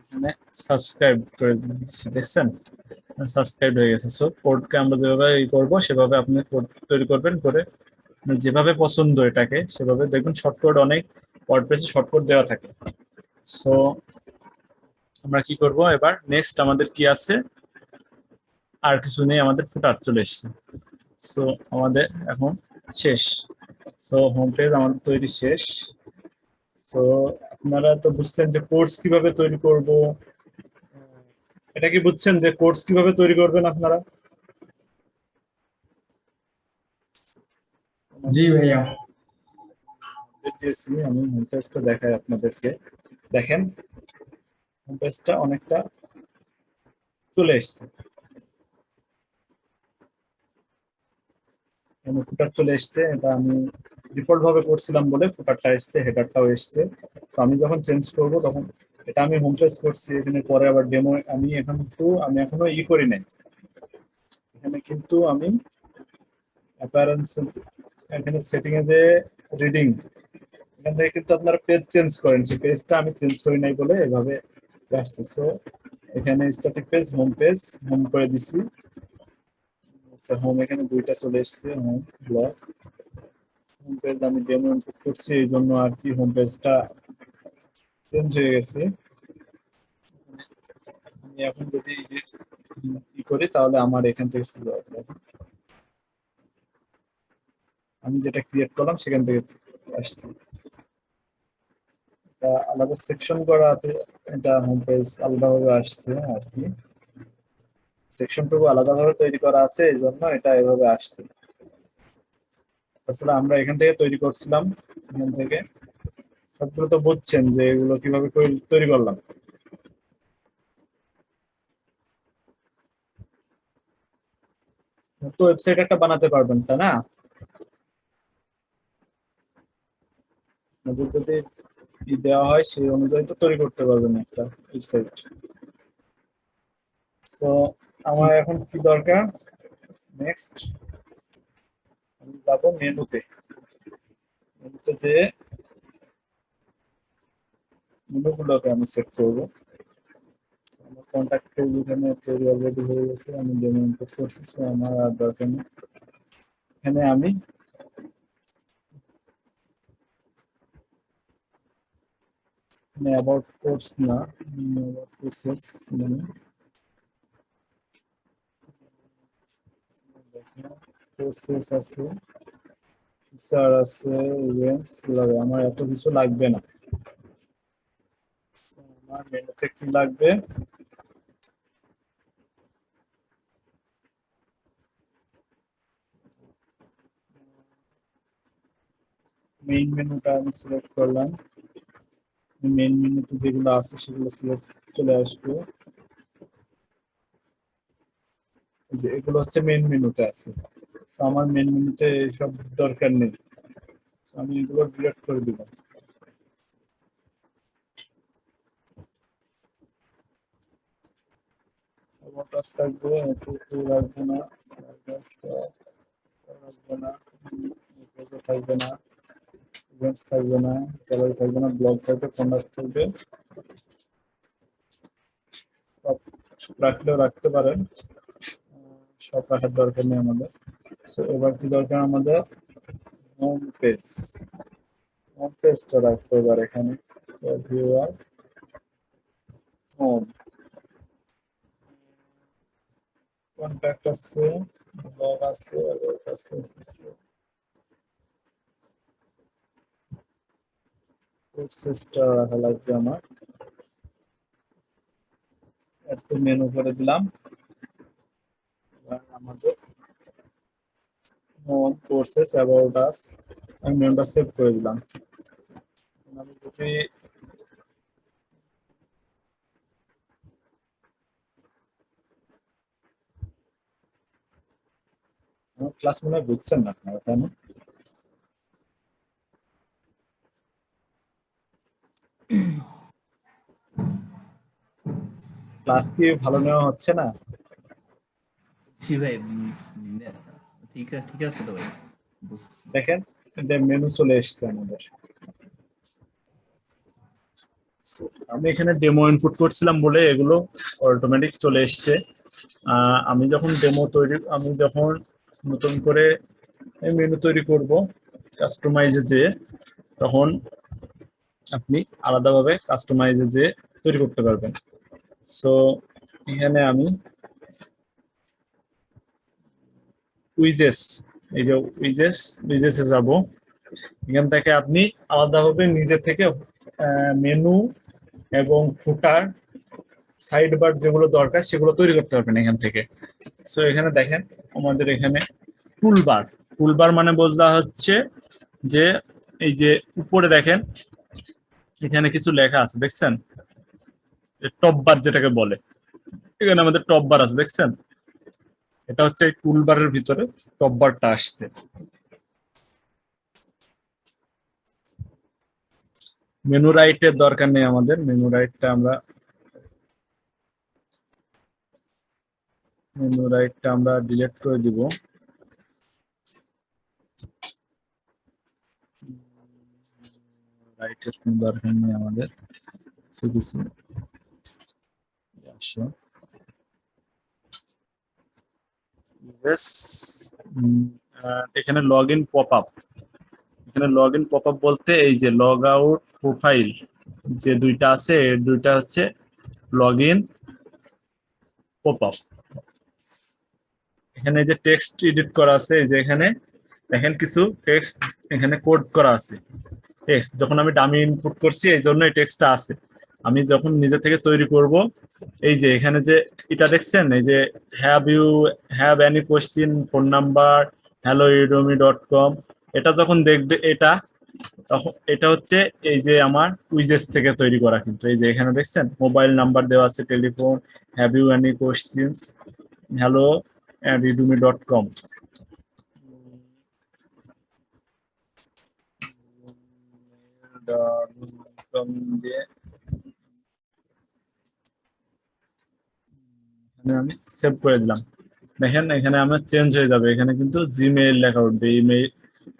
এখানে সাবস্ক্রাইব করে দিচ্ছি দেখছেন সাবস্ক্রাইব হয়ে গেছে সো কোডকে আমরা যেভাবে করবো সেভাবে আপনি কোড তৈরি করবেন করে যেভাবে পছন্দ এটাকে সেভাবে দেখবেন শর্টকাট অনেক ওয়ার্ডপ্রেসে শর্টকাট দেওয়া থাকে সো আমরা কি করব এবার নেক্সট আমাদের কি আছে আর কিছু নেই আমাদের ফুটার চলে এসেছে সো আমাদের এখন শেষ সো হোম পেজ আমাদের তৈরি শেষ সো আপনারা তো বুঝছেন যে কোর্স কিভাবে তৈরি করব এটা কি বুঝছেন যে কোর্স কিভাবে তৈরি করবেন আপনারা জি ভাইয়া দিয়েছি আমি হোম পেজটা দেখাই আপনাদেরকে দেখেন হোম পেজটা অনেকটা চলে এসেছে ফুটার চলে এসছে এটা আমি ডিফল্ট ভাবে করছিলাম বলে ফুটারটা এসছে হেডারটাও এসছে তো আমি যখন চেঞ্জ করব তখন এটা আমি হোম পেজ করছি এখানে পরে আবার ডেমো আমি এখনো করি নাই এখানে কিন্তু আমি অ্যাপিয়ারেন্স এখানে সেটিং এ যে রিডিং এখান থেকে কিন্তু আপনারা পেজ চেঞ্জ করেন সেই পেজটা আমি চেঞ্জ করি নাই বলে এভাবে আসছে সো এখানে স্ট্যাটিক পেজ হোম করে দিছি আচ্ছা হোম এখানে দুইটা চলে এসেছে হোম ব্লগ হোম পেজ আমি ডেমো ইনপুট করছি এই জন্য আর কি হোম পেজটা চেঞ্জ হয়ে গেছে আমি এখন যদি করি তাহলে আমার এখান থেকে শুরু হবে আমি যেটা ক্রিয়েট করলাম সেখান থেকে আসছে এটা আলাদা সেকশন করা আছে এটা হোম পেজ আলাদাভাবে আসছে আর কি সেকশনটুকু আলাদাভাবে তৈরি করা আছে এই জন্য এটা এভাবে আসছে আসলে আমরা এখান থেকে তৈরি করছিলাম এখান থেকে সবগুলো তো বুঝছেন যে এগুলো কিভাবে তৈরি করলাম তো ওয়েবসাইট একটা বানাতে পারবেন তাই না যদি দেওয়া হয় সেই অনুযায়ী তো তৈরি করতে পারবেন একটা ওয়েবসাইট সো আমার এখন কি দরকার নেক্সট আমি যাবো মেনুতে যে মেনুগুলোকে আমি সেট করবো আমার কন্ট্যাক্ট পেজ এখানে তৈরি অলরেডি হয়ে গেছে আমি ডেমো ইনপুট করছি সো আমার আর দরকার নেই এখানে আমি অ্যাবাউট কোর্স না অ্যাবাউট কোর্সেস মানে কোর্সেস আছে ফিচার আছে ইভেন্টস লাগবে আমার এত কিছু লাগবে না আমার মেনুতে কি লাগবে মেইন মেনুটা আমি সিলেক্ট করলাম। মেইন মেনুতে যেগুলো আছে সেগুলো সিলেক্ট চলে আসবে। এই যে এগুলো হচ্ছে মেইন মেনুতে আছে। তো আমার মেইন মেনুতে সব দরকার নেই। তো আমি এগুলো ডিলিট করে দিব। ওয়াটার থাকবে, একটু রাখবো না, রাখবো না, থাকবে না, ইভেন্টস থাকবে না, গ্যালারি থাকবে না, ব্লগ থাকবে, কন্ডাক্ট থাকবে। সব রাখলেও রাখতে পারেন, সব রাখার দরকার নেই আমাদের। সো এবার কি দরকার আমাদের? Home page. হোম পেজটা রাখতে এবার এখানে ভিউয়ার হোম, কন্ট্যাক্ট আছে, ব্লগ আছে, অ্যাবাউট আছে, কোর্সেসটা রাখা লাগবে আমার। একটু মেনু করে দিলাম। এবার আমাদের হোম, কোর্সেস, অ্যাবাউট আস, আমি মেনুটা সেভ করে দিলাম। আমি যদি আমার ক্লাস মনে হয় বুঝছেন না আপনারা, তাই না? ক্লাস কি ভালো নেওয়া হচ্ছে না? জি ভাই, ঠিক আছে তো ভাই, বুঝতেছি। দেখেন এটা মেনু চলে এসেছে আমাদের। So, আমি এখানে ডেমো ইনপুট করছিলাম বলে এগুলো অটোমেটিক চলে এসেছে। আমি যখন নতুন করে মেনু তৈরি করব কাস্টমাইজে যে, তখন আপনি আলাদাভাবে কাস্টমাইজে যে তৈরি করতে পারবেন। সো এখানে আমি উইজেস, এই যে উইজেসে যাব। এখান থেকে আপনি আলাদাভাবে নিজে থেকে মেনু এবং ফুটার, সাইড বার যেগুলো দরকার সেগুলো তৈরি করতে পারবেন এখান থেকে। সো এখানে দেখেন আমাদের এখানে টুলবার মানে বোঝা হচ্ছে যে এই যে উপরে দেখেন এখানে কিছু লেখা আছে, দেখছেন? টপ বার যেটাকে বলে, এখানে আমাদের টপ বার আছে, দেখছেন? এটা হচ্ছে এই টুলবারের ভিতরে টপ বারটা আসছে। মেনু রাইটের দরকার নেই আমাদের, মেনু রাইটটা আমরা ডিলিট করে দিব। রাইটের কোনো দরকার নেই আমাদের, কিছু আসো। এখানে লগ ইন পপ আপ, এখানে লগ ইন পপ আপ বলতে এই যে লগ আউট প্রোফাইল যে দুইটা আছে, এর দুইটা হচ্ছে লগ ইন পপ আপ। এখানে যে টেক্সট এডিট করা আছে, এই যে এখানে দেখেন কিছু টেক্সট এখানে কোড করা আছে। টেক্সট যখন আমি ডামি ইনপুট করছি এই জন্য এই টেক্সটটা আছে। আমি যখন নিজে থেকে তৈরি করব, এই যে এখানে যে এটা দেখছেন, এই যে have any question, phone number, helloudemy.com, এটা যখন দেখবে এটা, তখন এটা হচ্ছে এই যে আমার উইজেস থেকে তৈরি করা। কিন্তু এই যে এখানে দেখছেন মোবাইল নাম্বার দেওয়া আছে, telephone, have you any questions, hello@udemy.com। দিয়ে আমি সেভ করে দিলাম। দেখেন এখানে আমার চেঞ্জ হয়ে যাবে, এখানে কিন্তু জিমেইল লেখা উঠবে। ইমেইল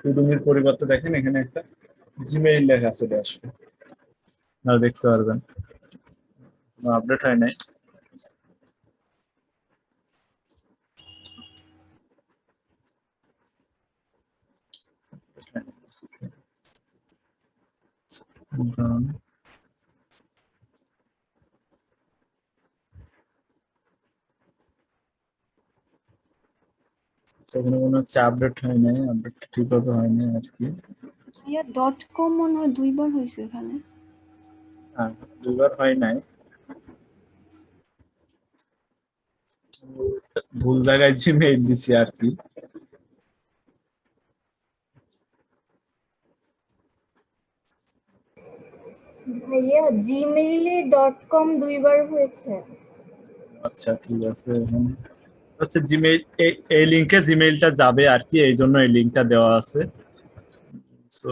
উডুমির পরিবর্তে দেখেন এখানে একটা জিমেইল লেখা চলে আসবে, আপনারা দেখতে পারবেন। আপডেট হয় নাই। সেখানে মনে হচ্ছে আপডেট হয় নাই, আপডেট ঠিকভাবে হয় নাই আর কি। .com মনে হয় 2 বার হয়েছে এখানে। হ্যাঁ, 2 বার হয় নাই, ভুল জায়গায় জিমেইল দিছি আর কি। ভাইয়া জিমেইলে .com দুইবার হয়েছে। আচ্ছা ঠিক আছে, এখন হচ্ছে জিমেইল, এই লিংকে জিমেইলটা যাবে আর কি, এই জন্য এই লিংকটা দেওয়া আছে। সো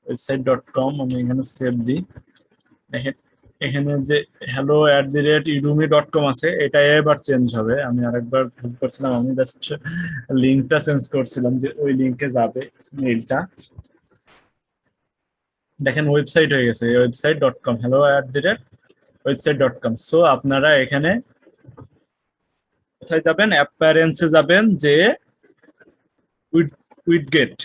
ওয়েবসাইট.com আমি এখানে সেভ দিই। এখানে যে hello@udemy.com আছে, এটা এবার চেঞ্জ হবে। আমি আরেকবার ভুল করছিলাম, আমি জাস্ট লিংকটা চেঞ্জ করছিলাম যে ওই লিংকে যাবে মেইলটা। দেখেন ওয়েবসাইট হয়ে গেছে, website.com, hello@website.com। সো আপনারা এখানে কোথায় যাবেন, অ্যাপারেন্সে যাবেন, যে উইডগেট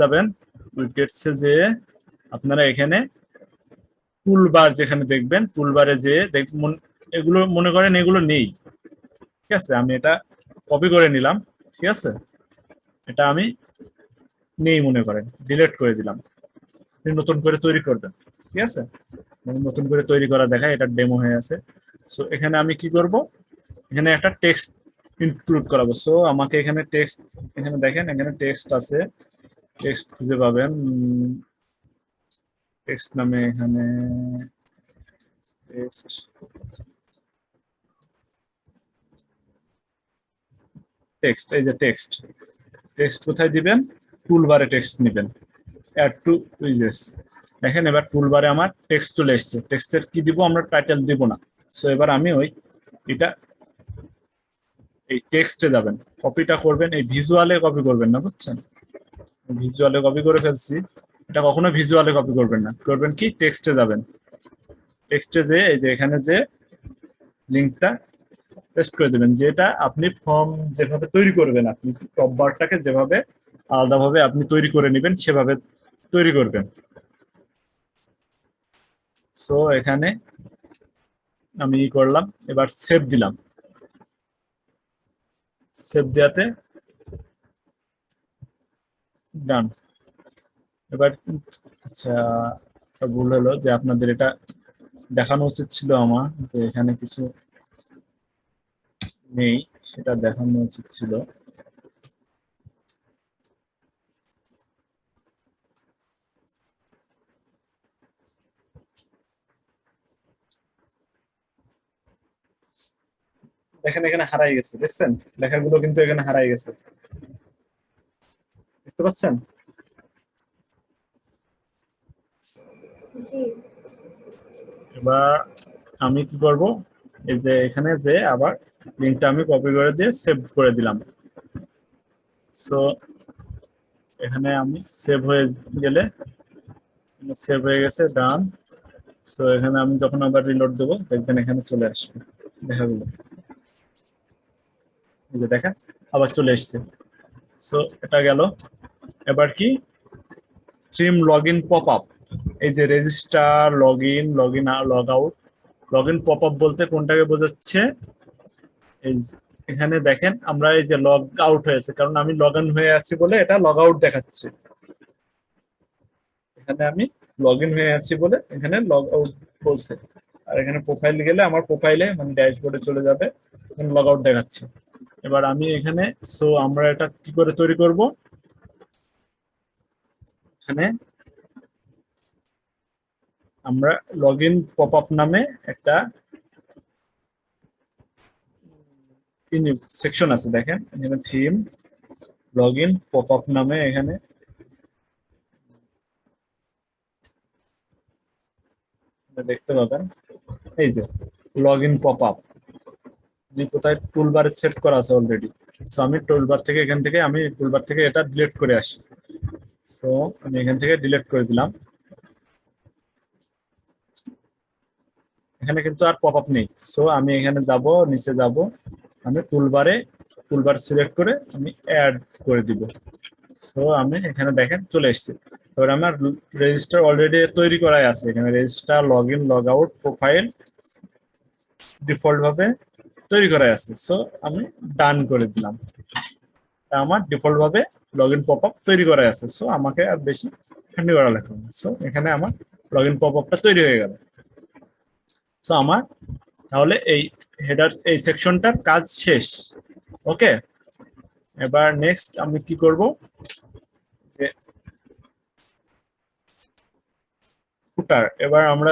যাবেন। উইডগেটসে যে আপনারা এখানে টুলবার যেখানে দেখবেন, টুলবারে যে এগুলো মনে করেন এগুলো নেই, ঠিক আছে, আমি এটা কপি করে নিলাম, ঠিক আছে, এটা আমি নেই মনে করেন, ডিলিট করে দিলাম, নতুন করে তৈরি করবেন, ঠিক আছে, নতুন করে তৈরি করা দেখায়, এটা ডেমো হয়ে আছে। সো এখানে আমি কি করব, এখানে একটা টেক্সট ইনক্লুড করাবো। সো আমাকে এখানে টেক্সট, এখানে দেখেন এখানে টেক্সট আছে, টেক্সট খুঁজে পাবেন, টেক্সট নামে এখানে টেক্সট, টেক্সট, এই যে টেক্সট, টেক্সট কোথায় দিবেন, টুলবারে টেক্সট নেবেন, অ্যাড টু উইজেস। দেখেন এবার টুলবারে আমার টেক্সট চলে এসেছে, টেক্সটের কি দিব, আমরা টাইটেল দিব না। সো এবার আমি এটা এই টেক্সটে যাবেন, কপিটা করবেন, এই ভিজুয়ালে কপি করবেন না, বুঝছেন, ভিজুয়ালে কপি করে ফেলছি, এটা কখনো ভিজুয়ালে কপি করবেন না, করবেন কি টেক্সটে যাবেন, টেক্সটে যে এই যে এখানে যে লিংকটা পেস্ট করে দেবেন, যেটা আপনি ফর্ম যেভাবে তৈরি করবেন, আপনি টপ বারটাকে যেভাবে আলাদাভাবে আপনি তৈরি করে নেবেন সেভাবে তৈরি করবেন। সো এখানে আমি করলাম, এবার সেভ দিলাম, সেভ দেওয়াতে ডান। এবার আচ্ছা, ভুল হলো যে আপনাদের এটা দেখানো উচিত ছিল আমার, যে এখানে কিছু নেই, সেটা দেখানো উচিত ছিল। দেখেন এখানে হারাই গেছে, দেখছেন লেখাগুলো কিন্তু এখানে হারাই গেছে, দেখতে পাচ্ছেন। জি এবার আমি কি করব, এই যে এখানে যে আবার লিংকটা আমি কপি করে দিয়ে সেভ করে দিলাম। সো এখানে আমি সেভ হয়ে গেলে, সেভ হয়ে গেছে, ডান। সো এখানে আমি যখন আবার রিলোড দেবো, দেখবেন এখানে চলে আসবে লেখাগুলো, এই যে দেখেন আবার চলে এসছে। সো এটা গেল। এবার কি থ্রিম লগ ইন পপ আপ, এই যে register, log in, log out, log in pop up বলতে কোনটাকে বোঝাচ্ছে, এই এখানে দেখেন আমরা এই যে লগ আউট হয়েছে, কারণ আমি লগ ইন হয়ে আছি বলে এটা লগ আউট দেখাচ্ছে, এখানে আমি লগ ইন হয়ে আছি বলে এখানে লগ আউট বলছে। আর এখানে প্রোফাইল গেলে আমার প্রোফাইলে মানে ড্যাশবোর্ডে চলে যাবে, এখানে লগ আউট দেখাচ্ছে। এবার আমি এখানে, সো আমরা এটা কি করে তৈরি করব, এখানে আমরা লগ ইন পপ আপ নামে একটা সেকশন আছে, দেখেন এখানে theme log in pop up নামে এখানে দেখতে পাবেন, এই যে লগ ইন পপ আপ কোথায় টুলবারে সেট করা আছে অলরেডি। সো আমি টুলবার থেকে এখান থেকে আমি টুলবার থেকে এটা ডিলিট করে আসি। সো আমি এখান থেকে ডিলিট করে দিলাম, এখানে কিন্তু আর পপ আপ নেই। সো আমি এখানে যাব, নিচে যাব, আমি টুলবার সিলেক্ট করে আমি অ্যাড করে দিব। সো আমি এখানে দেখেন চলে এসেছে। এবার আমার রেজিস্টার অলরেডি তৈরি করাই আছে, এখানে register, log in, log out, profile default ভাবে তৈরি করাই আছে। সো আমি ডান করে দিলাম, আমার ডিফল্ট ভাবে লগ ইন পপ আপ তৈরি করাই আছে। সো আমাকে আর বেশি খাটনি করা লাগবে না। সো এখানে আমার লগ ইন পপ আপটা তৈরি হয়ে গেল। সো আমার তাহলে এই হেডার, এই সেকশনটার কাজ শেষ। ওকে, এবার নেক্সট আমি কি করব যে ফুটার, এবার আমরা